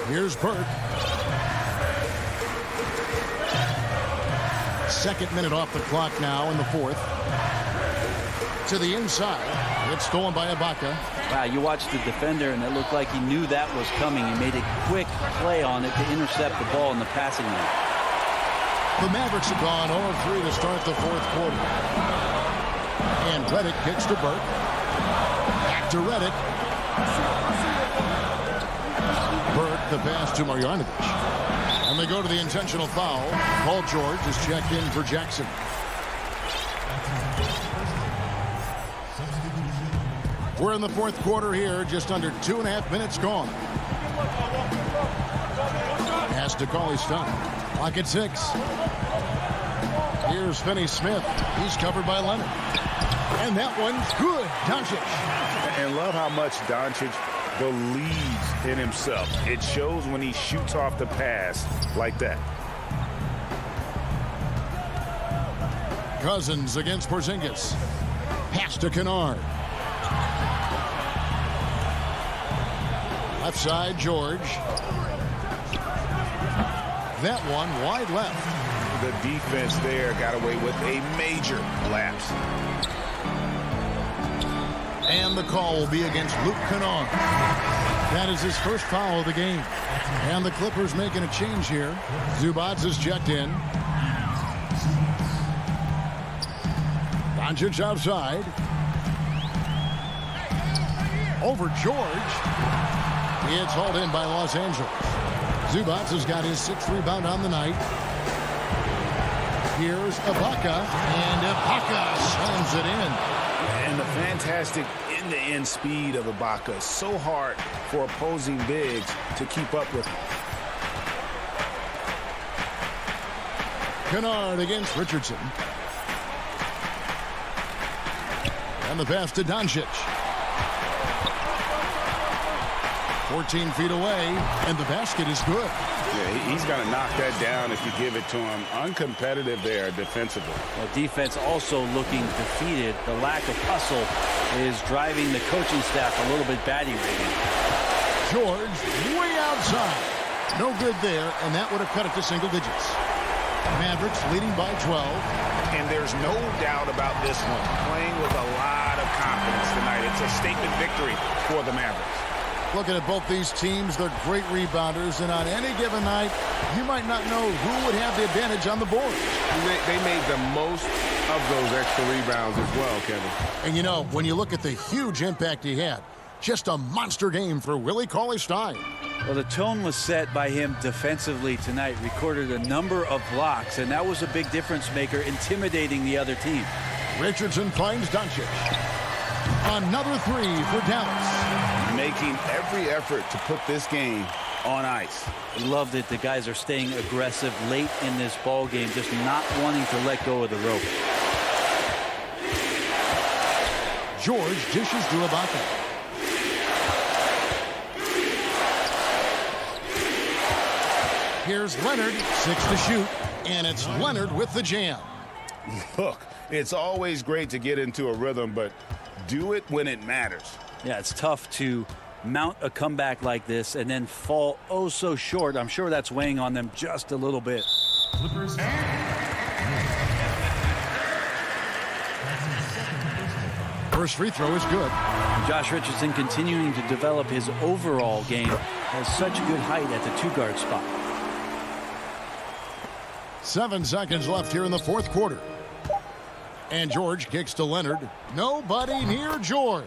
[SPEAKER 2] Here's Burke. 2nd minute off the clock now in the 4th. To the inside. It's stolen by Ibaka.
[SPEAKER 13] Wow, you watched the defender, and it looked like he knew that was coming. He made a quick play on it to intercept the ball in the passing lane.
[SPEAKER 2] The Mavericks have gone 0-3 to start the 4th quarter. And Redick kicks to Burke. Back to Redick. Burke, the pass to Marjanovic. And they go to the intentional foul. Paul George is checked in for Jackson. We're in the 4th quarter here, just under 2.5 minutes gone. Pass to Cauley-Stein. Clock at 6. Here's Finney-Smith. He's covered by Leonard. And that one's good. Doncic.
[SPEAKER 5] And love how much Doncic believes in himself. It shows when he shoots off the pass like that.
[SPEAKER 2] Cousins against Porzingis. Pass to Kennard. Left side, George. That one wide left.
[SPEAKER 5] The defense there got away with a major lapse.
[SPEAKER 2] And the call will be against Luke Kennard. That is his first foul of the game. And the Clippers making a change here. Zubats is checked in. Doncic outside. Over George. It's hauled in by Los Angeles. Zubats has got his 6th rebound on the night. Here's Ibaka, and Ibaka slams it in.
[SPEAKER 5] And the fantastic end-to-end speed of Ibaka is so hard for opposing bigs to keep up with him.
[SPEAKER 2] Kennard against Richardson. And the pass to Doncic. 14 feet away, and the basket is good.
[SPEAKER 5] Yeah, he's got to knock that down if you give it to him. Uncompetitive there defensively.
[SPEAKER 13] Well, defense also looking defeated. The lack of hustle is driving the coaching staff a little bit batty-ridden.
[SPEAKER 2] George way outside. No good there, and that would have cut it to single digits. Mavericks leading by 12.
[SPEAKER 5] And there's no doubt about this one. Playing with a lot of confidence tonight. It's a statement victory for the Mavericks.
[SPEAKER 2] Looking at both these teams, they're great rebounders, and on any given night, you might not know who would have the advantage on the board.
[SPEAKER 6] They made the most of those extra rebounds as well, Kevin.
[SPEAKER 2] And you know, when you look at the huge impact he had, just a monster game for Willie Cauley-Stein.
[SPEAKER 13] Well, the tone was set by him defensively tonight. Recorded a number of blocks, and that was a big difference maker, intimidating the other team.
[SPEAKER 2] Richardson finds Doncic. Another 3 for Dallas.
[SPEAKER 5] Making every effort to put this game on ice.
[SPEAKER 13] Loved it. The guys are staying aggressive late in this ball game, just not wanting to let go of the rope.
[SPEAKER 2] George dishes to Ibaka. Here's Leonard, 6 to shoot, and it's Leonard with the jam.
[SPEAKER 5] Look, it's always great to get into a rhythm, but do it when it matters.
[SPEAKER 13] Yeah, it's tough to mount a comeback like this and then fall oh so short. I'm sure that's weighing on them just a little bit.
[SPEAKER 2] First free throw is good.
[SPEAKER 13] Josh Richardson continuing to develop his overall game. Has such good height at the 2-guard spot.
[SPEAKER 2] 7 seconds left here in the 4th quarter. And George kicks to Leonard. Nobody near George.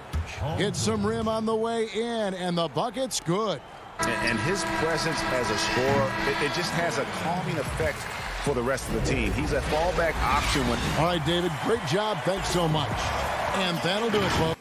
[SPEAKER 2] Hits some rim on the way in, and the bucket's good.
[SPEAKER 5] And his presence as a scorer, it just has a calming effect for the rest of the team. He's a fallback option when...
[SPEAKER 2] All right, David, great job. Thanks so much. And that'll do it, folks.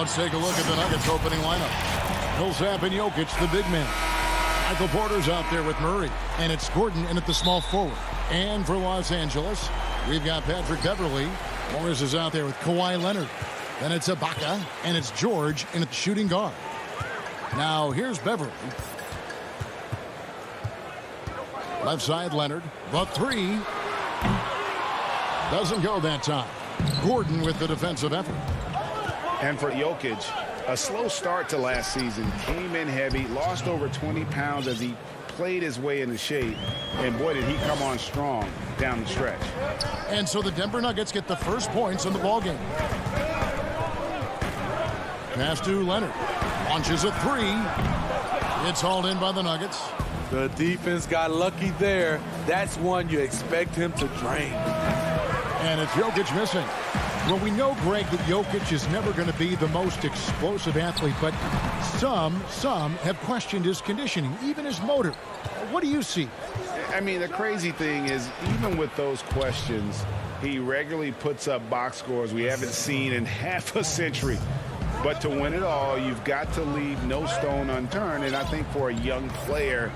[SPEAKER 2] let's take a look at the Nuggets opening lineup. Millsap and Jokic, the big man. Michael Porter's out there with Murray. And it's Gordon in at the small forward. And for Los Angeles, we've got Patrick Beverley. Morris is out there with Kawhi Leonard. Then it's Ibaka, and it's George in at the shooting guard. Now here's Beverley. Left side, Leonard. The three. Doesn't go that time. Gordon with the defensive effort.
[SPEAKER 5] And for Jokic, a slow start to last season. Came in heavy, lost over 20 pounds as he played his way into shape. And boy, did he come on strong down the stretch.
[SPEAKER 2] And so the Denver Nuggets get the first points in the ballgame. Pass to Leonard. Launches a three. It's hauled in by the Nuggets.
[SPEAKER 4] The defense got lucky there. That's one you expect him to drain.
[SPEAKER 2] And it's Jokic missing. Well, we know, Greg, that Jokic is never going to be the most explosive athlete, but some have questioned his conditioning, even his motor. What do you see?
[SPEAKER 5] I mean, the crazy thing is, even with those questions, he regularly puts up box scores we haven't seen in half a century. But to win it all, you've got to leave no stone unturned. And I think for a young player,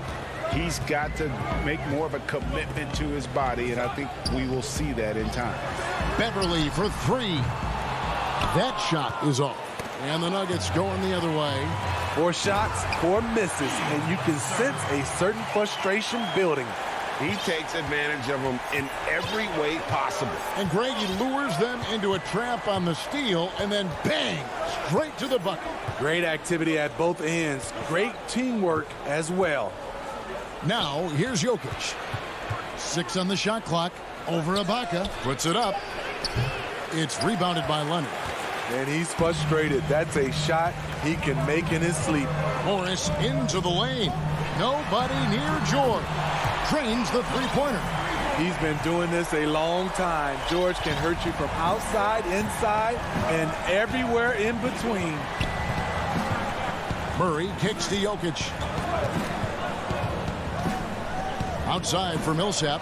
[SPEAKER 5] he's got to make more of a commitment to his body. And I think we will see that in time.
[SPEAKER 2] Beverley for three. That shot is off. And the Nuggets going the other way.
[SPEAKER 4] 4 shots, 4 misses. And you can sense a certain frustration building.
[SPEAKER 5] He takes advantage of them in every way possible.
[SPEAKER 2] And Greg, he lures them into a trap on the steal, and then bang, straight to the bucket.
[SPEAKER 4] Great activity at both ends. Great teamwork as well.
[SPEAKER 2] Now, here's Jokic. 6 on the shot clock. Over Ibaka. Puts it up. It's rebounded by Leonard.
[SPEAKER 4] And he's frustrated. That's a shot he can make in his sleep.
[SPEAKER 2] Morris into the lane. Nobody near George. Trains the three-pointer.
[SPEAKER 4] He's been doing this a long time. George can hurt you from outside, inside, and everywhere in between.
[SPEAKER 2] Murray kicks to Jokic. Outside for Millsap.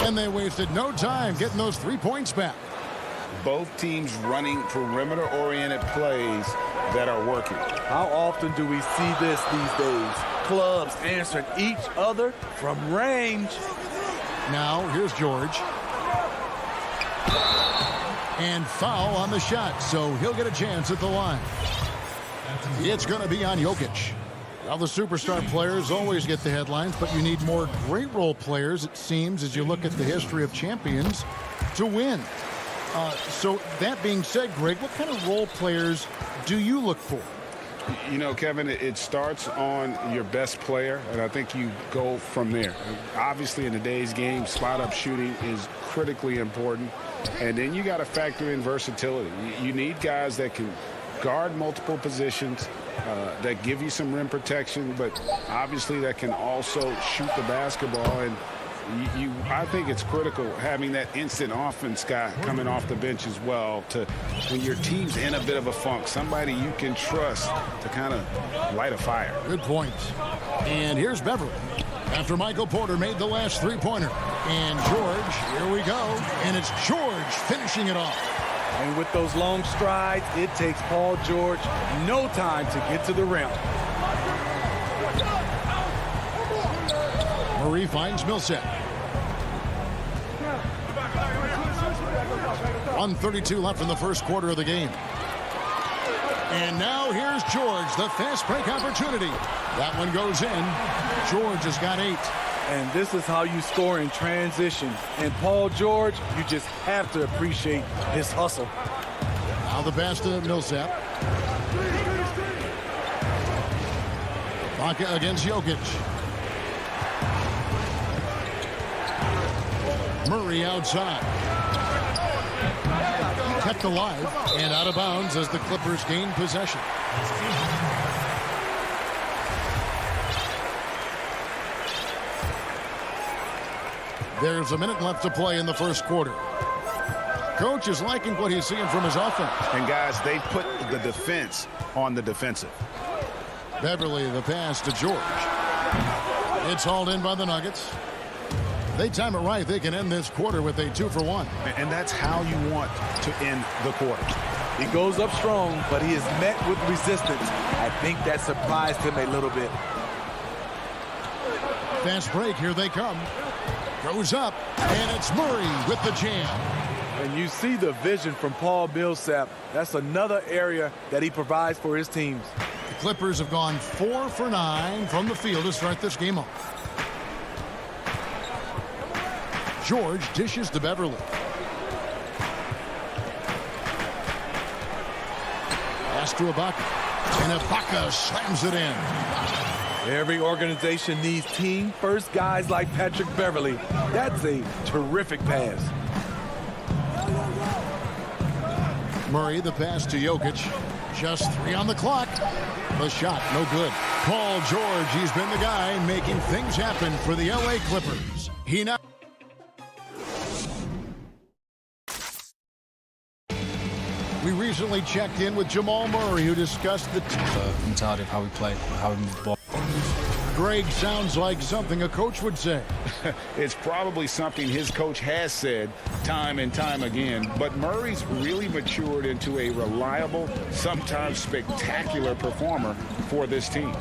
[SPEAKER 2] And they wasted no time getting those 3 points back.
[SPEAKER 5] Both teams running perimeter-oriented plays that are working.
[SPEAKER 4] How often do we see this these days? Clubs answering each other from range.
[SPEAKER 2] Now, here's George. And foul on the shot, so he'll get a chance at the line. It's going to be on Jokic. Well, the superstar players always get the headlines, but you need more great role players, it seems, as you look at the history of champions, to win. So that being said, Greg, what kind of role players do you look for?
[SPEAKER 5] You know, Kevin, it starts on your best player, and I think you go from there. Obviously, in today's game, spot-up shooting is critically important, and then you got to factor in versatility. You need guys that can guard multiple positions, that give you some rim protection, but obviously that can also shoot the basketball. And I think it's critical having that instant offense guy coming off the bench as well, to when your team's in a bit of a funk, somebody you can trust to kind of light a fire.
[SPEAKER 2] Good point. And here's Beverley after Michael Porter made the last three-pointer. And George, here we go. And it's George finishing it off.
[SPEAKER 4] And with those long strides, it takes Paul George no time to get to the rim.
[SPEAKER 2] Murray finds Millsap. 1:32 left in the first quarter of the game. And now here's George, the fast break opportunity. That one goes in. George has got 8.
[SPEAKER 4] And this is how you score in transition. And Paul George, you just have to appreciate his hustle.
[SPEAKER 2] Now the pass to Millsap. Ibaka against Jokic. Murray outside. Kept alive and out of bounds as the Clippers gain possession. There's a minute left to play in the first quarter. Coach is liking what he's seeing from his offense.
[SPEAKER 5] And guys, they put the defense on the defensive.
[SPEAKER 2] Beverley, the pass to George. It's hauled in by the Nuggets. They time it right. They can end this quarter with a 2-for-1.
[SPEAKER 5] And that's how you want to end the quarter.
[SPEAKER 4] He goes up strong, but he is met with resistance. I think that surprised him a little bit.
[SPEAKER 2] Fast break, here they come. Goes up, and it's Murray with the jam.
[SPEAKER 4] And you see the vision from Paul Millsap. That's another area that he provides for his teams.
[SPEAKER 2] The Clippers have gone 4 for 9 from the field to start this game off. George dishes to Beverly. Pass to Ibaka. And Ibaka slams it in.
[SPEAKER 4] Every organization needs team-first guys like Patrick Beverly. That's a terrific pass.
[SPEAKER 2] Murray, the pass to Jokic. Just 3 on the clock. The shot, no good. Paul George, he's been the guy making things happen for the LA Clippers. He now... We recently checked in with Jamal Murray, who discussed the
[SPEAKER 14] mentality of how we play, how we move the ball.
[SPEAKER 2] Greg, sounds like something a coach would say.
[SPEAKER 5] It's probably something his coach has said time and time again, but Murray's really matured into a reliable, sometimes spectacular performer for this team.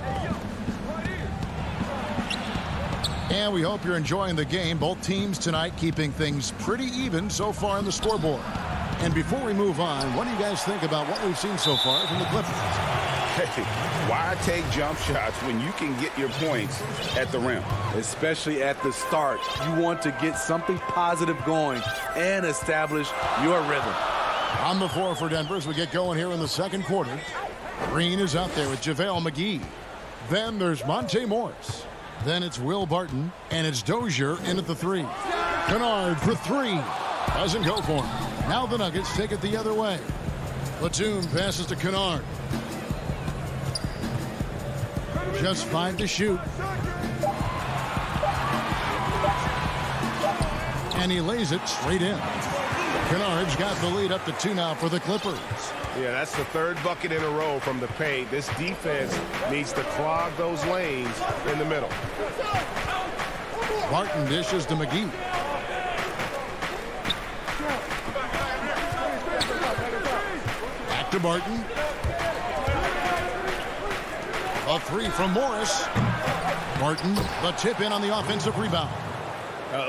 [SPEAKER 2] And we hope you're enjoying the game. Both teams tonight keeping things pretty even so far on the scoreboard. And before we move on, what do you guys think about what we've seen so far from the Clippers?
[SPEAKER 5] Hey, why take jump shots when you can get your points at the rim?
[SPEAKER 4] Especially at the start. You want to get something positive going and establish your rhythm.
[SPEAKER 2] On the floor for Denver as we get going here in the second quarter. Green is out there with JaVale McGee. Then there's Monte Morris. Then it's Will Barton. And it's Dozier in at the 3. Kennard for 3. Doesn't go for him. Now the Nuggets take it the other way. Batum passes to Kennard. Just 5 to shoot. And he lays it straight in. Kennard's got the lead up to 2 now for the Clippers.
[SPEAKER 6] Yeah, that's the 3rd bucket in a row from the paint. This defense needs to clog those lanes in the middle.
[SPEAKER 2] Barton dishes to McGee. Back to Barton. A 3 from Morris. Barton, the tip in on the offensive rebound.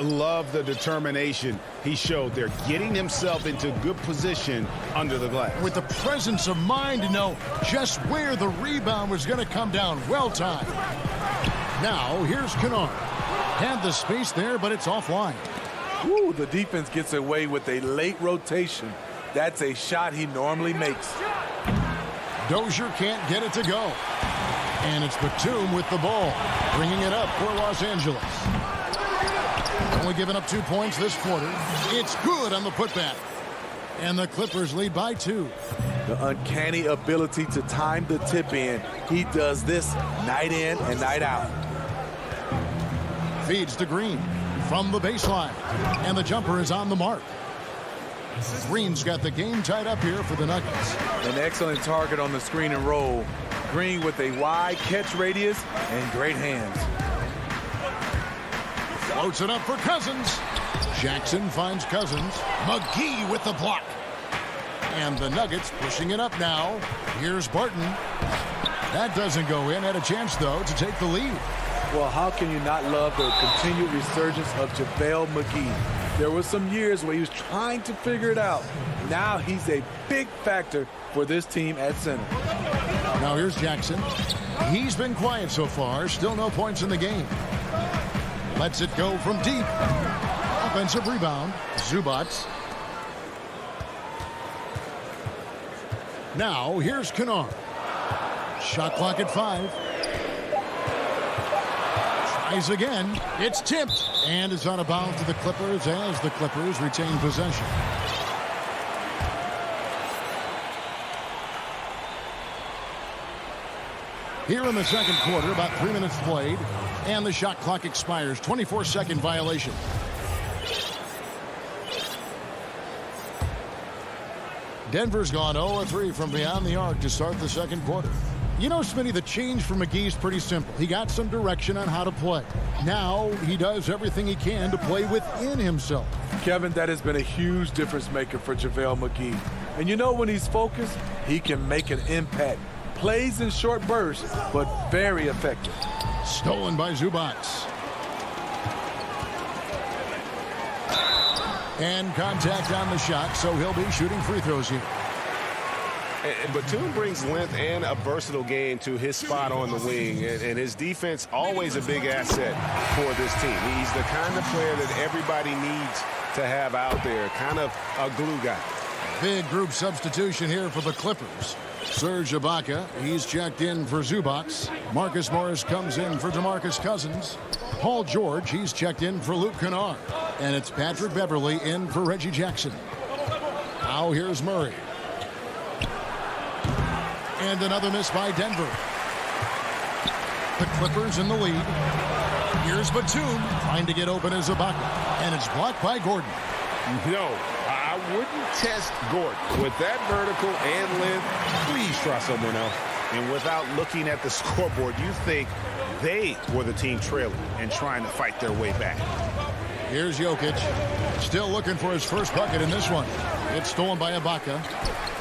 [SPEAKER 5] Love the determination he showed there, getting himself into good position under the glass.
[SPEAKER 2] With the presence of mind to know just where the rebound was going to come down. Well timed. Now, here's Kennard. Had the space there, but it's offline.
[SPEAKER 4] Ooh, the defense gets away with a late rotation. That's a shot he normally makes.
[SPEAKER 2] Dozier can't get it to go. And it's Batum with the ball, bringing it up for Los Angeles. Only giving up 2 points this quarter. It's good on the putback. And the Clippers lead by 2.
[SPEAKER 4] The uncanny ability to time the tip in. He does this night in and night out.
[SPEAKER 2] Feeds to Green from the baseline. And the jumper is on the mark. Green's got the game tied up here for the Nuggets.
[SPEAKER 4] An excellent target on the screen and roll. Green with a wide catch radius and great hands.
[SPEAKER 2] Floats it up for Cousins. Jackson finds Cousins. McGee with the block. And the Nuggets pushing it up now. Here's Barton. That doesn't go in. Had a chance, though, to take the lead.
[SPEAKER 4] Well, how can you not love the continued resurgence of JaVale McGee? There were some years where he was trying to figure it out. Now he's a big factor for this team at center.
[SPEAKER 2] Now here's Jackson. He's been quiet so far. Still no points in the game. Lets it go from deep. Offensive rebound. Zubats. Now here's Kennard. Shot clock at 5. Tries again. It's tipped. And it's out of bounds to the Clippers as the Clippers retain possession. Here in the second quarter, about 3 minutes played, and the shot clock expires. 24-second violation. Denver's gone 0-3 from beyond the arc to start the second quarter. You know, Smitty, the change for McGee is pretty simple. He got some direction on how to play. Now he does everything he can to play within himself.
[SPEAKER 4] Kevin, that has been a huge difference maker for JaVale McGee. And you know when he's focused, he can make an impact. Plays in short bursts, but very effective.
[SPEAKER 2] Stolen by Zubac. And contact on the shot, so he'll be shooting free throws here.
[SPEAKER 6] And Batum brings length and a versatile game to his spot on the wing, and his defense always a big asset for this team. He's the kind of player that everybody needs to have out there, kind of a glue guy.
[SPEAKER 2] Big group substitution here for the Clippers. Serge Ibaka, he's checked in for Zubac. Marcus Morris comes in for DeMarcus Cousins. Paul George, he's checked in for Luke Kennard. And it's Patrick Beverley in for Reggie Jackson. Now here's Murray. And another miss by Denver. The Clippers in the lead. Here's Batum trying to get open as Ibaka. And it's blocked by Gordon.
[SPEAKER 5] No, I wouldn't test Gordon. With that vertical and length, please try someone else.
[SPEAKER 6] And without looking at the scoreboard, you think they were the team trailing and trying to fight their way back.
[SPEAKER 2] Here's Jokic. Still looking for his first bucket in this one. It's stolen by Ibaka.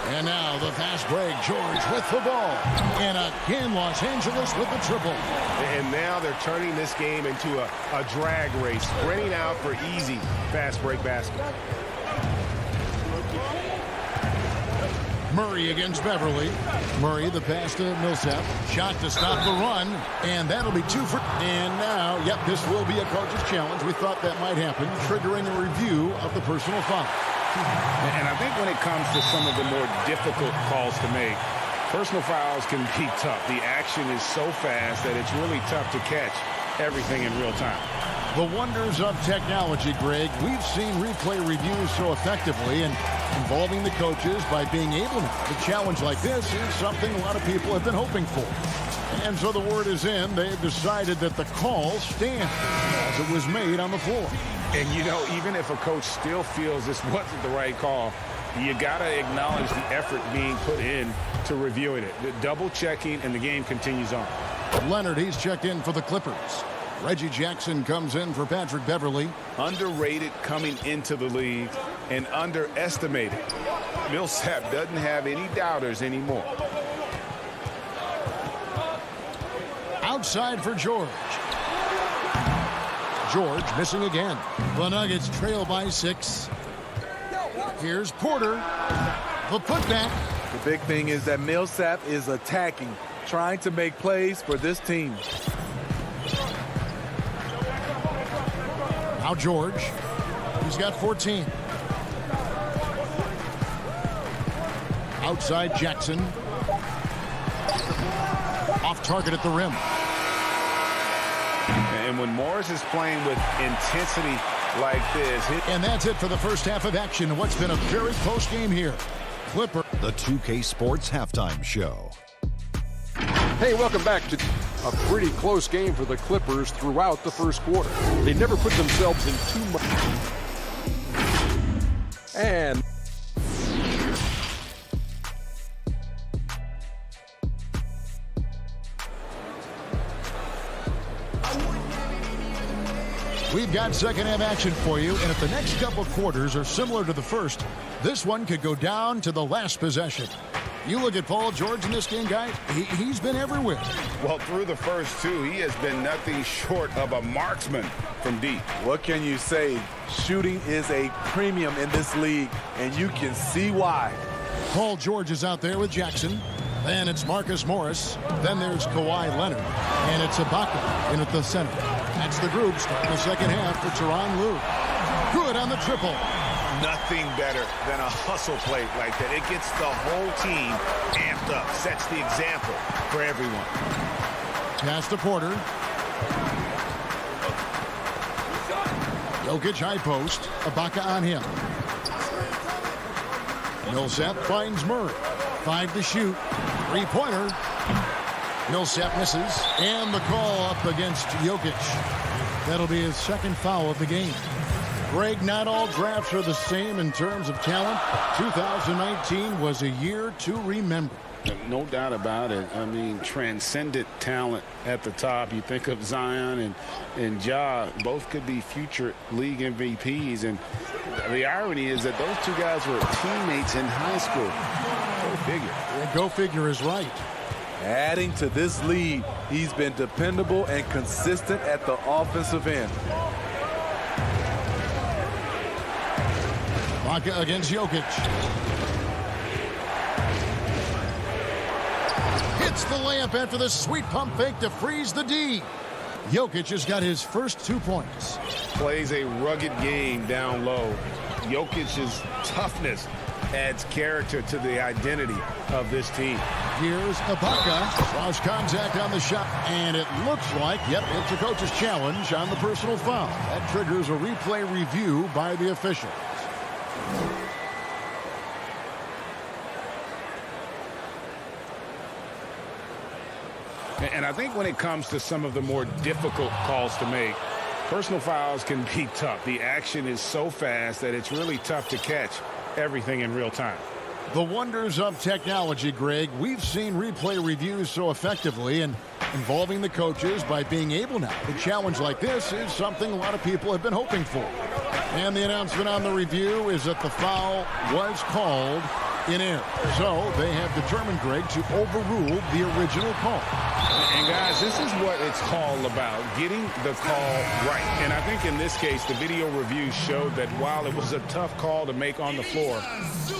[SPEAKER 2] And now the fast break. George with the ball. And again, Los Angeles with the triple.
[SPEAKER 6] And now they're turning this game into a drag race, sprinting out for easy fast break basket.
[SPEAKER 2] Murray against Beverly. Murray, the pass to Millsap. Shot to stop the run. And that'll be 2 for... And now, yep, this will be a coach's challenge. We thought that might happen, triggering a review of the personal foul.
[SPEAKER 5] And I think when it comes to some of the more difficult calls to make, personal fouls can be tough. The action is so fast that it's really tough to catch everything in real time.
[SPEAKER 2] The wonders of technology, Greg. We've seen replay reviews so effectively, and involving the coaches by being able to challenge like this is something a lot of people have been hoping for. And so the word is in. They've decided that the call stands as it was made on the floor.
[SPEAKER 5] And, you know, even if a coach still feels this wasn't the right call, you got to acknowledge the effort being put in to reviewing it. The double checking, and the game continues on.
[SPEAKER 2] Leonard, he's checked in for the Clippers. Reggie Jackson comes in for Patrick Beverley.
[SPEAKER 5] Underrated coming into the league and underestimated. Millsap doesn't have any doubters anymore.
[SPEAKER 2] Outside for George. George missing again. The Nuggets trail by 6. Here's Porter. The putback.
[SPEAKER 4] The big thing is that Millsap is attacking, trying to make plays for this team.
[SPEAKER 2] Now George. He's got 14. Outside Jackson. Off target at the rim.
[SPEAKER 5] And when Morris is playing with intensity like this.
[SPEAKER 2] And that's it for the first half of action. What's been a very close game here. Clipper.
[SPEAKER 3] The 2K Sports Halftime Show.
[SPEAKER 7] Hey, welcome back to a pretty close game for the Clippers throughout the first quarter. They never put themselves in too much. And
[SPEAKER 2] we've got second half action for you, and if the next couple quarters are similar to the first, this one could go down to the last possession. You look at Paul George in this game, guys, he's been everywhere.
[SPEAKER 5] Well, through the first two, he has been nothing short of a marksman from deep.
[SPEAKER 4] What can you say? Shooting is a premium in this league, and you can see why.
[SPEAKER 2] Paul George is out there with Jackson. Then it's Marcus Morris. Then there's Kawhi Leonard. And it's Ibaka in at the center. That's the group starting the second half for Tyronn Lue. Good on the triple.
[SPEAKER 6] Nothing better than a hustle play like that. It gets the whole team amped up, sets the example for everyone.
[SPEAKER 2] Pass to Porter. Jokic high post. Ibaka on him. Millsap finds Murray. 5 to shoot. 3-pointer. Millsap misses. And the call up against Jokic. That'll be his second foul of the game. Greg, not all drafts are the same in terms of talent. 2019 was a year to remember.
[SPEAKER 5] No doubt about it. I mean, transcendent talent at the top. You think of Zion and Ja, both could be future league MVPs. And the irony is that those two guys were teammates in high school. Go figure.
[SPEAKER 2] Yeah, go figure is right.
[SPEAKER 4] Adding to this lead, he's been dependable and consistent at the offensive end.
[SPEAKER 2] Baca against Jokic. Hits the layup after the sweet pump fake to freeze the D. Jokic has got his first 2 points.
[SPEAKER 5] Plays a rugged game down low. Jokic's toughness adds character to the identity of this team.
[SPEAKER 2] Here's Ibaka. Lost contact on the shot, and it looks like, yep, it's a coach's challenge on the personal foul. That triggers a replay review by the officials.
[SPEAKER 5] And I think when it comes to some of the more difficult calls to make, personal fouls can be tough. The action is so fast that it's really tough to catch everything in real time.
[SPEAKER 2] The wonders of technology, Greg. We've seen replay reviews so effectively, and involving the coaches by being able now. A challenge like this is something a lot of people have been hoping for. And the announcement on the review is that the foul was called in error. So they have determined, Greg, to overrule the original call.
[SPEAKER 5] And guys, this is what it's all about, getting the call right. And I think in this case, the video review showed that while it was a tough call to make on the floor,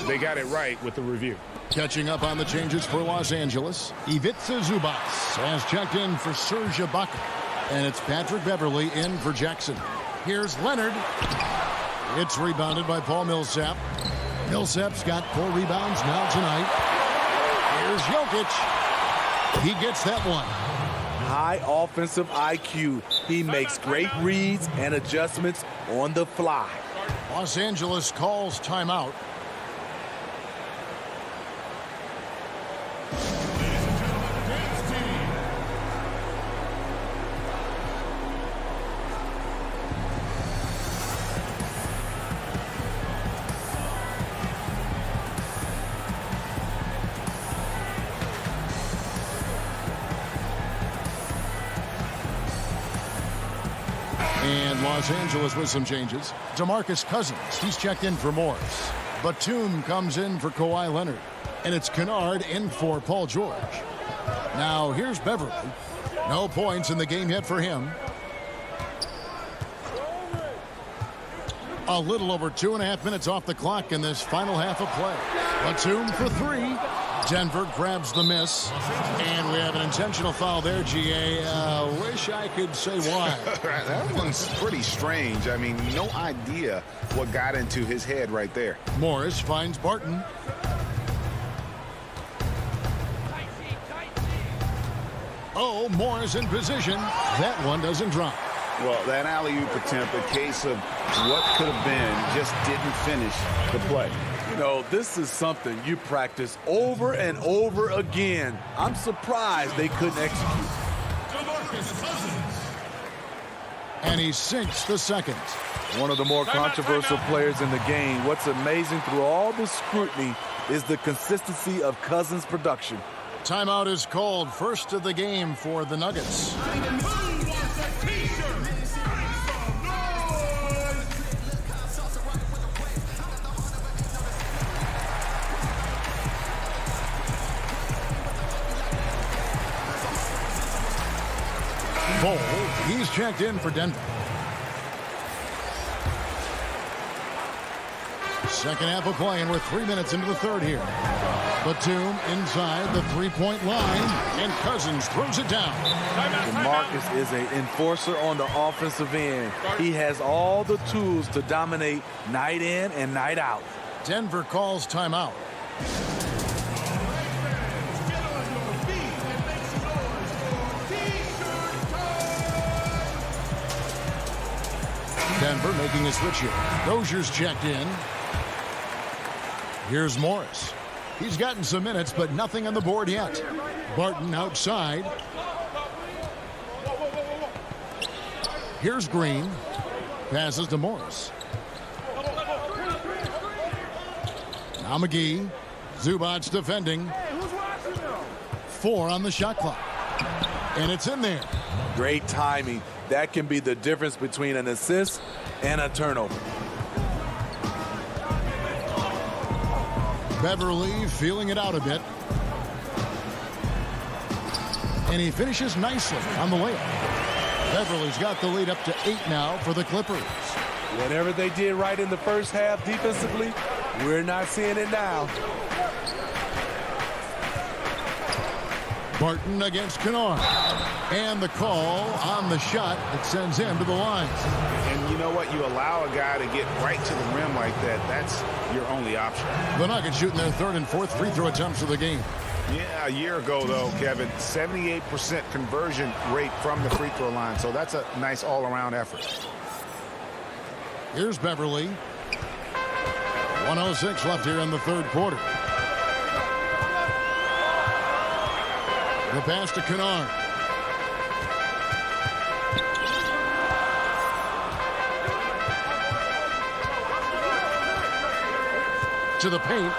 [SPEAKER 5] they got it right with the review.
[SPEAKER 2] Catching up on the changes for Los Angeles, Ivica Zubac has checked in for Serge Ibaka. And it's Patrick Beverley in for Jackson. Here's Leonard. It's rebounded by Paul Millsap. Millsap's got 4 rebounds now tonight. Here's Jokic. He gets that one.
[SPEAKER 4] High offensive IQ. He makes great reads and adjustments on the fly.
[SPEAKER 2] Los Angeles calls timeout. And Los Angeles with some changes. DeMarcus Cousins, he's checked in for Morris. Batum comes in for Kawhi Leonard. And it's Kennard in for Paul George. Now here's Beverley. No points in the game yet for him. A little over 2.5 minutes off the clock in this final half of play. Batum for 3. Denver grabs the miss. And we have an intentional foul there, GA. Wish I could say why.
[SPEAKER 5] That one's pretty strange. I mean, no idea what got into his head right there.
[SPEAKER 2] Morris finds Barton. Oh, Morris in position. That one doesn't drop.
[SPEAKER 5] Well, that alley-oop attempt, a case of what could have been, just didn't finish the play.
[SPEAKER 4] You know, this is something you practice over and over again. I'm surprised they couldn't execute.
[SPEAKER 2] And he sinks the second.
[SPEAKER 4] One of the more controversial players in the game. What's amazing through all the scrutiny is the consistency of Cousins' production.
[SPEAKER 2] Timeout is called. First of the game for the Nuggets. Ball, he's checked in for Denver. Second half of play, and we're 3 minutes into the third here. Batum inside the three-point line, and Cousins throws it down.
[SPEAKER 4] DeMarcus is an enforcer on the offensive end. He has all the tools to dominate night in and night out.
[SPEAKER 2] Denver calls timeout. Denver making a switch here. Rozier's checked in. Here's Morris. He's gotten some minutes, but nothing on the board yet. Barton outside. Here's Green. Passes to Morris. Now McGee. Zubac's defending. 4 on the shot clock. And it's in there.
[SPEAKER 4] Great timing. That can be the difference between an assist and a turnover.
[SPEAKER 2] Beverly feeling it out a bit. And he finishes nicely on the layup. Beverly's got the lead up to 8 now for the Clippers.
[SPEAKER 4] Whatever they did right in the first half defensively, we're not seeing it now.
[SPEAKER 2] Barton against Kennard. And the call on the shot that sends him to the line.
[SPEAKER 5] And you know what? You allow a guy to get right to the rim like that. That's your only option.
[SPEAKER 2] The Nuggets shooting their 3rd and 4th free throw attempts of the game.
[SPEAKER 5] Yeah, a year ago, though, Kevin, 78% conversion rate from the free throw line. So that's a nice all-around effort.
[SPEAKER 2] Here's Beverly. 1:06 left here in the 3rd quarter. The pass to Kennard. To the paint.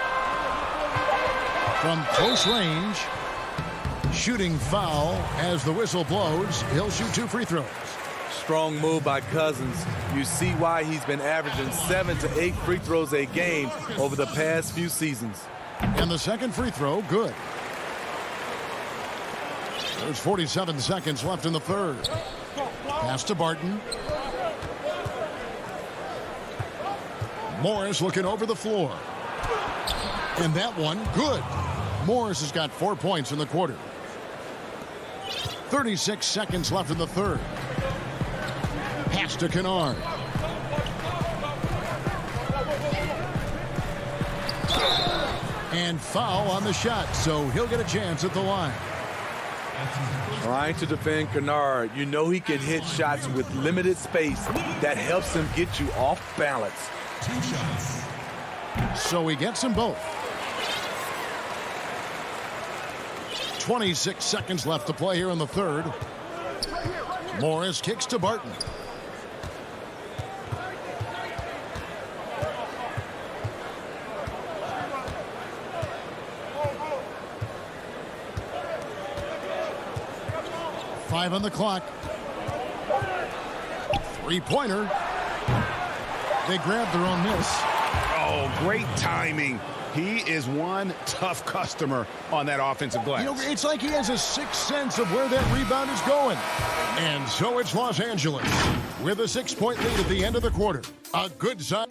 [SPEAKER 2] From close range. Shooting foul as the whistle blows. He'll shoot 2 free throws.
[SPEAKER 4] Strong move by Cousins. You see why he's been averaging 7 to 8 free throws a game over the past few seasons.
[SPEAKER 2] And the second free throw, good. There's 47 seconds left in the 3rd. Pass to Barton. Morris looking over the floor. And that one, good. Morris has got 4 points in the quarter. 36 seconds left in the 3rd. Pass to Kennard. And foul on the shot, so he'll get a chance at the line.
[SPEAKER 4] Trying to defend Kennard. You know he can hit shots with limited space. That helps him get you off balance.
[SPEAKER 9] 2 shots.
[SPEAKER 2] So he gets them both. 26 seconds left to play here in the 3rd. Morris kicks to Barton. Five on the clock. 3-pointer. They grab their own miss.
[SPEAKER 5] Oh, great timing. He is one tough customer on that offensive glass.
[SPEAKER 2] You know, it's like he has a sixth sense of where that rebound is going. And so it's Los Angeles with a 6-point lead at the end of the quarter. A good sign.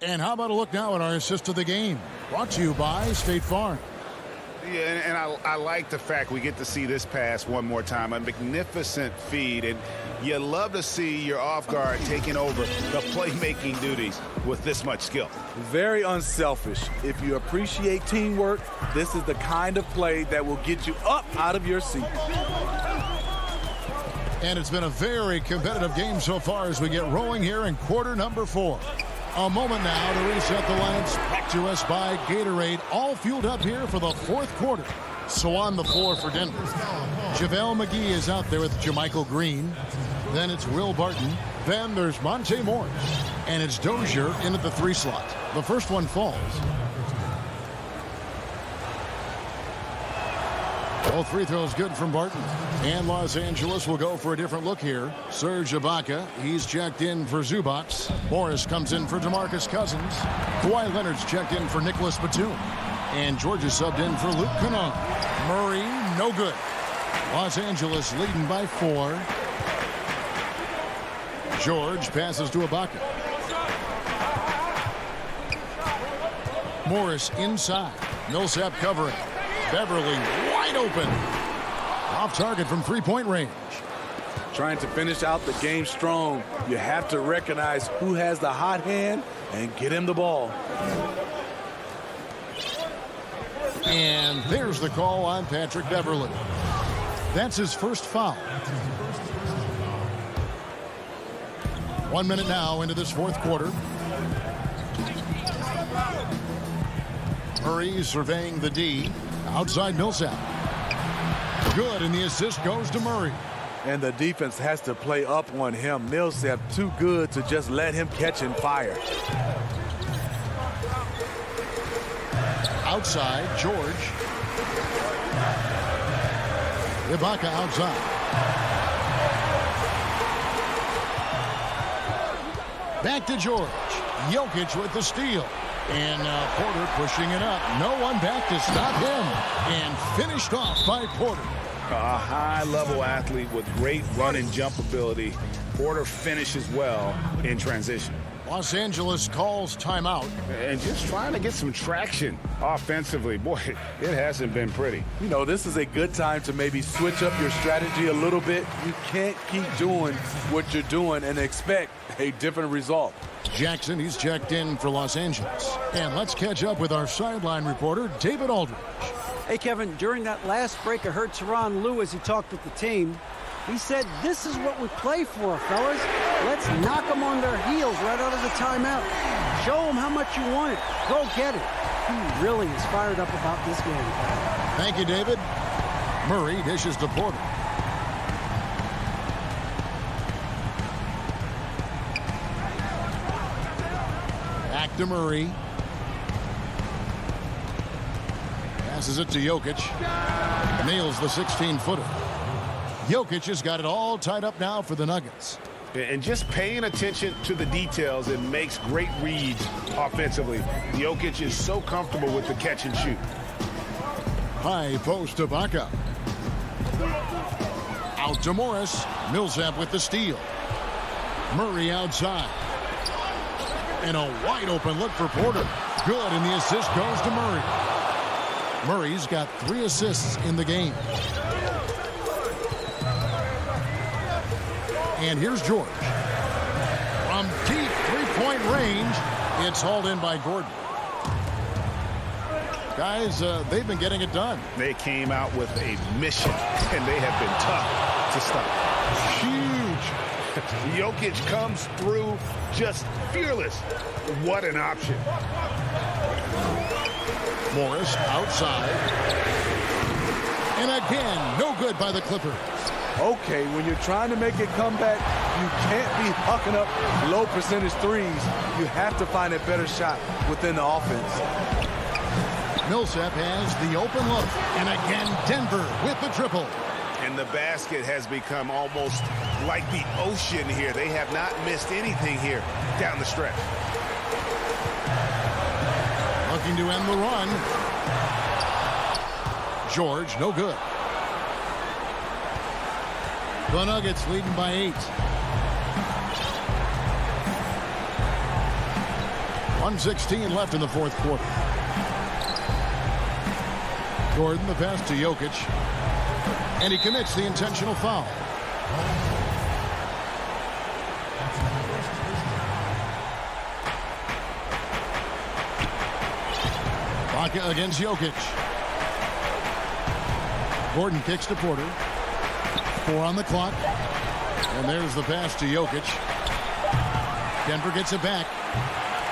[SPEAKER 2] And how about a look now at our assist of the game? Brought to you by State Farm.
[SPEAKER 5] Yeah, and I like the fact we get to see this pass one more time. A magnificent feed, and you love to see your off guard taking over the playmaking duties with this much skill.
[SPEAKER 4] Very unselfish. If you appreciate teamwork, this is the kind of play that will get you up out of your seat.
[SPEAKER 2] And it's been a very competitive game so far as we get rolling here in quarter number 4. A moment now to reset the lineups brought to us by Gatorade, all fueled up here for the 4th quarter. So on the floor for Denver, JaVale McGee is out there with Jermichael Green. Then it's Will Barton. Then there's Monte Morris. And it's Dozier in at the 3 slot. The first one falls. All free throws good from Barton. And Los Angeles will go for a different look here. Serge Ibaka, he's checked in for Zubac. Morris comes in for DeMarcus Cousins. Kawhi Leonard's checked in for Nicholas Batum. And Georgia subbed in for Luke Kennard. Murray, no good. Los Angeles leading by 4. George passes to Ibaka. Morris inside. Millsap covering. Beverly wide open. Off target from 3-point range.
[SPEAKER 4] Trying to finish out the game strong. You have to recognize who has the hot hand and get him the ball.
[SPEAKER 2] And there's the call on Patrick Beverly. That's his first foul. 1 minute now into this 4th quarter. Murray surveying the D. Outside Millsap. Good, and the assist goes to Murray.
[SPEAKER 4] And the defense has to play up on him. Millsap too good to just let him catch and fire.
[SPEAKER 2] Outside, George. Ibaka outside. Back to George. Jokic with the steal. And Porter pushing it up. No one back to stop him. And finished off by Porter.
[SPEAKER 5] A high-level athlete with great run and jump ability. Porter finishes well in transition.
[SPEAKER 2] Los Angeles calls timeout.
[SPEAKER 5] And just trying to get some traction offensively. Boy, it hasn't been pretty.
[SPEAKER 4] You know, this is a good time to maybe switch up your strategy a little bit. You can't keep doing what you're doing and expect a different result.
[SPEAKER 2] Jackson, he's checked in for Los Angeles. And let's catch up with our sideline reporter, David Aldridge.
[SPEAKER 8] Hey, Kevin, during that last break, I heard Tyronn Lue as he talked with the team. He said, this is what we play for, fellas. Let's knock them on their heels right out of the timeout. Show them how much you want it. Go get it. He really is fired up about this game.
[SPEAKER 2] Thank you, David. Murray dishes to Porter. Back to Murray. Passes it to Jokic. Nails the 16-footer. Jokic has got it all tied up now for the Nuggets.
[SPEAKER 5] And just paying attention to the details and makes great reads offensively. Jokic is so comfortable with the catch and shoot.
[SPEAKER 2] High post to Ibaka. Out to Morris. Millsap with the steal. Murray outside. And a wide open look for Porter. Good, and the assist goes to Murray. Murray's got 3 assists in the game. And here's George. From deep three-point range, it's hauled in by Gordon. Guys, they've been getting it done.
[SPEAKER 5] They came out with a mission, and they have been tough to stop. Huge. Jokic comes through just fearless. What an option.
[SPEAKER 2] Morris outside. And again, no good by the Clippers.
[SPEAKER 4] Okay, when you're trying to make a comeback, you can't be hucking up low percentage threes. You have to find a better shot within the offense.
[SPEAKER 2] Millsap has the open look. And again, Denver with the triple.
[SPEAKER 5] And the basket has become almost like the ocean here. They have not missed anything here down the stretch.
[SPEAKER 2] Looking to end the run. George, no good. The Nuggets leading by 8. 1:16 left in the fourth quarter. Gordon, the pass to Jokic. And he commits the intentional foul. Ibaka against Jokic. Gordon kicks to Porter. 4 on the clock. And there's the pass to Jokic. Denver gets it back.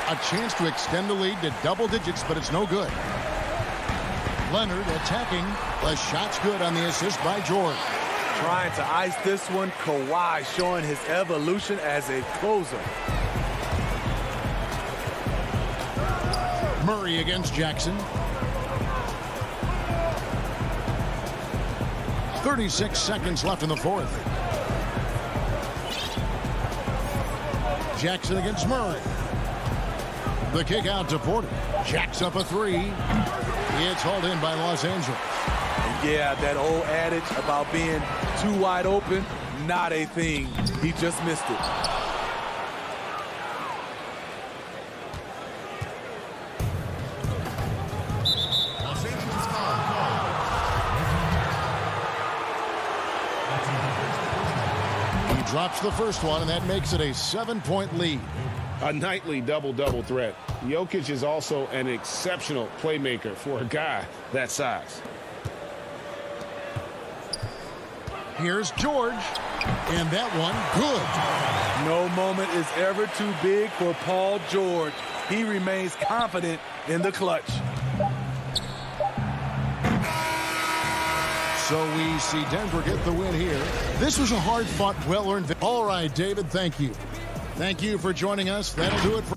[SPEAKER 2] A chance to extend the lead to double digits, but it's no good. Leonard attacking. The shot's good on the assist by George.
[SPEAKER 4] Trying to ice this one. Kawhi showing his evolution as a closer.
[SPEAKER 2] Murray against Jackson. 36 seconds left in the fourth. Jackson against Murray. The kick out to Porter. Jacks up a 3. It's hauled in by Los Angeles.
[SPEAKER 4] Yeah, that old adage about being too wide open, not a thing. He just missed it.
[SPEAKER 2] He drops the first one, and that makes it a 7-point lead.
[SPEAKER 5] A nightly double-double threat. Jokic is also an exceptional playmaker for a guy that size.
[SPEAKER 2] Here's George, and that one good.
[SPEAKER 4] No moment is ever too big for Paul George. He remains confident in the clutch.
[SPEAKER 2] So we see Denver get the win here. This was a hard-fought, well-earned. All right, David, thank you. Thank you for joining us. That'll do it for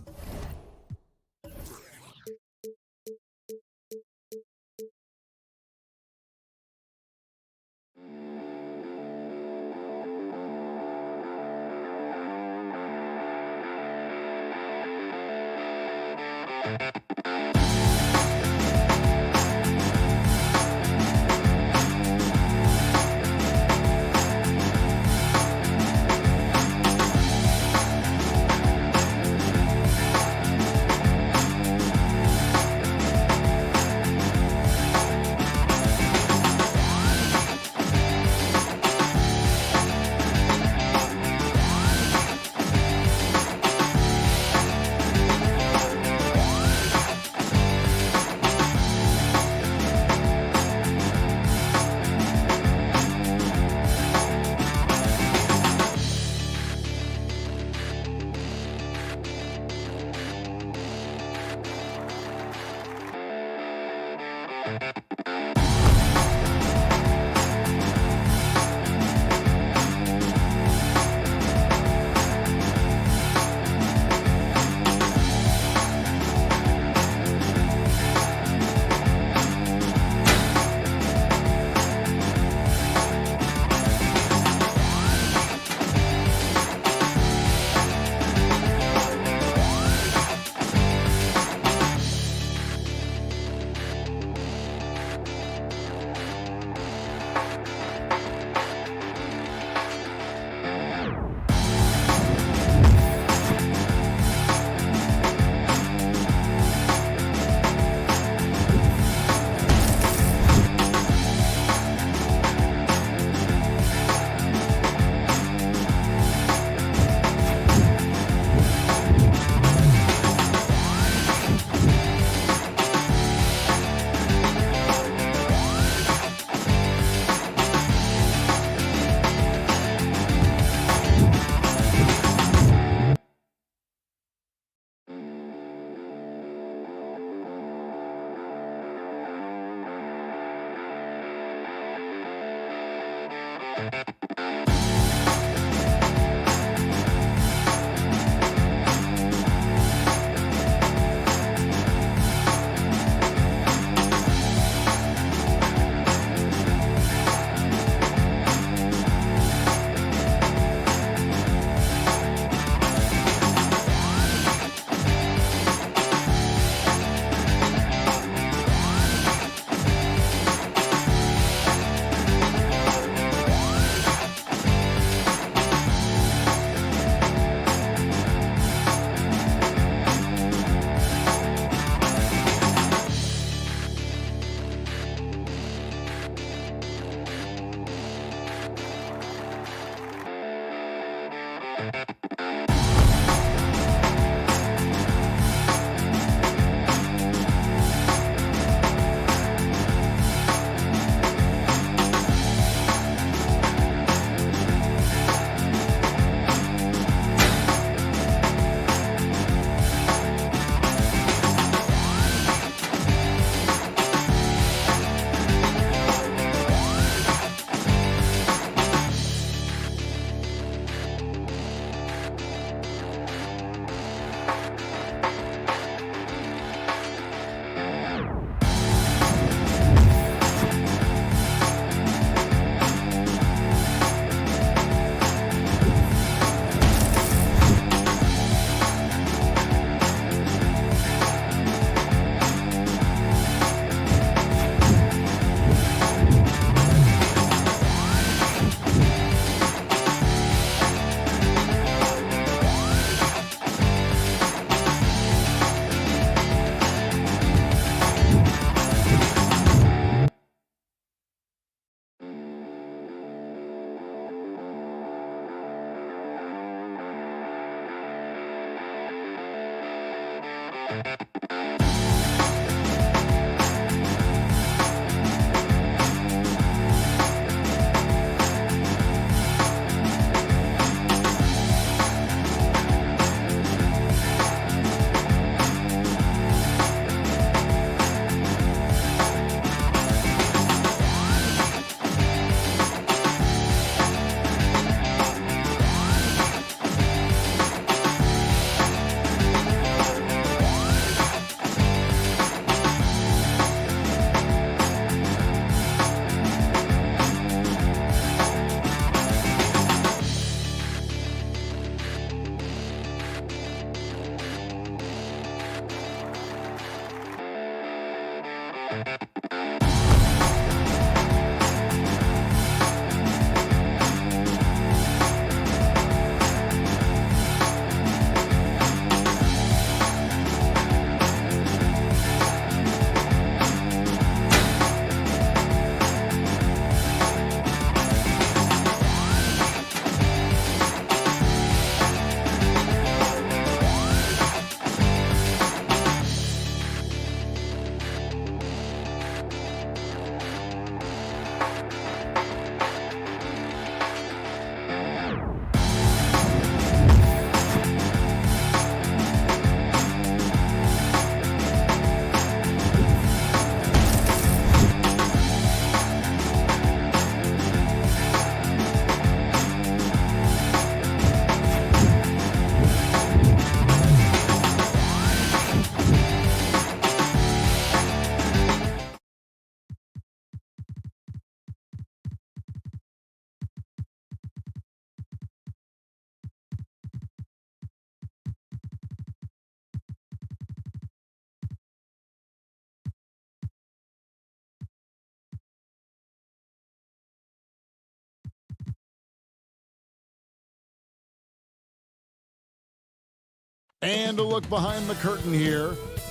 [SPEAKER 2] And a look behind the curtain here.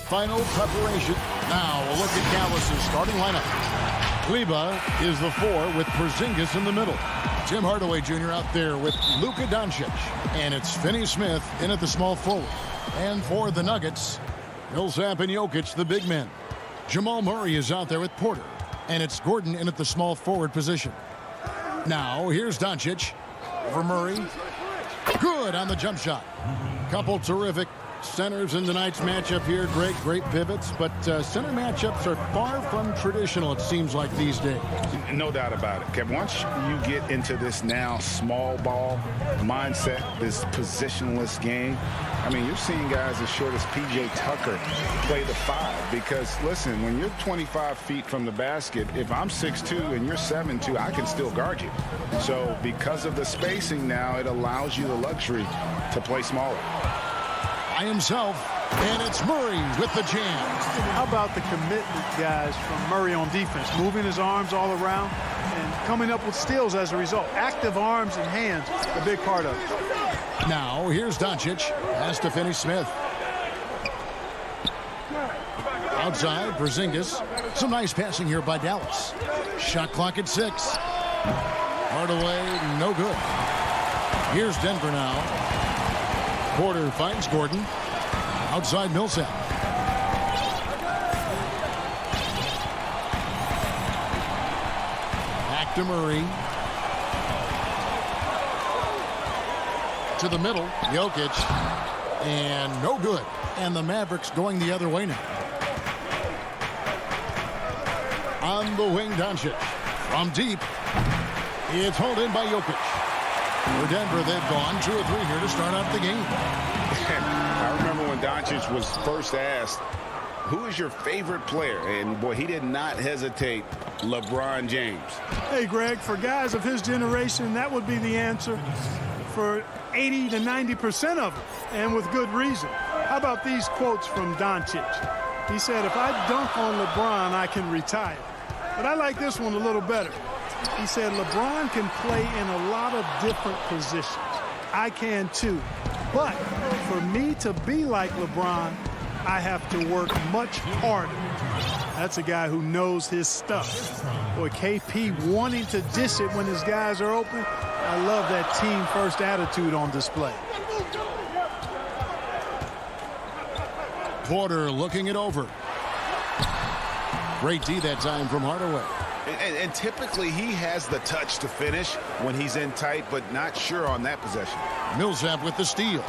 [SPEAKER 2] Final preparation. Now a look at Dallas's starting lineup. Kleba is the 4 with Porzingis in the middle. Tim Hardaway Jr. out there with Luka Doncic. And it's Finney Smith in at the small forward. And for the Nuggets, Millsap and Jokic, the big men. Jamal Murray is out there with Porter. And it's Gordon in at the small forward position. Now here's Doncic over Murray. Good on the jump shot. Couple terrific centers in tonight's matchup here. Great pivots, but center matchups are far from traditional, it seems like, these days.
[SPEAKER 5] No doubt about it, Kevin. Once you get into this now small ball mindset, this positionless game, I mean, you're seeing guys as short as P.J. Tucker play the 5 because, listen, when you're 25 feet from the basket, if I'm 6'2" and you're 7'2", I can still guard you. So because of the spacing now, it allows you the luxury to play smaller.
[SPEAKER 2] By himself, and it's Murray with the jam.
[SPEAKER 11] How about the commitment, guys, from Murray on defense, moving his arms all around and coming up with steals as a result. Active arms and hands, a big part of it.
[SPEAKER 2] Now here's Doncic, has to finish Smith. Outside, Porzingis. Some nice passing here by Dallas. Shot clock at 6. Hardaway, no good. Here's Denver now. Porter finds Gordon. Outside Millsap. Back to Murray. To the middle, Jokic. And no good. And the Mavericks going the other way now. On the wing, Doncic. From deep. It's hauled in by Jokic. For Denver, they've gone 2 or 3 here to start out the game.
[SPEAKER 5] I remember when Doncic was first asked, who is your favorite player? And, boy, he did not hesitate. LeBron James.
[SPEAKER 11] Hey, Greg, for guys of his generation, that would be the answer for 80 to 90% of them, and with good reason. How about these quotes from Doncic? He said, if I dunk on LeBron, I can retire. But I like this one a little better. He said, LeBron can play in a lot of different positions. I can too. But for me to be like LeBron, I have to work much harder. That's a guy who knows his stuff. Boy, KP wanting to dish it when his guys are open. I love that team-first attitude on display.
[SPEAKER 2] Porter looking it over. Great D that time from Hardaway.
[SPEAKER 6] And typically he has the touch to finish when he's in tight, but not sure on that possession.
[SPEAKER 2] Millsap with the steal.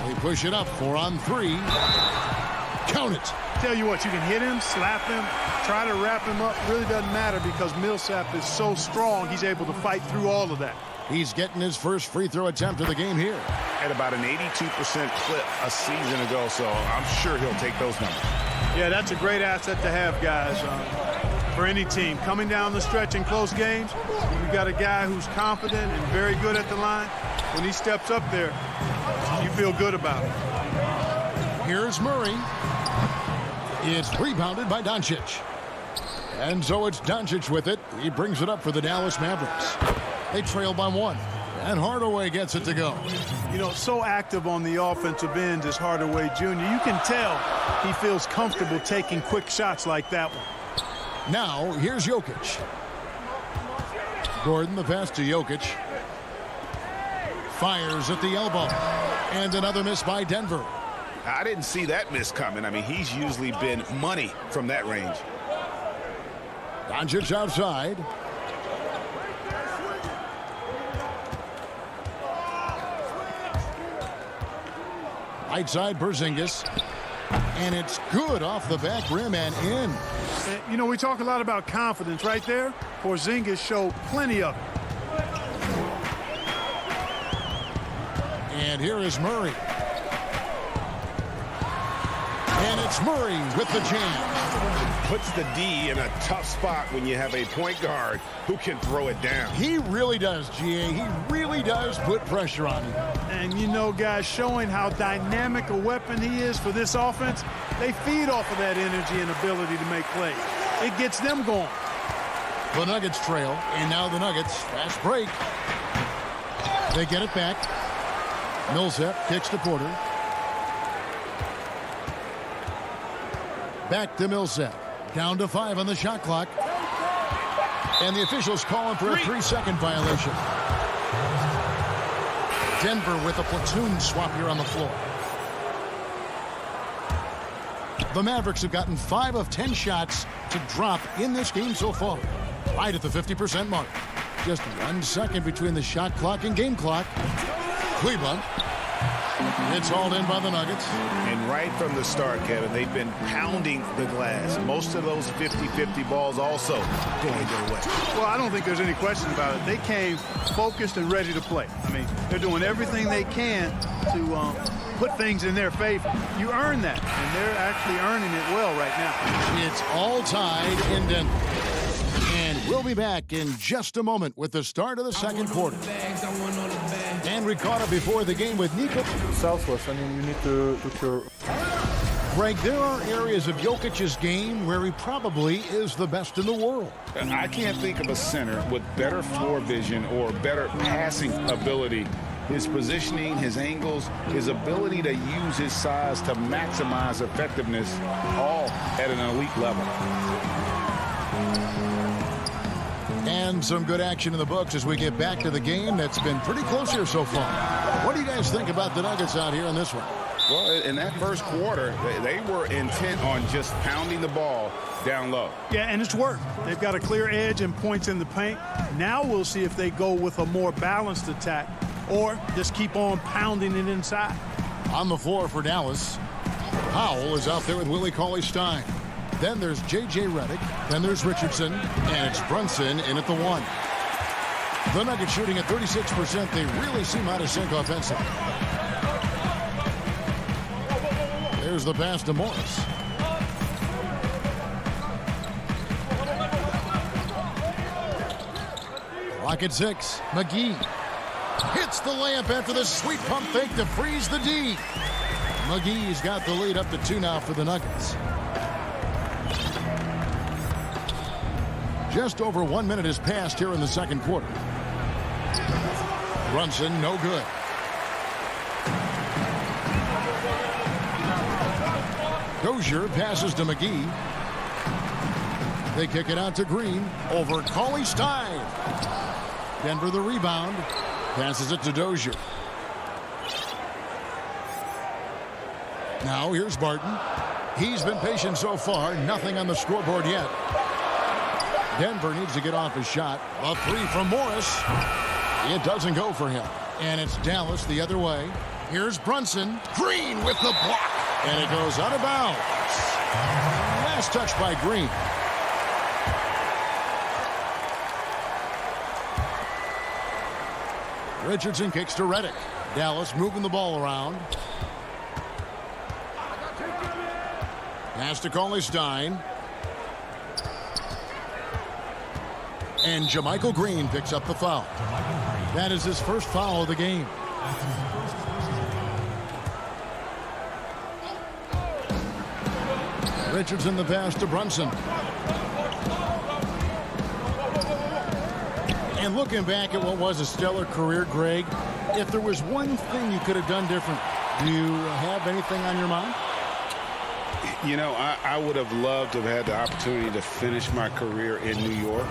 [SPEAKER 2] They push it up, 4 on 3. Count it.
[SPEAKER 11] Tell you what, you can hit him, slap him, try to wrap him up. Really doesn't matter because Millsap is so strong, he's able to fight through all of that.
[SPEAKER 2] He's getting his first free throw attempt of the game here.
[SPEAKER 5] At about an 82% clip a season ago, so I'm sure he'll take those numbers.
[SPEAKER 11] Yeah, that's a great asset to have, guys. For any team coming down the stretch in close games, you've got a guy who's confident and very good at the line. When he steps up there, you feel good about it.
[SPEAKER 2] Here's Murray. It's rebounded by Doncic. And so it's Doncic with it. He brings it up for the Dallas Mavericks. They trail by 1. And Hardaway gets it to go.
[SPEAKER 11] You know, so active on the offensive end is Hardaway Jr. You can tell he feels comfortable taking quick shots like that one.
[SPEAKER 2] Now, here's Jokic. Gordon, the pass to Jokic. Fires at the elbow. And another miss by Denver.
[SPEAKER 5] I didn't see that miss coming. I mean, he's usually been money from that range.
[SPEAKER 2] Doncic outside. Right side, Porzingis. And it's good off the back rim and in.
[SPEAKER 11] You know, we talk a lot about confidence right there. Porzingis showed plenty of it.
[SPEAKER 2] And here is Murray. And it's Murray with the jam.
[SPEAKER 5] Puts the D in a tough spot when you have a point guard who can throw it down.
[SPEAKER 2] He really does, GA. He really does put pressure on you.
[SPEAKER 11] And, you know, guys, showing how dynamic a weapon he is for this offense, they feed off of that energy and ability to make plays. It gets them going.
[SPEAKER 2] The Nuggets trail, and now the Nuggets, fast break. They get it back. Millsap kicks to Porter. Back to Millsap. Down to 5 on the shot clock. And the officials calling for a 3-second violation. Denver with a platoon swap here on the floor. The Mavericks have gotten 5 of 10 shots to drop in this game so far. Right at the 50% mark. Just 1 second between the shot clock and game clock. Cleveland. It's hauled in by the Nuggets.
[SPEAKER 5] And right from the start, Kevin, they've been pounding the glass. Most of those 50-50 balls also going their way.
[SPEAKER 11] Well, I don't think there's any question about it. They came focused and ready to play. I mean, they're doing everything they can to put things in their favor. You earn that, and they're actually earning it well right now.
[SPEAKER 2] It's all tied in Denver. And we'll be back in just a moment with the start of the second quarter. And we caught up before the game with Nico.
[SPEAKER 15] Southwest, I mean, you need to look your...
[SPEAKER 2] Greg, there are areas of Jokic's game where he probably is the best in the world.
[SPEAKER 5] I can't think of a center with better floor vision or better passing ability. His positioning, his angles, his ability to use his size to maximize effectiveness, all at an elite level.
[SPEAKER 2] And some good action in the books as we get back to the game that's been pretty close here so far. What do you guys think about the Nuggets out here in this one?
[SPEAKER 5] Well, in that first quarter, they were intent on just pounding the ball down low.
[SPEAKER 11] Yeah, and it's worked. They've got a clear edge and points in the paint. Now we'll see if they go with a more balanced attack or just keep on pounding it inside.
[SPEAKER 2] On the floor for Dallas, Powell is out there with Willie Cauley-Stein. Then there's J.J. Redick. Then there's Richardson. And it's Brunson in at the 1. The Nuggets shooting at 36%. They really seem out of sync offensively. There's the pass to Morris. Clock at 6. McGee hits the layup after the sweet pump fake to freeze the D. McGee's got the lead up to 2 now for the Nuggets. Just over 1 minute has passed here in the second quarter. Brunson, no good. Dozier passes to McGee. They kick it out to Green over Cauley-Stein. Denver the rebound. Passes it to Dozier. Now here's Barton. He's been patient so far. Nothing on the scoreboard yet. Denver needs to get off his shot. A 3 from Morris. It doesn't go for him. And it's Dallas the other way. Here's Brunson. Green with the block. And it goes out of bounds. Last touch by Green. Richardson kicks to Redick. Dallas moving the ball around. Pass to Cauley-Stein. And JaMychal Green picks up the foul. That is his first foul of the game. Richardson the pass to Brunson. And looking back at what was a stellar career, Greg, if there was one thing you could have done different, do you have anything on your mind?
[SPEAKER 5] You know, I would have loved to have had the opportunity to finish my career in New York.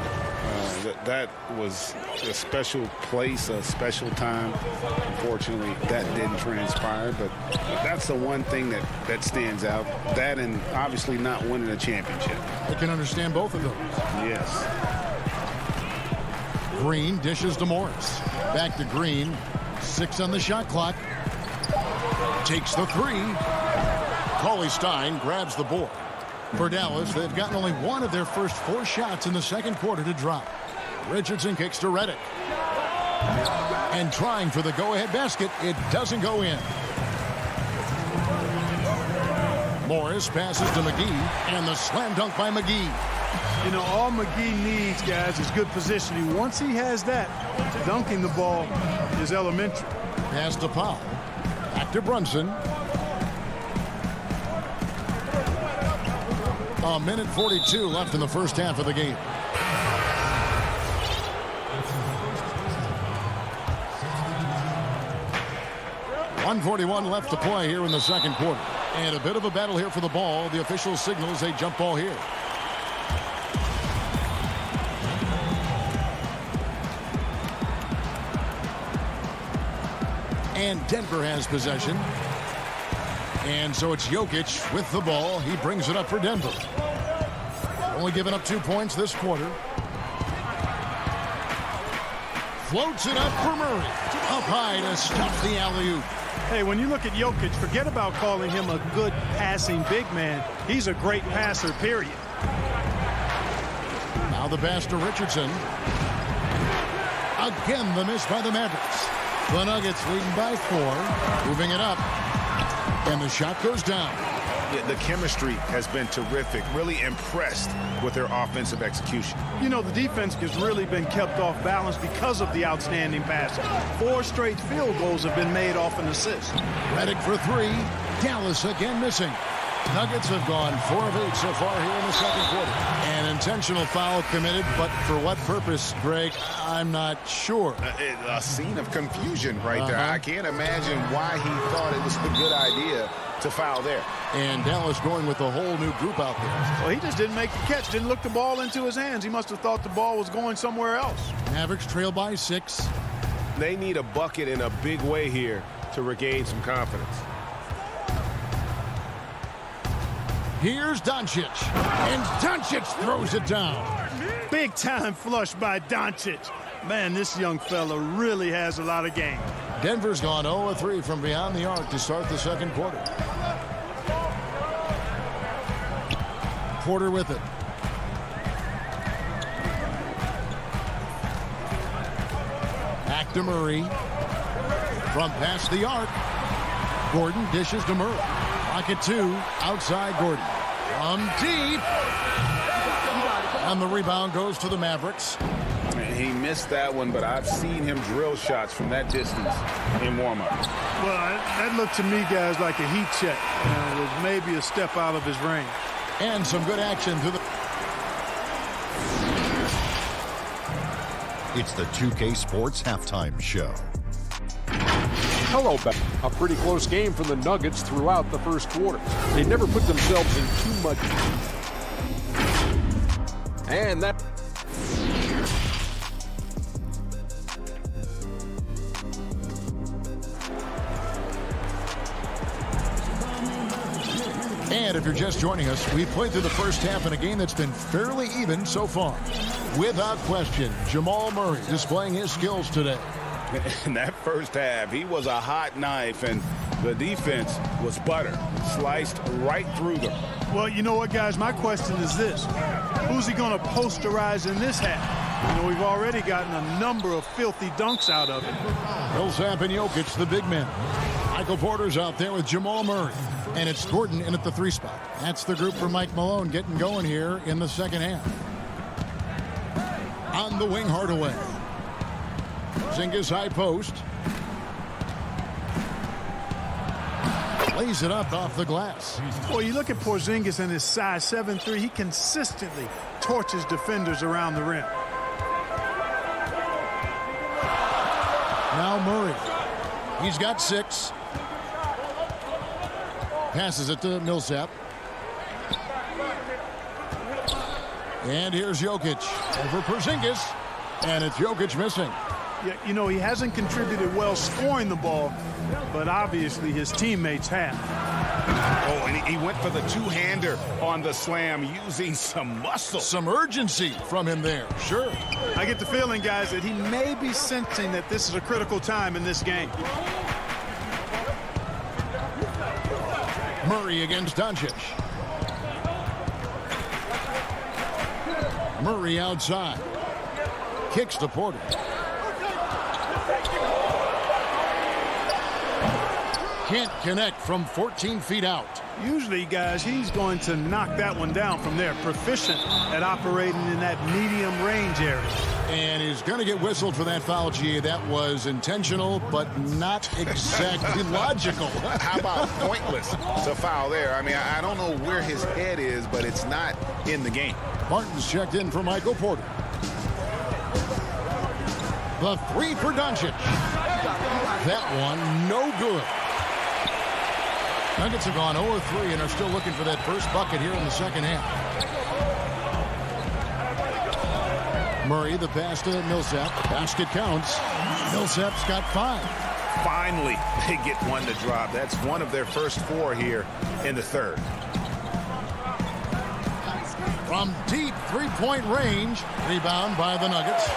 [SPEAKER 5] That was a special place, a special time. Unfortunately, that didn't transpire, but that's the one thing that stands out. That and obviously not winning a championship.
[SPEAKER 2] I can understand both of those.
[SPEAKER 5] Yes.
[SPEAKER 2] Green dishes to Morris. Back to Green. 6 on the shot clock. Takes the 3. Cauley Stein grabs the board. For Dallas, they've gotten only one of their first 4 shots in the second quarter to drop. Richardson kicks to Redick. And trying for the go-ahead basket, it doesn't go in. Morris passes to McGee, and the slam dunk by McGee.
[SPEAKER 11] You know, all McGee needs, guys, is good positioning. Once he has that, dunking the ball is elementary.
[SPEAKER 2] Pass to Powell. Back to Brunson. A minute 42 left in the first half of the game. .141 left to play here in the second quarter. And a bit of a battle here for the ball. The official signals a jump ball here. And Denver has possession. And so it's Jokic with the ball. He brings it up for Denver. Only giving up 2 points this quarter. Floats it up for Murray. Up high to stop the alley-oop.
[SPEAKER 11] Hey, when you look at Jokic, forget about calling him a good passing big man. He's a great passer, period.
[SPEAKER 2] Now the pass to Richardson. Again, the miss by the Mavericks. The Nuggets leading by 4. Moving it up. And the shot goes down.
[SPEAKER 5] Yeah, the chemistry has been terrific. Really impressed with their offensive execution.
[SPEAKER 11] You know, the defense has really been kept off balance because of the outstanding passing. 4 straight field goals have been made off an assist.
[SPEAKER 2] Redick for 3. Dallas again missing. Nuggets have gone 4 of 8 so far here in the second quarter. An intentional foul committed, but for what purpose, Greg, I'm not sure.
[SPEAKER 5] A scene of confusion right there. I can't imagine why he thought it was a good idea to foul there.
[SPEAKER 2] And Dallas going with a whole new group out there.
[SPEAKER 11] Well, he just didn't make the catch, didn't look the ball into his hands. He must have thought the ball was going somewhere else.
[SPEAKER 2] Mavericks trail by 6.
[SPEAKER 6] They need a bucket in a big way here to regain some confidence.
[SPEAKER 2] Here's Doncic. And Doncic throws it down.
[SPEAKER 11] Big time flush by Doncic. Man, this young fella really has a lot of game.
[SPEAKER 2] Denver's gone 0-3 from beyond the arc to start the second quarter. Porter with it. Back to Murray. From past the arc. Gordon dishes to Murray. Pocket 2. Outside Gordon. From deep. And the rebound goes to the Mavericks.
[SPEAKER 5] He missed that one, but I've seen him drill shots from that distance in warm-up.
[SPEAKER 11] Well, that looked to me, guys, like a heat check. It was maybe a step out of his range.
[SPEAKER 2] And some good action to the...
[SPEAKER 3] It's the 2K Sports Halftime Show.
[SPEAKER 7] Hello, back. A pretty close game for the Nuggets throughout the first quarter. They never put themselves in too much. And that...
[SPEAKER 2] And if you're just joining us, we played through the first half in a game that's been fairly even so far. Without question, Jamal Murray displaying his skills today.
[SPEAKER 5] In that first half, he was a hot knife, and the defense was butter. Sliced right through them.
[SPEAKER 11] Well, you know what, guys? My question is this. Who's he going to posterize in this half? You know, we've already gotten a number of filthy dunks out of it.
[SPEAKER 2] Millsap and Jokic, the big men. Michael Porter's out there with Jamal Murray. And it's Gordon in at the 3 spot. That's the group for Mike Malone getting going here in the second half. On the wing, Hardaway. Zingas high post. lays it up off the glass.
[SPEAKER 11] Well, you look at Porzingis and his size 7'3", he consistently torches defenders around the rim.
[SPEAKER 2] Now Murray. He's got 6. Passes it to Millsap. And here's Jokic over Porzingis. And it's Jokic missing.
[SPEAKER 11] Yeah, you know, he hasn't contributed well scoring the ball, but obviously his teammates have.
[SPEAKER 5] Oh, and he went for the two-hander on the slam using some muscle.
[SPEAKER 2] Some urgency from him there. Sure.
[SPEAKER 11] I get the feeling, guys, that he may be sensing that this is a critical time in this game.
[SPEAKER 2] Murray against Doncic. Murray outside. Kicks to Porter. Can't connect from 14 feet out.
[SPEAKER 11] Usually, guys, he's going to knock that one down from there. Proficient at operating in that medium range area.
[SPEAKER 2] And he's going to get whistled for that foul, G. That was intentional, but not exactly logical.
[SPEAKER 5] How about pointless to foul there? I mean, I don't know where his head is, but it's not in the game.
[SPEAKER 2] Martin's checked in for Michael Porter. The 3 for Doncic. That one, no good. Nuggets have gone 0-3 and are still looking for that first bucket here in the second half. Murray, the pass to Millsap. Basket counts. Millsap's got 5.
[SPEAKER 5] Finally, they get one to drop. That's one of their first 4 here in the third.
[SPEAKER 2] From deep three-point range, rebound by the Nuggets.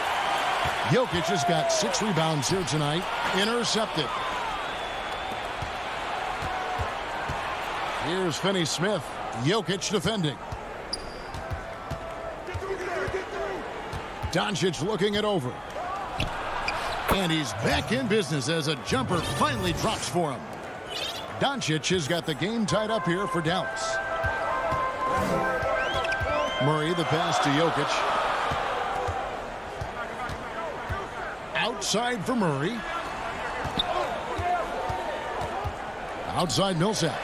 [SPEAKER 2] Jokic has got 6 rebounds here tonight. Intercepted. Here's Finney-Smith. Jokic defending. Doncic looking it over. And he's back in business as a jumper finally drops for him. Doncic has got the game tied up here for Dallas. Murray, the pass to Jokic. Outside for Murray. Outside Millsap.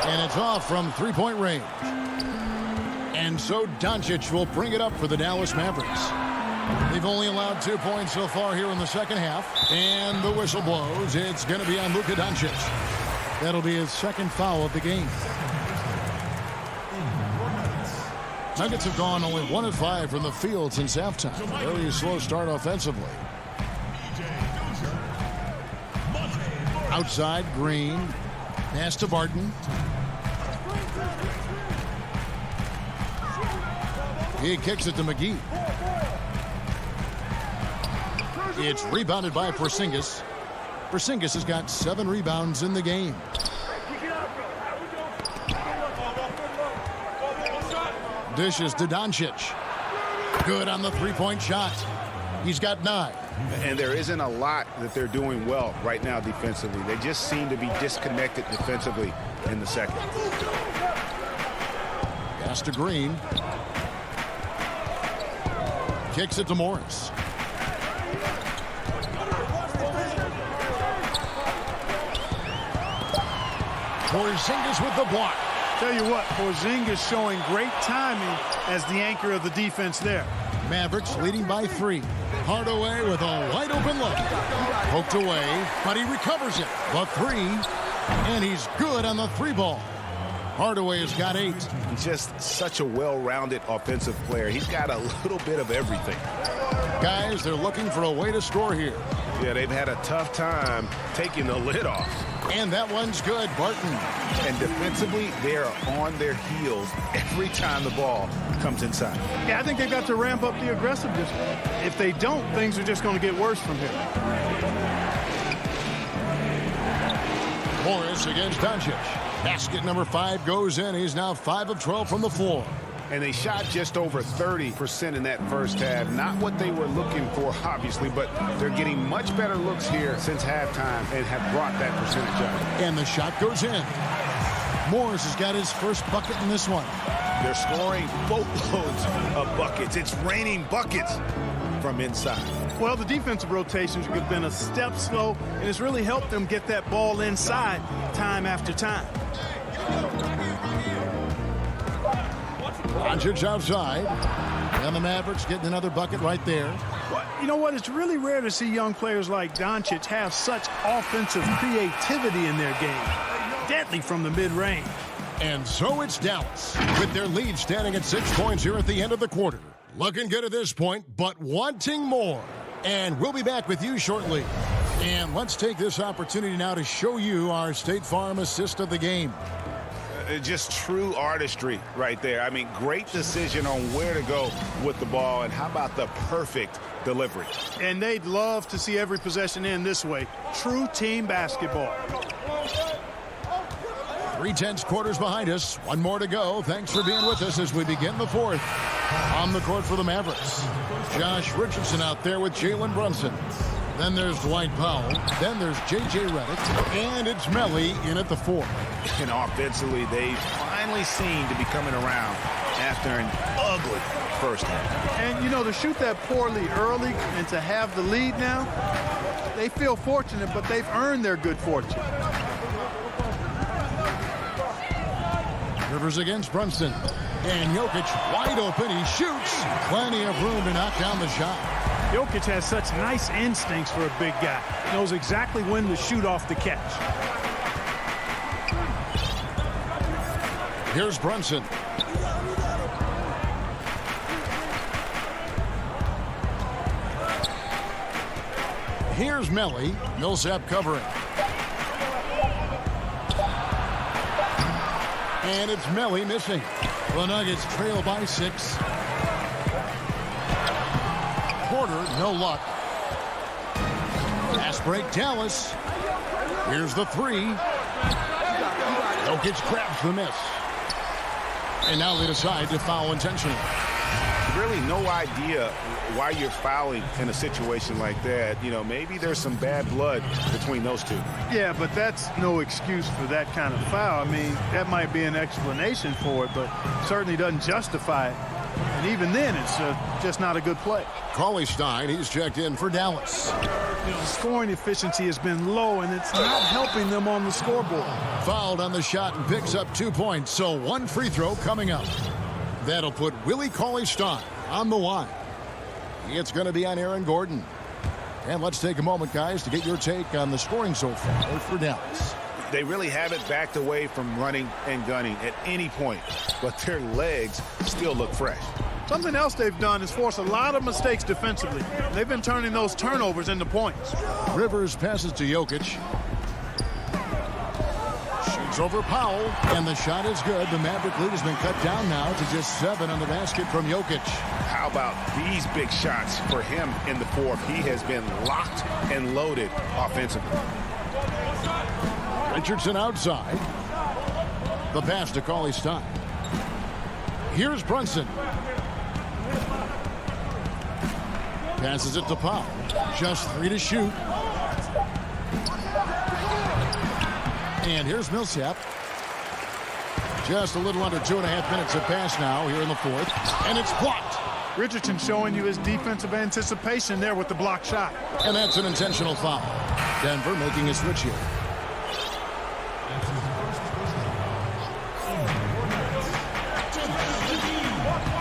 [SPEAKER 2] And it's off from three-point range. And so Doncic will bring it up for the Dallas Mavericks. They've only allowed 2 points so far here in the second half. And the whistle blows. It's going to be on Luka Doncic. That'll be his second foul of the game. Nuggets have gone only 1 of 5 from the field since halftime. Very slow start offensively. Outside, Green. Pass to Barton. He kicks it to McGee. It's rebounded by Porzingis. Porzingis has got 7 rebounds in the game. Dishes to Doncic. Good on the three-point shot. He's got 9.
[SPEAKER 5] And there isn't a lot that they're doing well right now defensively. They just seem to be disconnected defensively in the second.
[SPEAKER 2] Pass to Green. Kicks it to Morris. Porzingis with the block.
[SPEAKER 11] Tell you what, Porzingis showing great timing as the anchor of the defense there.
[SPEAKER 2] Mavericks leading by 3. Hardaway with a wide open look. Poked away, but he recovers it. The 3, and he's good on the 3 ball. Hardaway has got 8.
[SPEAKER 5] He's just such a well-rounded offensive player. He's got a little bit of everything.
[SPEAKER 2] Guys, they're looking for a way to score here.
[SPEAKER 5] Yeah, they've had a tough time taking the lid off.
[SPEAKER 2] And that one's good, Barton.
[SPEAKER 5] And defensively, they are on their heels every time the ball comes inside.
[SPEAKER 11] Yeah, I think they've got to ramp up the aggressiveness. If they don't, things are just going to get worse from here.
[SPEAKER 2] Morris against Doncic. Basket number 5 goes in. He's now 5 of 12 from the floor.
[SPEAKER 5] And they shot just over 30% in that first half. Not what they were looking for, obviously, but they're getting much better looks here since halftime and have brought that percentage up.
[SPEAKER 2] And the shot goes in. Morris has got his first bucket in this one.
[SPEAKER 5] They're scoring boatloads of buckets. It's raining buckets from inside.
[SPEAKER 11] Well, the defensive rotations have been a step slow, and it's really helped them get that ball inside time after time.
[SPEAKER 2] Doncic outside. And the Mavericks getting another bucket right there.
[SPEAKER 11] Well, you know what? It's really rare to see young players like Doncic have such offensive creativity in their game. Deadly from the mid-range.
[SPEAKER 2] And so it's Dallas with their lead standing at 6 points here at the end of the quarter. Looking good at this point, but wanting more. And we'll be back with you shortly. And let's take this opportunity now to show you our State Farm assist of the game.
[SPEAKER 5] Just true artistry right there. I mean, great decision on where to go with the ball, and how about the perfect delivery?
[SPEAKER 11] And they'd love to see every possession end this way. True team basketball.
[SPEAKER 2] 3/10 quarters behind us. One more to go. Thanks for being with us as we begin the fourth. On the court for the Mavericks, Josh Richardson out there with Jalen Brunson. Then there's Dwight Powell. Then there's J.J. Redick. And it's Melly in at the 4.
[SPEAKER 5] And offensively, they finally seem to be coming around after an ugly first half.
[SPEAKER 11] And, you know, to shoot that poorly early and to have the lead now, they feel fortunate, but they've earned their good fortune.
[SPEAKER 2] Rivers against Brunson. And Jokic wide open. He shoots. Plenty of room to knock down the shot.
[SPEAKER 11] Jokic has such nice instincts for a big guy. Knows exactly when to shoot off the catch.
[SPEAKER 2] Here's Brunson. Here's Melly. Millsap covering. And it's Melly missing. The Nuggets trail by 6. Porter, no luck. Fast break, Dallas. Here's the 3. Jokic grabs the miss. And now they decide to foul intentionally.
[SPEAKER 5] Really no idea why you're fouling in a situation like that. You know, maybe there's some bad blood between those two.
[SPEAKER 11] Yeah, but that's no excuse for that kind of foul. I mean, that might be an explanation for it, but certainly doesn't justify it. And even then, it's just not a good play.
[SPEAKER 2] Cauley-Stein, he's checked in for Dallas.
[SPEAKER 11] The scoring efficiency has been low, and it's not helping them on the scoreboard.
[SPEAKER 2] Fouled on the shot and picks up 2 points, so 1 free throw coming up. That'll put Willie Cauley-Stein on the line. It's going to be on Aaron Gordon. And let's take a moment, guys, to get your take on the scoring so far for Dallas.
[SPEAKER 5] They really haven't backed away from running and gunning at any point, but their legs still look fresh.
[SPEAKER 11] Something else they've done is force a lot of mistakes defensively. They've been turning those turnovers into points.
[SPEAKER 2] Rivers passes to Jokic. Shoots over Powell, and the shot is good. The Maverick lead has been cut down now to just 7 on the basket from Jokic.
[SPEAKER 5] How about these big shots for him in the fourth? He has been locked and loaded offensively.
[SPEAKER 2] Richardson outside. The pass to Cauley-Stein. Here's Brunson. Passes it to Powell. Just 3 to shoot. And here's Millsap. Just a little under 2.5 minutes have passed now here in the fourth. And it's blocked.
[SPEAKER 11] Richardson showing you his defensive anticipation there with the block shot.
[SPEAKER 2] And that's an intentional foul. Denver making a switch here.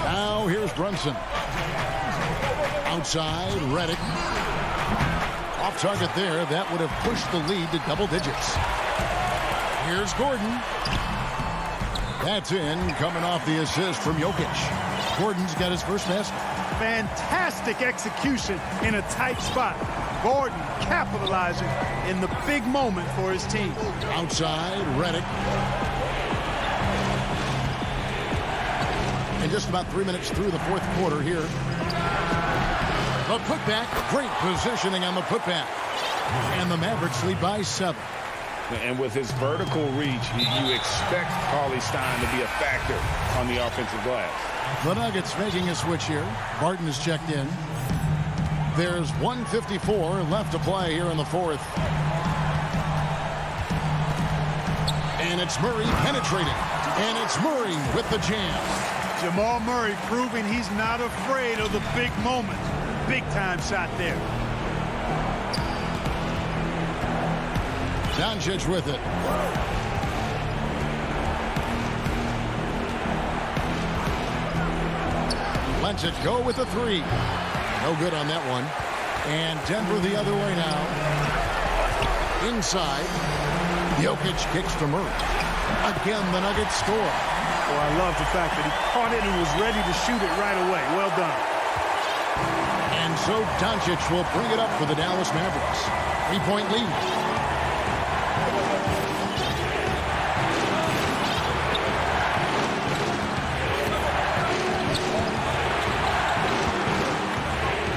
[SPEAKER 2] Now here's Brunson. Outside, Redick. Off target there. That would have pushed the lead to double digits. Here's Gordon. That's in, coming off the assist from Jokic. Gordon's got his first basket.
[SPEAKER 11] Fantastic execution in a tight spot. Gordon capitalizing in the big moment for his team.
[SPEAKER 2] Outside, Redick. And just about 3 minutes through the fourth quarter here. The putback, great positioning on the putback. And the Mavericks lead by 7.
[SPEAKER 5] And with his vertical reach, you expect Cauley-Stein to be a factor on the offensive glass.
[SPEAKER 2] The Nuggets making a switch here. Barton is checked in. There's 1:54 left to play here in the fourth. And it's Murray penetrating. And it's Murray with the jam.
[SPEAKER 11] Jamal Murray proving he's not afraid of the big moment. big-time shot there.
[SPEAKER 2] Doncic with it. Lets it go with a three. No good on that one. And Denver the other way now. Inside. Jokic kicks to Murray. Again, the Nuggets score.
[SPEAKER 11] Well, I love the fact that he caught it and was ready to shoot it right away. Well done.
[SPEAKER 2] And so Doncic will bring it up for the Dallas Mavericks. 3-point lead.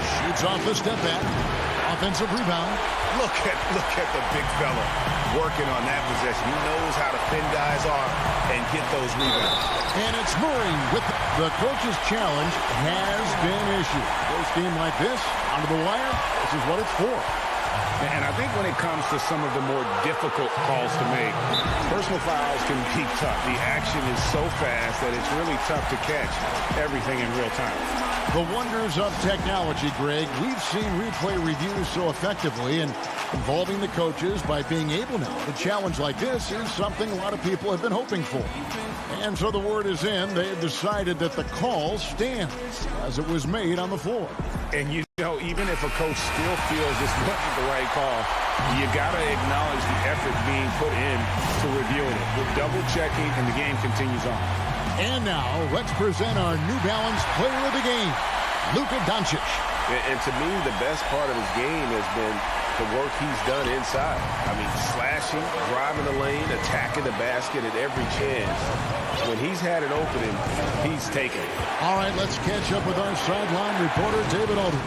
[SPEAKER 2] Shoots off the step back. Offensive rebound.
[SPEAKER 5] Look at the big fella working on that possession. He knows how to thin guys off and get those rebounds.
[SPEAKER 2] And it's Murray with the coach's challenge has been issued. First game like this, under the wire, this is what it's for.
[SPEAKER 5] And I think when it comes to some of the more difficult calls to make, personal fouls can be tough. The action is so fast that it's really tough to catch everything in real time.
[SPEAKER 2] The wonders of technology, Greg. We've seen replay reviews so effectively, and involving the coaches by being able now to challenge like this is something a lot of people have been hoping for. And so the word is in. They have decided that the call stands as it was made on the floor.
[SPEAKER 5] And you know, even if a coach still feels this wasn't the right call, you got to acknowledge the effort being put in to reviewing it. We're double checking, and the game continues on.
[SPEAKER 2] And now, let's present our New Balance player of the game, Luka Doncic.
[SPEAKER 6] And to me, the best part of his game has been the work he's done inside. I mean, slashing, driving the lane, attacking the basket at every chance. When he's had an opening, he's taken it.
[SPEAKER 2] All right, let's catch up with our sideline reporter, David Aldridge.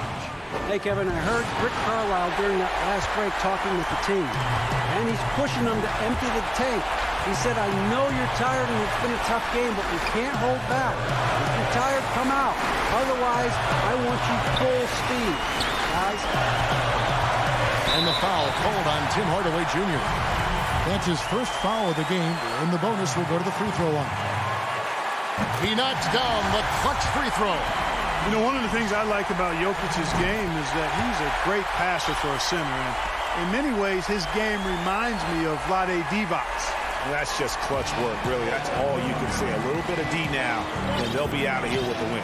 [SPEAKER 8] Hey, Kevin, I heard Rick Carlisle during that last break talking with the team, and he's pushing them to empty the tank. He said, I know you're tired and it's been a tough game, but we can't hold back. If you're tired, come out. Otherwise, I want you full speed, guys.
[SPEAKER 2] And the foul called on Tim Hardaway Jr. That's his first foul of the game, and the bonus will go to the free throw line. He knocks down the clutch free throw.
[SPEAKER 11] You know, one of the things I like about Jokic's game is that he's a great passer for a center. And in many ways, his game reminds me of Vlade Divac.
[SPEAKER 5] That's just clutch work, really. That's all you can say. A little bit of D now, and they'll be out of here with the win.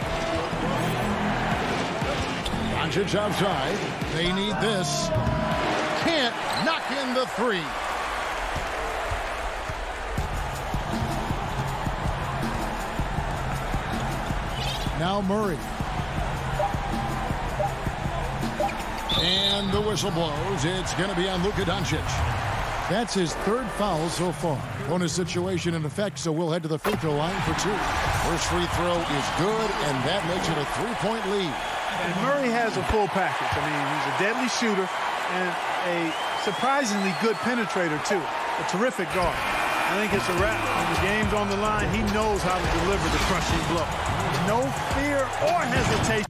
[SPEAKER 2] Doncic outside. They need this. Can't knock in the three. Now Murray. And the whistle blows. It's going to be on Luka Doncic. That's his third foul so far. Bonus situation in effect, so we'll head to the free throw line for two. First free throw is good, and that makes it a 3-point lead.
[SPEAKER 11] And Murray has a full package. I mean, he's a deadly shooter and a surprisingly good penetrator, too. A terrific guard. I think it's a wrap. When the game's on the line, he knows how to deliver the crushing blow. No fear or hesitation.